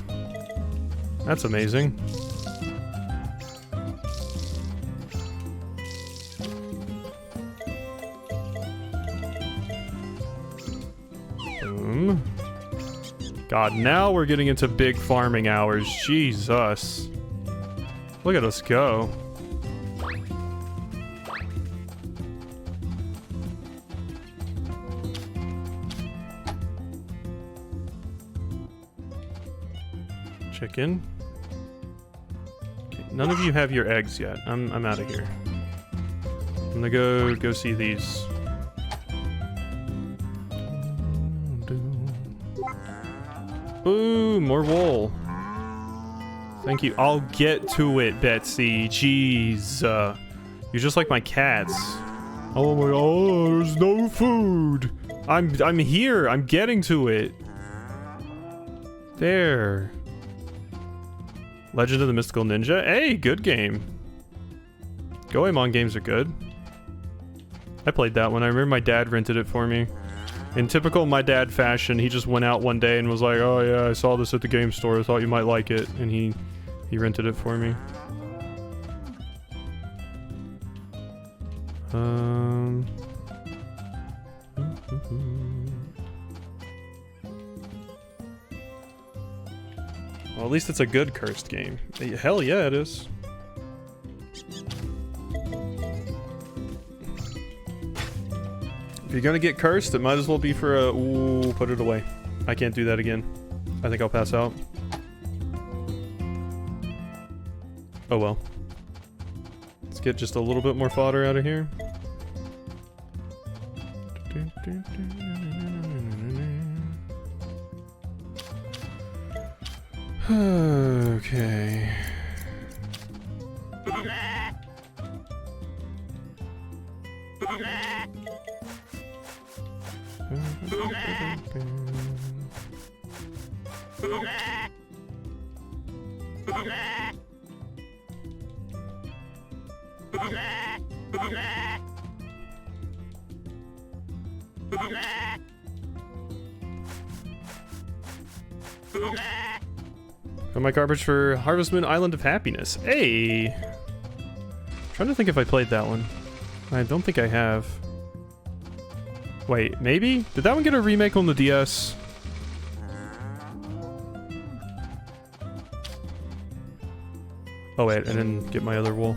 That's amazing. Boom. God, now we're getting into big farming hours. Jesus. Look at us go. Chicken. Okay, none of you have your eggs yet. I'm out of here. I'm gonna go see these. Ooh, more wool. Thank you. I'll get to it, Betsy. Jeez. You're just like my cats. Oh my god, there's no food. I'm here. I'm getting to it. There. Legend of the Mystical Ninja. Hey, good game. Goemon games are good. I played that one. I remember my dad rented it for me. In typical my dad fashion, he just went out one day and was like, "Oh yeah, I saw this at the game store. I thought you might like it," and he rented it for me. Well, at least it's a good cursed game. Hell yeah, it is. If you're gonna get cursed, it might as well be for a... Ooh, put it away. I can't do that again. I think I'll pass out. Oh well. Let's get just a little bit more fodder out of here. Okay. Got my garbage for Harvest Moon Island of Happiness. Hey! Trying to think if I played that one. I don't think I have. Wait, maybe? Did that one get a remake on the DS? Oh wait, I didn't get my other wool.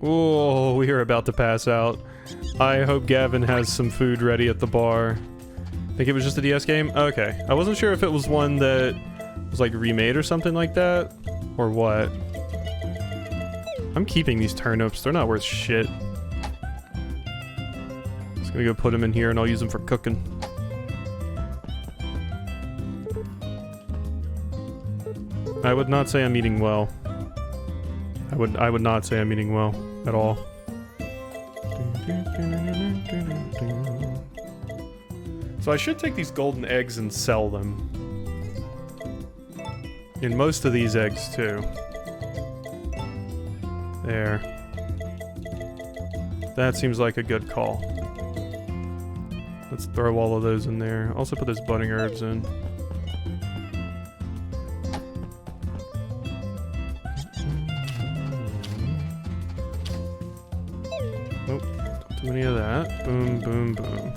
Oh, we are about to pass out. I hope Gavin has some food ready at the bar. Think it was just a DS game? Okay. I wasn't sure if it was one that was like remade or something like that, or what. I'm keeping these turnips. They're not worth shit. Just gonna go put them in here and I'll use them for cooking. I would not say I'm eating well. I would not say I'm eating well at all. So I should take these golden eggs and sell them. In most of these eggs too. There. That seems like a good call. Let's throw all of those in there. Also put those budding herbs in. Nope, don't do any of that. Boom, boom, boom.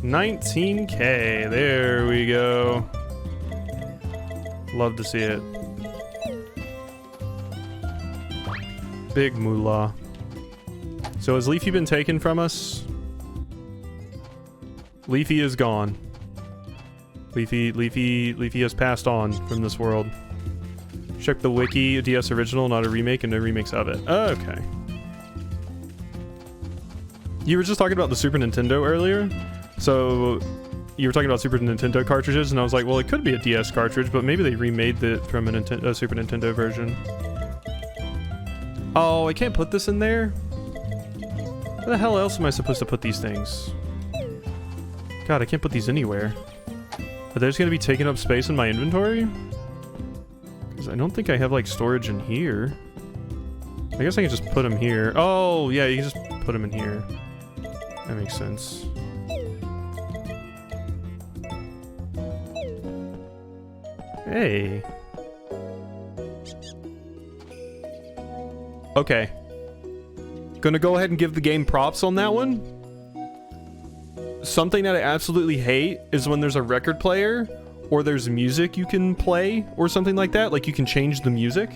19K, there we go. Love to see it. Big moolah. So has Leafy been taken from us? Leafy is gone. Leafy has passed on from this world. Check the wiki, DS original, not a remake, and no remakes of it. Okay. You were just talking about the Super Nintendo earlier, so you were talking about Super Nintendo cartridges, and I was like, well, it could be a DS cartridge, but maybe they remade it from a Super Nintendo version. Oh, I can't put this in there? Where the hell else am I supposed to put these things? God, I can't put these anywhere. Are they just gonna be taking up space in my inventory? Because I don't think I have, like, storage in here. I guess I can just put them here. Oh, yeah, you can just put them in here. That makes sense. Hey. Okay. Gonna go ahead and give the game props on that one. Something that I absolutely hate is when there's a record player or there's music you can play or something like that. Like you can change the music.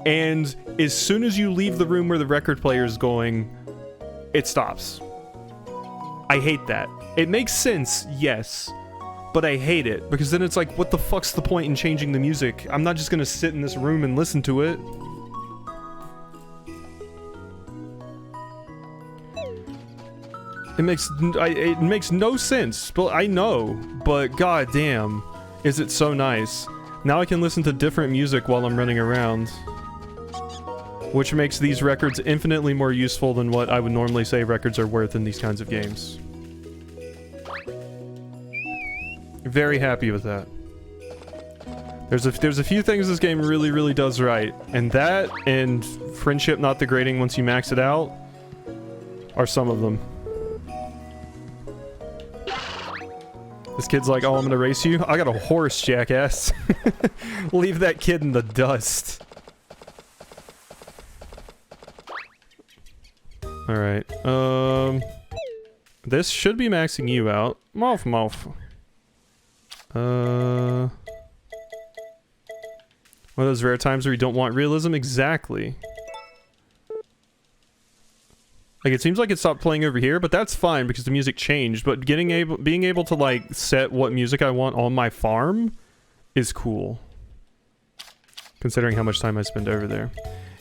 And as soon as you leave the room where the record player is going, it stops. I hate that. It makes sense, yes. But I hate it because then it's like, what the fuck's the point in changing the music? I'm not just gonna sit in this room and listen to it. It makes no sense. But I know, but goddamn, is it so nice? Now I can listen to different music while I'm running around, which makes these records infinitely more useful than what I would normally say records are worth in these kinds of games. Very happy with that. There's a few things this game really does right, and that and friendship not degrading once you max it out are some of them. This kid's like, oh, I'm gonna race you? I got a horse, jackass. Leave that kid in the dust. Alright, this should be maxing you out. Mouth. One of those rare times where you don't want realism? Exactly. Like, it seems like it stopped playing over here, but that's fine because the music changed. But being able to, like, set what music I want on my farm is cool. Considering how much time I spend over there.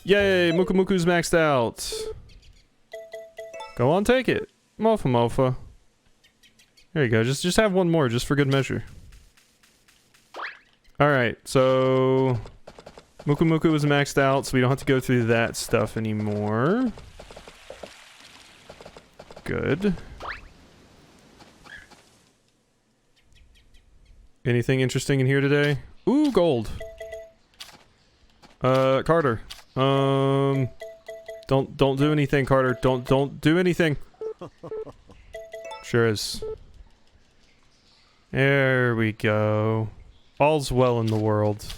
Yay! Mukumuku's maxed out! Go on, take it! Mofa. There you go, just have one more, just for good measure. Alright, so... Mukumuku is maxed out, so we don't have to go through that stuff anymore. Good. Anything interesting in here today? Ooh, gold. Carter. Don't do anything, Carter. Don't do anything. Sure is. There we go. All's well in the world.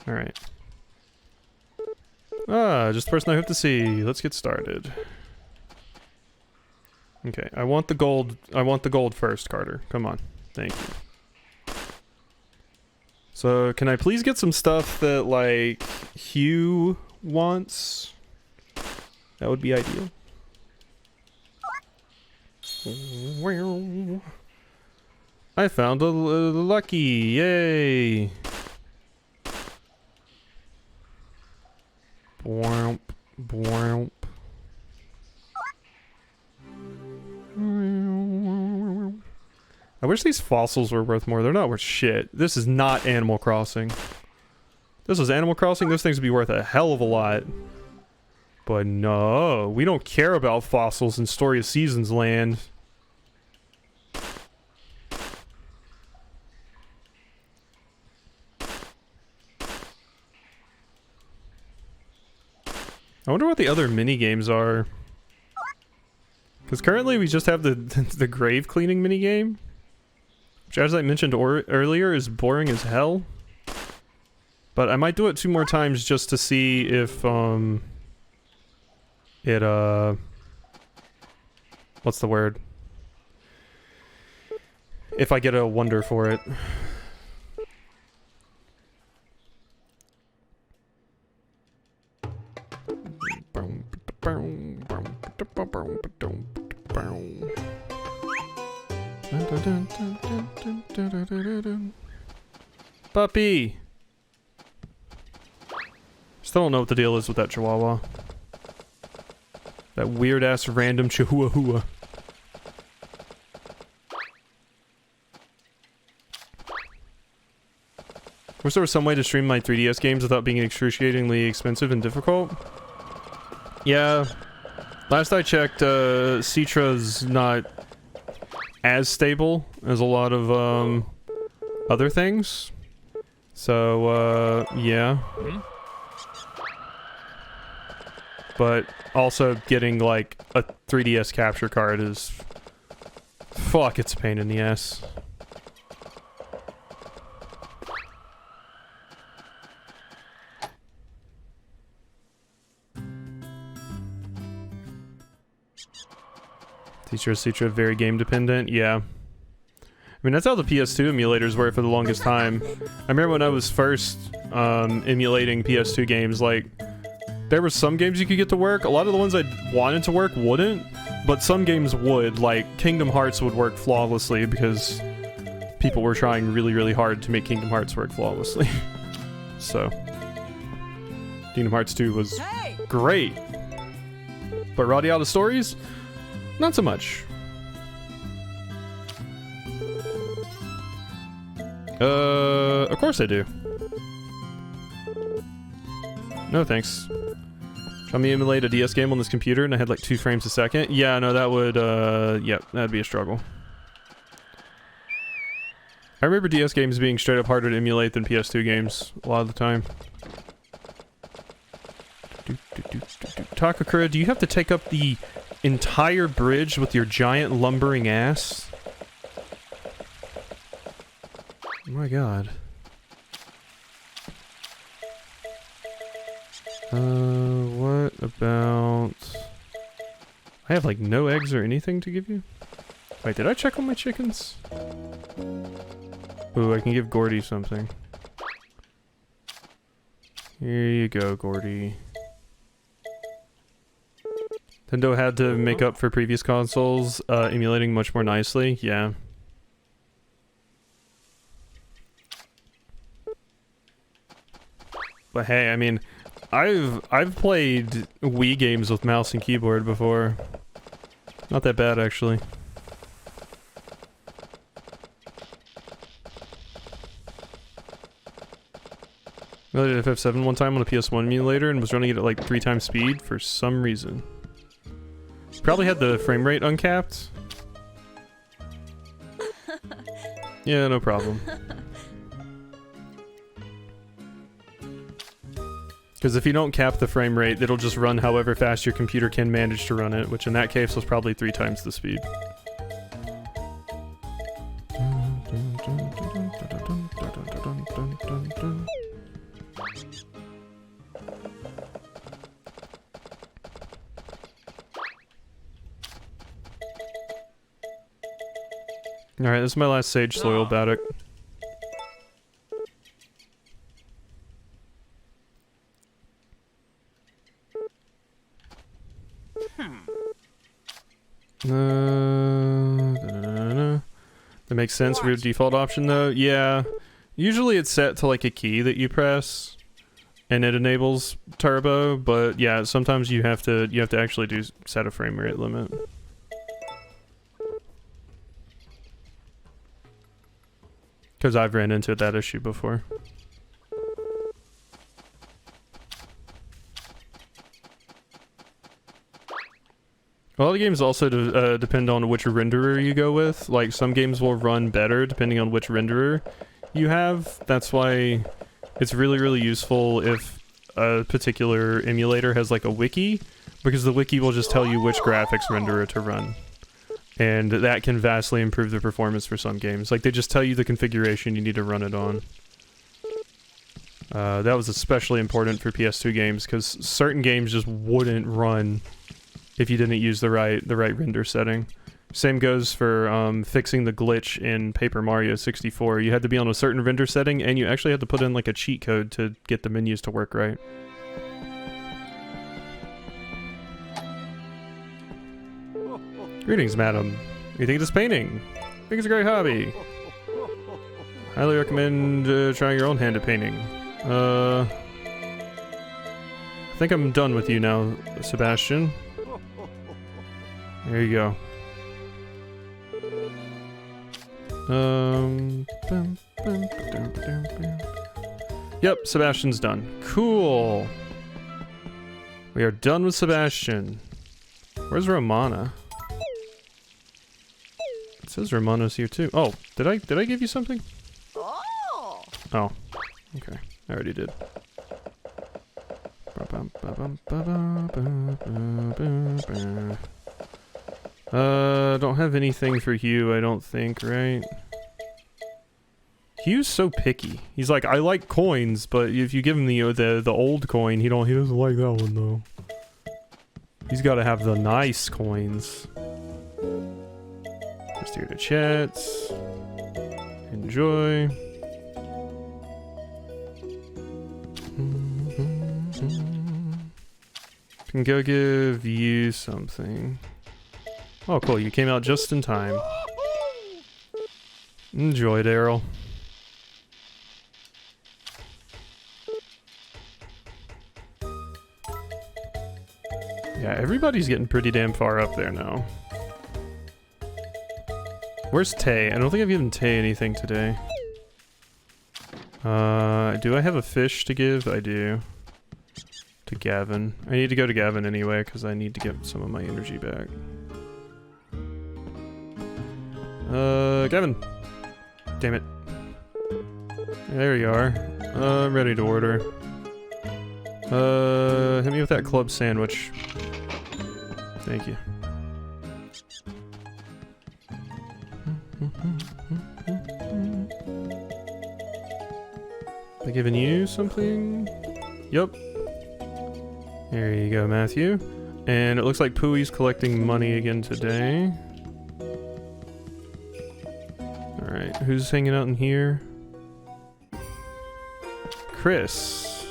Alright. Just the person I hope to see. Let's get started. Okay, I want the gold. I want the gold first, Carter. Come on. Thank you. So, can I please get some stuff that, like, Hugh wants? That would be ideal. I found a lucky. Yay. Bwomp. Bwomp. I wish these fossils were worth more. They're not worth shit. This is not Animal Crossing. If this was Animal Crossing, those things would be worth a hell of a lot. But no, we don't care about fossils in Story of Seasons land. I wonder what the other mini games are. Because currently we just have the grave cleaning mini game, which, as I mentioned earlier, is boring as hell. But I might do it 2 more times just to see if what's the word? If I get a wonder for it. Puppy! Still don't know what the deal is with that chihuahua. That weird ass random chihuahua. Wish there was some way to stream my 3DS games without being excruciatingly expensive and difficult. Yeah. Last I checked, Citra's not as stable as a lot of, other things. So, yeah. But also getting, like, a 3DS capture card is... Fuck, it's a pain in the ass. Citra very game dependent, yeah. I mean, that's how the PS2 emulators were for the longest time. I remember when I was first emulating PS2 games, like, there were some games you could get to work. A lot of the ones I wanted to work wouldn't, but some games would. Like, Kingdom Hearts would work flawlessly because people were trying really, really hard to make Kingdom Hearts work flawlessly. So, Kingdom Hearts 2 was great. But Radiata Stories? Not so much. Of course I do. No thanks. Try me emulate a DS game on this computer and I had like 2 frames a second. Yeah, no, that would, yep, that'd be a struggle. I remember DS games being straight up harder to emulate than PS2 games a lot of the time. Takakura, do you have to take up the entire bridge with your giant lumbering ass? Oh my god. What about... I have like no eggs or anything to give you? Wait, did I check on my chickens? Ooh, I can give Gordy something. Here you go, Gordy. Nintendo had to make up for previous consoles, emulating much more nicely, yeah. But hey, I mean, I've played Wii games with mouse and keyboard before. Not that bad, actually. I did FF7 one time on a PS1 emulator and was running it at like 3 times speed for some reason. Probably had the frame rate uncapped. Yeah, no problem. Because if you don't cap the frame rate, it'll just run however fast your computer can manage to run it, which in that case was probably 3 times the speed. Alright, this is my last Sage Soil Baddock. That makes sense for your default option though. Yeah. Usually it's set to like a key that you press and it enables turbo, but yeah, sometimes you have to actually set a frame rate limit. Because I've ran into that issue before. A lot of games also depend on which renderer you go with. Like, some games will run better depending on which renderer you have. That's why it's really, really useful if a particular emulator has like a wiki, because the wiki will just tell you which graphics renderer to run. And that can vastly improve the performance for some games. Like, they just tell you the configuration you need to run it on. That was especially important for PS2 games, because certain games just wouldn't run if you didn't use the right render setting. Same goes for fixing the glitch in Paper Mario 64. You had to be on a certain render setting, and you actually had to put in like a cheat code to get the menus to work right. Greetings, madam. You think of this painting? I think it's a great hobby. Highly recommend trying your own hand at painting. I think I'm done with you now, Sebastian. There you go. Yep, Sebastian's done. Cool. We are done with Sebastian. Where's Romana? It says Romana's here too. Oh, did I give you something? Oh. Oh, okay. I already did. Don't have anything for Hugh, I don't think, right? Hugh's so picky. He's like, I like coins, but if you give him the old coin, he doesn't like that one though. He's got to have the nice coins. Just here to chat. Enjoy. Can go give you something. Oh, cool. You came out just in time. Enjoy, Daryl. Yeah, everybody's getting pretty damn far up there now. Where's Tay? I don't think I've given Tay anything today. Do I have a fish to give? I do. To Gavin. I need to go to Gavin anyway, because I need to get some of my energy back. Gavin! Damn it. There you are. I'm ready to order. Hit me with that club sandwich. Thank you. They giving you something? Yup. There you go, Matthew. And it looks like Pooey's collecting money again today. Alright, who's hanging out in here? Chris.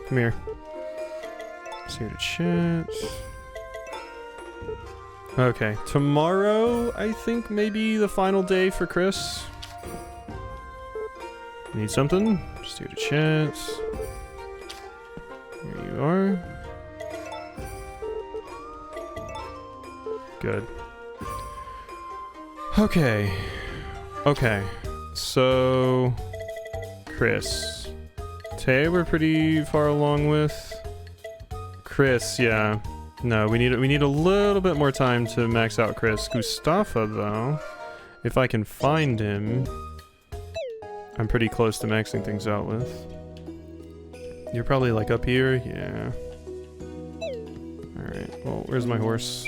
Come here. He's here to chat. Okay, tomorrow, I think, maybe the final day for Chris. Need something? Just here to chat. Here you are. Good. Okay. Okay. So... Chris. Tay we're pretty far along with. Chris, yeah. No, we need a little bit more time to max out Chris. Gustafa, though, if I can find him, I'm pretty close to maxing things out with. You're probably like up here, yeah. Alright, well, where's my horse?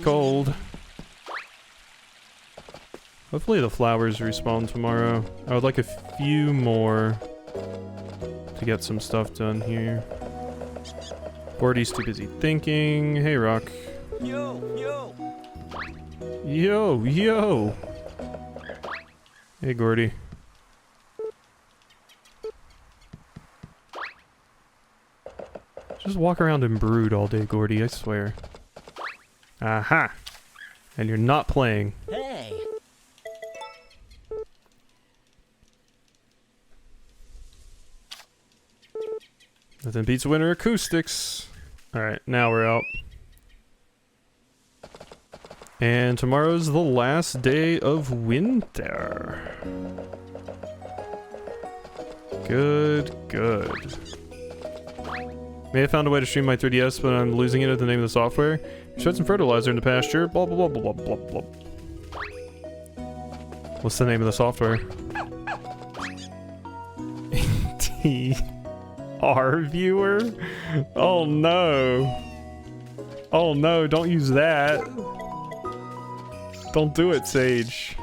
Cold. Hopefully the flowers respawn tomorrow. I would like a few more to get some stuff done here. Gordy's too busy thinking. Hey, Rock. Yo, yo. Yo, yo. Hey, Gordy. Just walk around and brood all day, Gordy, I swear. Aha! And you're not playing. Hey. Nothing beats winter acoustics. Alright, now we're out. And tomorrow's the last day of winter. Good, good. May have found a way to stream my 3DS, but I'm losing it at the name of the software. Shed some fertilizer in the pasture. Blah, blah, blah, blah, blah, blah, blah. What's the name of the software? TR viewer? Oh no. Oh no, don't use that. Don't do it, Sage.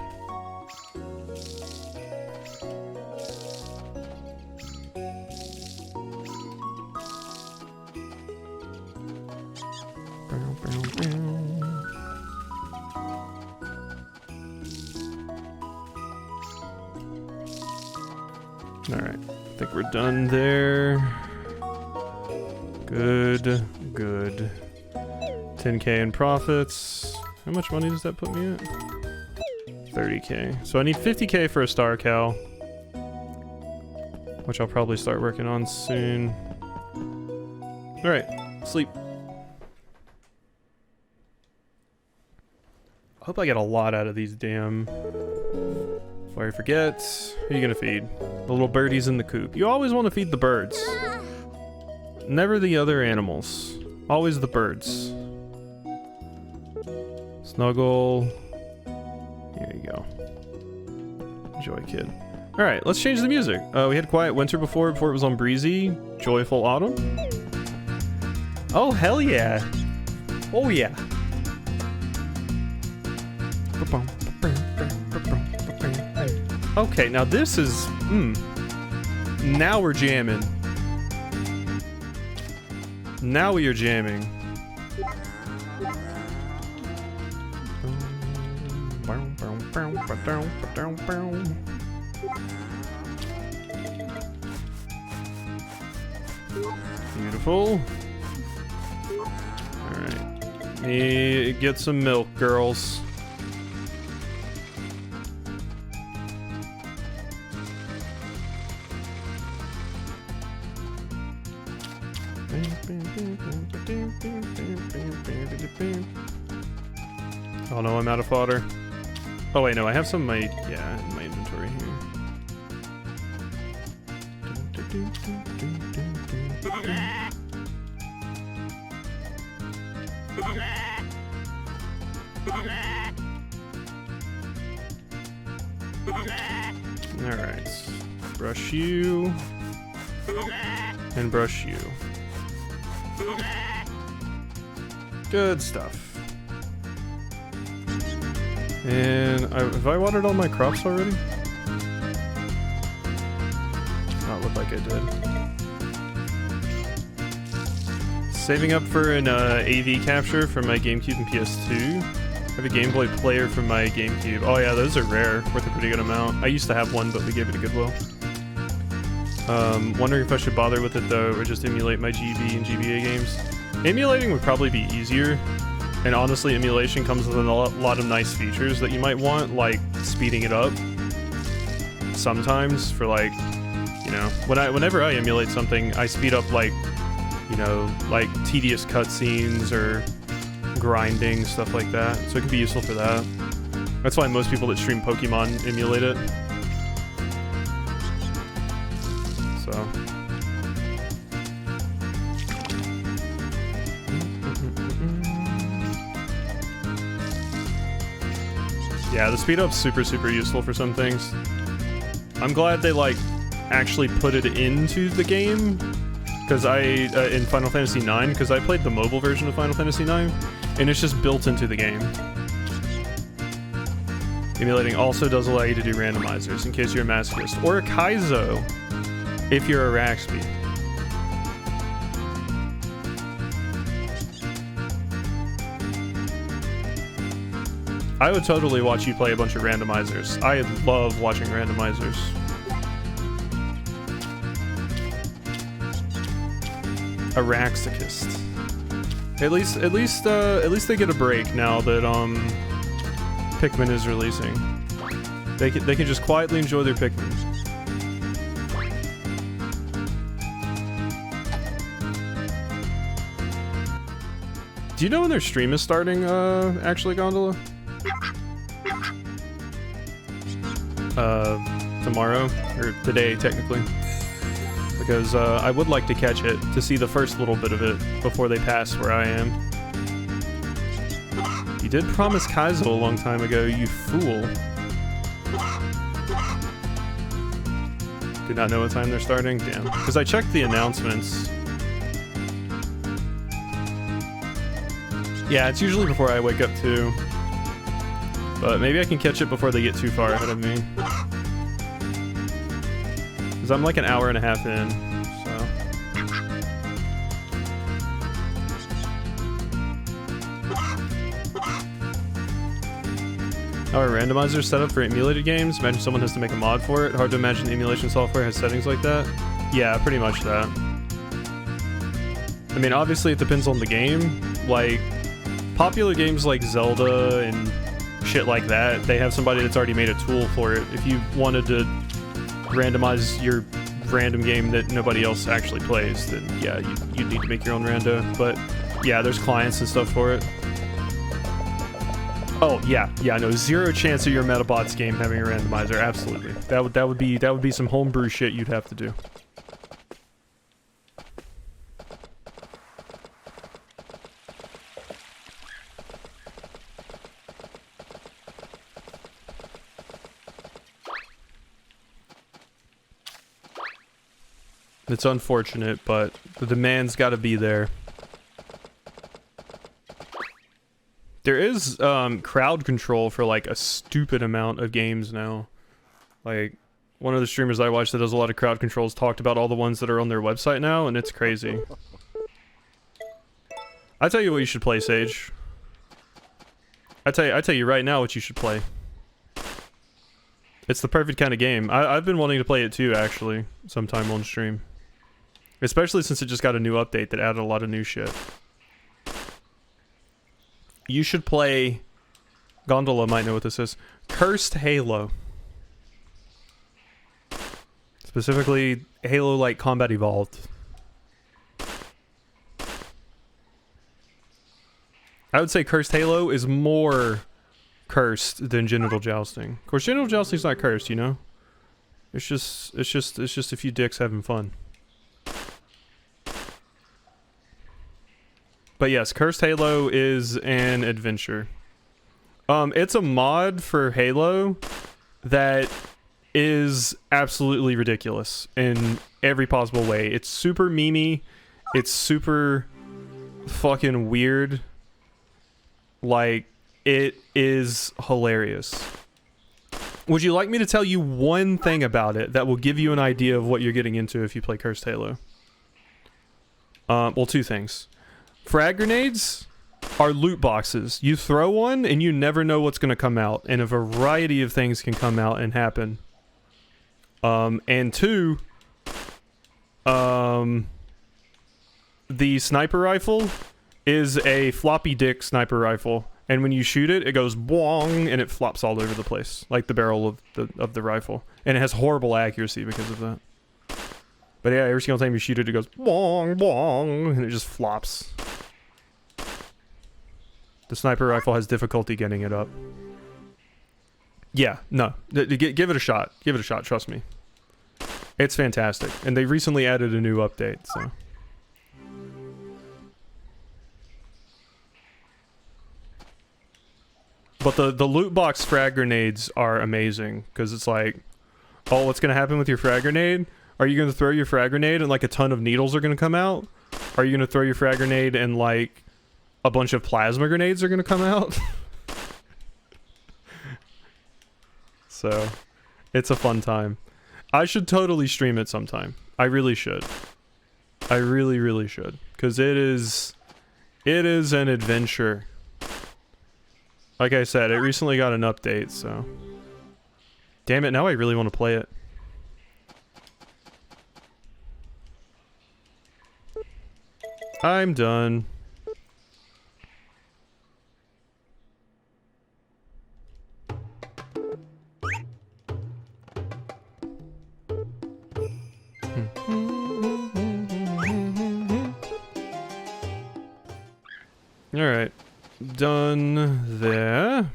Alright, I think we're done there. Good, good. 10k in profits. How much money does that put me at? 30k. So I need 50k for a star cow, which I'll probably start working on soon. Alright, sleep. I hope I get a lot out of these damn... Before I forget, who are you gonna feed? The little birdies in the coop. You always want to feed the birds. Never the other animals. Always the birds. Snuggle. Here you go. Enjoy, kid. Alright, let's change the music. We had Quiet Winter before it was on Breezy. Joyful Autumn. Oh, hell yeah. Oh, yeah. Okay, now this is... Now we're jamming. Now we are jamming. Beautiful. Alright. Me get some milk, girls. Oh no, I'm out of fodder. Oh wait, no, I have some in my, in my inventory here. Alright. Brush you. And brush you. Good stuff. And have I watered all my crops already? Not look like I did. Saving up for an AV capture for my GameCube and PS2. I have a Game Boy player from my GameCube. Oh yeah, those are rare, worth a pretty good amount. I used to have one, but we gave it to Goodwill. Wondering if I should bother with it though, or just emulate my GB and GBA games. Emulating would probably be easier, and honestly emulation comes with a lot of nice features that you might want, like speeding it up sometimes for, like, you know, whenever I emulate something, I speed up, like, you know, like tedious cutscenes or grinding, stuff like that, so it can be useful for that. That's why most people that stream Pokemon emulate it. So yeah, the speed up's super useful for some things. I'm glad they, like, actually put it into the game, because in Final Fantasy IX, because I played the mobile version of Final Fantasy IX, and it's just built into the game. Emulating also does allow you to do randomizers, in case you're a masochist, or a Kaizo, if you're a Raxby. I would totally watch you play a bunch of randomizers. I love watching randomizers. A Raxicist. At least they get a break now that Pikmin is releasing. They can just quietly enjoy their Pikmin. Do you know when their stream is starting, actually, Gondola? Tomorrow, or today, technically. Because, I would like to catch it, to see the first little bit of it, before they pass where I am. You did promise Kaizo a long time ago, you fool. Did not know what time they're starting? Damn. Because I checked the announcements. Yeah, it's usually before I wake up too. But maybe I can catch it before they get too far ahead of me. Because I'm like an hour and a half in, so. How are randomizers set up for emulated games? Imagine someone has to make a mod for it. Hard to imagine emulation software has settings like that. Yeah, pretty much that. I mean, obviously it depends on the game. Like, popular games like Zelda and shit like that, they have somebody that's already made a tool for it. If you wanted to randomize your random game that nobody else actually plays, then yeah, you'd need to make your own rando. But yeah, there's clients and stuff for it. Oh yeah, no, zero chance of your Metabots game having a randomizer. Absolutely, that would be some homebrew shit you'd have to do. It's unfortunate, but the demand's got to be there. There is crowd control for like a stupid amount of games now. Like one of the streamers I watch that does a lot of crowd controls talked about all the ones that are on their website now, and it's crazy. I tell you what you should play, Sage. I tell you right now what you should play. It's the perfect kind of game. I've been wanting to play it too, actually, sometime on stream. Especially since it just got a new update that added a lot of new shit. You should play... Gondola might know what this is. Cursed Halo. Specifically, Halo like Combat Evolved. I would say Cursed Halo is more cursed than Genital Jousting. Of course, Genital Jousting's not cursed, you know? It's just a few dicks having fun. But yes, Cursed Halo is an adventure. It's a mod for Halo that is absolutely ridiculous in every possible way. It's super memey. It's super fucking weird. Like, it is hilarious. Would you like me to tell you one thing about it that will give you an idea of what you're getting into if you play Cursed Halo? Well, two things. Frag grenades are loot boxes. You throw one and you never know what's going to come out, and a variety of things can come out and happen. And two, the sniper rifle is a floppy dick sniper rifle, and when you shoot it, it goes boing and it flops all over the place, like the barrel of the rifle, and it has horrible accuracy because of that. But yeah, every single time you shoot it, it goes boing boing and it just flops. The sniper rifle has difficulty getting it up. Yeah, no, give it a shot. Give it a shot. Trust me, it's fantastic, and they recently added a new update, so. But the loot box frag grenades are amazing, because it's like, oh, what's gonna happen with your frag grenade? Are you gonna throw your frag grenade and like a ton of needles are gonna come out? Are you gonna throw your frag grenade and like a bunch of plasma grenades are gonna come out? So, it's a fun time. I should totally stream it sometime. I really should. I really, really should. Because it is an adventure. Like I said, it recently got an update, so. Damn it, now I really want to play it. I'm done. Alright. Done there.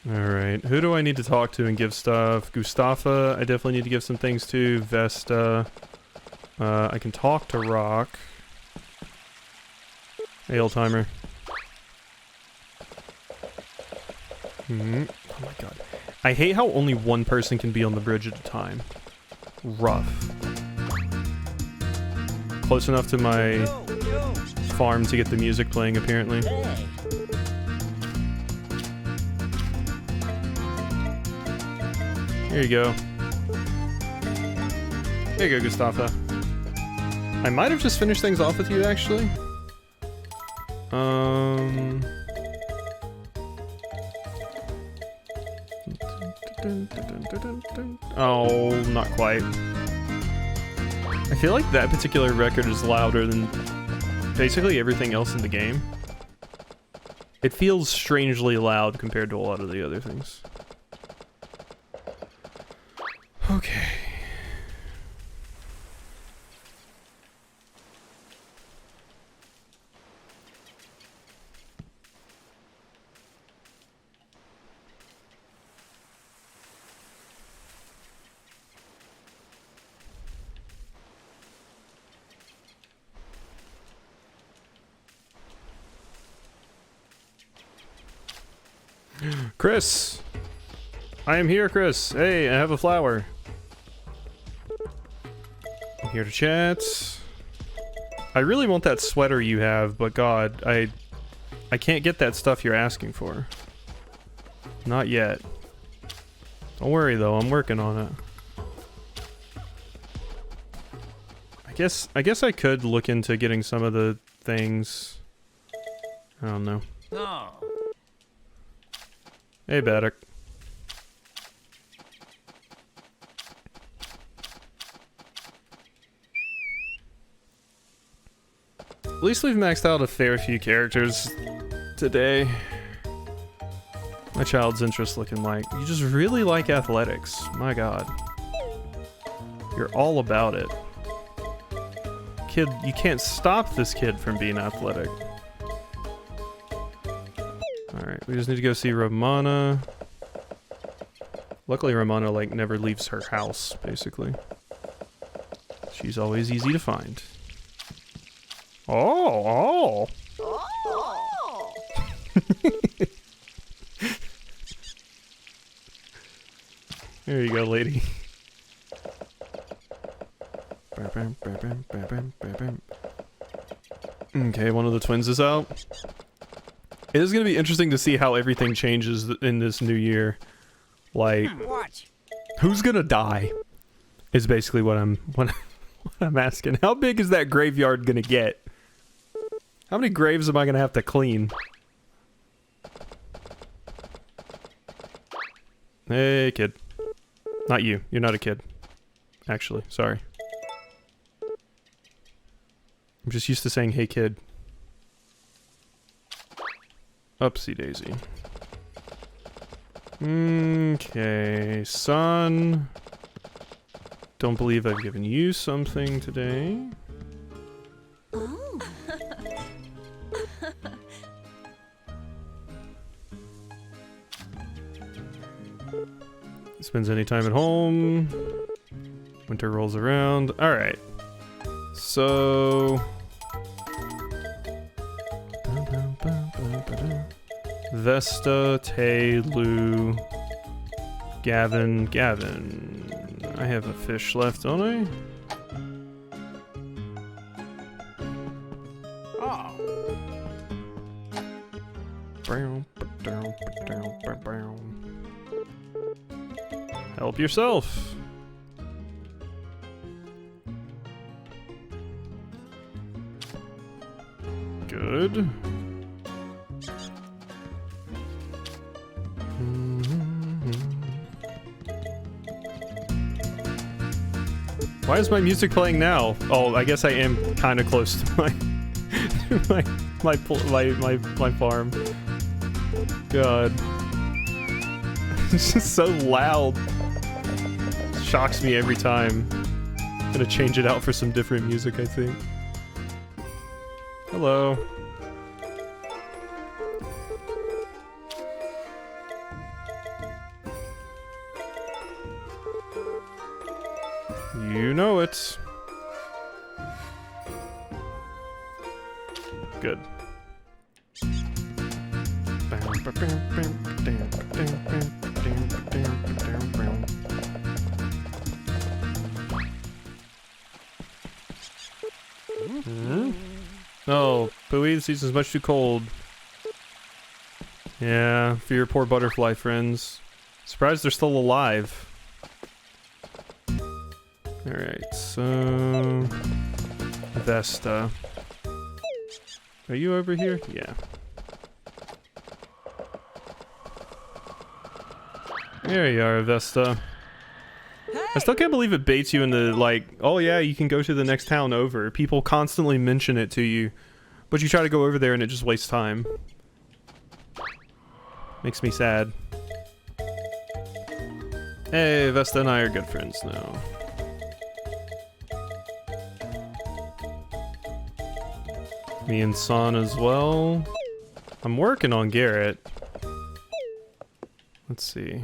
Alright, who do I need to talk to and give stuff? Gustafa, I definitely need to give some things to. Vesta. I can talk to Rock. Hey, old-timer. Oh my god. I hate how only one person can be on the bridge at a time. Rough. Close enough to my farm to get the music playing, apparently. Hey. Here you go. There you go, Gustafa. I might have just finished things off with you, actually. Oh, not quite. I feel like that particular record is louder than basically everything else in the game. It feels strangely loud compared to a lot of the other things. Okay. Chris! I am here, Chris. Hey, I have a flower. I'm here to chat. I really want that sweater you have, but God, I can't get that stuff you're asking for. Not yet. Don't worry though, I'm working on it. I guess I could look into getting some of the things. I don't know. Oh. Hey, Baddock. At least we've maxed out a fair few characters today. My child's interest looking like. You just really like athletics. My God. You're all about it. Kid, you can't stop this kid from being athletic. Alright, we just need to go see Romana. Luckily Romana, like, never leaves her house, basically. She's always easy to find. Oh! Oh. There you go, lady. Okay, one of the twins is out. It is going to be interesting to see how everything changes in this new year. Like, Watch. who's going to die? Is basically what I'm asking. How big is that graveyard going to get? How many graves am I going to have to clean? Hey, kid. Not you. You're not a kid. Actually, sorry. I'm just used to saying, hey, kid. Upsy daisy. Okay, son. Don't believe I've given you something today. Oh. Spends any time at home. Winter rolls around. Alright. So... Vesta, Tay, Lou, Gavin. I have a fish left, don't I? Oh. Help yourself. Good. Why is my music playing now? Oh, I guess I am kind of close to my farm. God, it's just so loud. Shocks me every time. I'm gonna change it out for some different music, I think. Hello. You know it. Good. No, Pooey, the season's much too cold. Yeah, for your poor butterfly friends. Surprised they're still alive. Alright, so... Vesta. Are you over here? Yeah. There you are, Vesta. I still can't believe it baits you into like, oh yeah, you can go to the next town over. People constantly mention it to you, but you try to go over there and it just wastes time. Makes me sad. Hey, Vesta and I are good friends now. Me and Son as well. I'm working on Garrett. Let's see.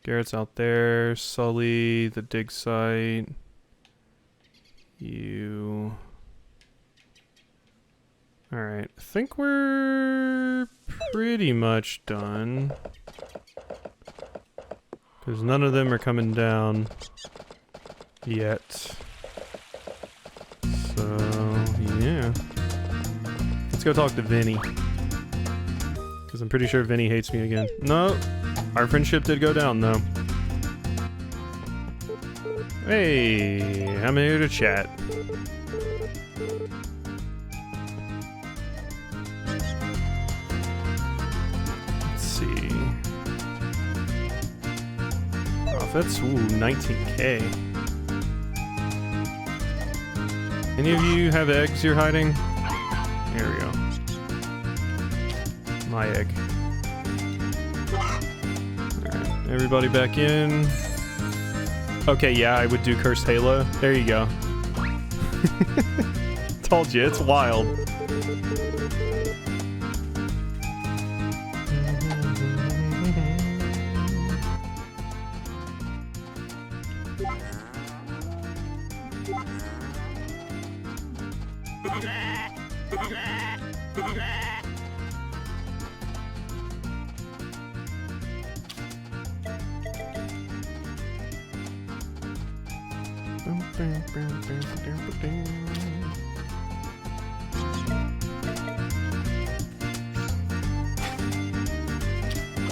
Garrett's out there. Sully, the dig site. You. Alright, I think we're pretty much done. Because none of them are coming down yet. So, yeah. Let's go talk to Vinny. Because I'm pretty sure Vinny hates me again. No, our friendship did go down though. Hey, I'm here to chat. Let's see. Profits, ooh, 19K. Any of you have eggs you're hiding? There we go. My egg. Alright, everybody back in. Okay, yeah, I would do Cursed Halo. There you go. Told you, it's wild.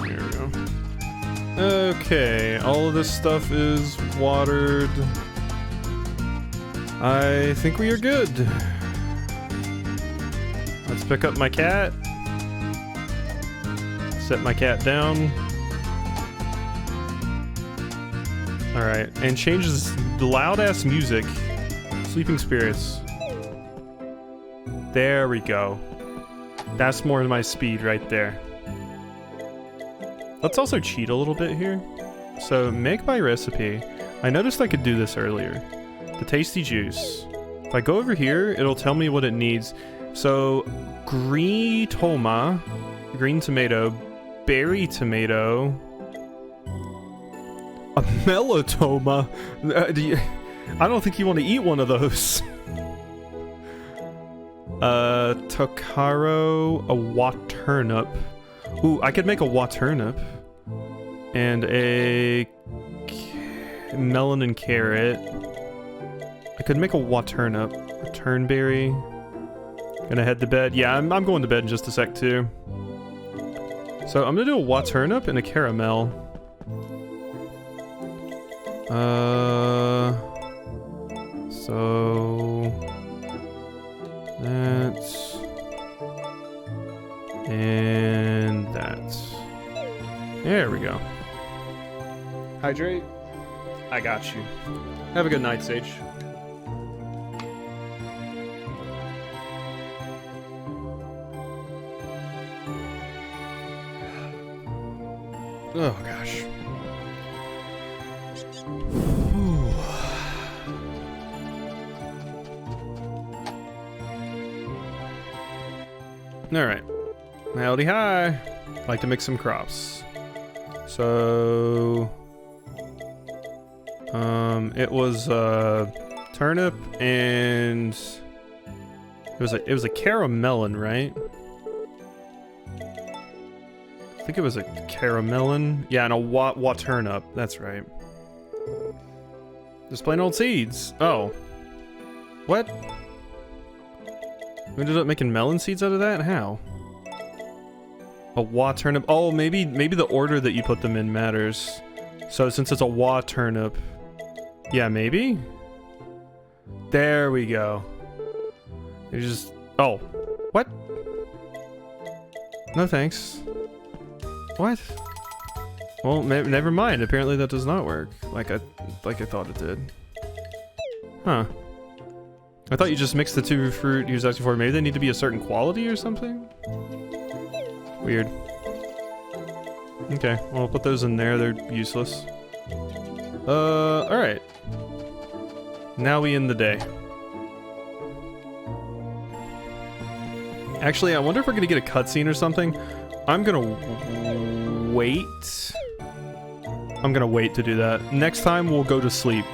There we go. Okay, all of this stuff is watered. I think we are good. Let's pick up my cat. Set my cat down. Alright, and change this loud-ass music. Sleeping Spirits. There we go. That's more my speed right there. Let's also cheat a little bit here. So, make by recipe. I noticed I could do this earlier. The Tasty Juice. If I go over here, it'll tell me what it needs. So, green tomato, berry tomato, a melotoma. I don't think you want to eat one of those. Tokaro, a waternip. Ooh, I could make a waternip. And a melon and carrot. I could make a waternip. A turnberry. Gonna head to bed. Yeah, I'm going to bed in just a sec too. So I'm gonna do a waternip and a caramel. So that's and that. There we go. Hydrate. I got you. Have a good night, Sage. Oh gosh. Alright. Howdy hi. Like to mix some crops. So it was turnip and it was a caramelon, right? I think it was a caramelon. Yeah, and a waternip. That's right. Just plain old seeds. Oh. What? We ended up making melon seeds out of that? How? A waternip. Oh, maybe the order that you put them in matters. So since it's a waternip. Yeah, maybe? There we go. You just... Oh. What? No thanks. What? Well, never mind. Apparently that does not work. Like I thought it did. Huh. I thought you just mixed the two fruit you was asking for. Maybe they need to be a certain quality or something? Weird. Okay, well, I'll put those in there. They're useless. Alright. Now we end the day. Actually, I wonder if we're gonna get a cutscene or something. I'm gonna wait. I'm gonna wait to do that. Next time, we'll go to sleep.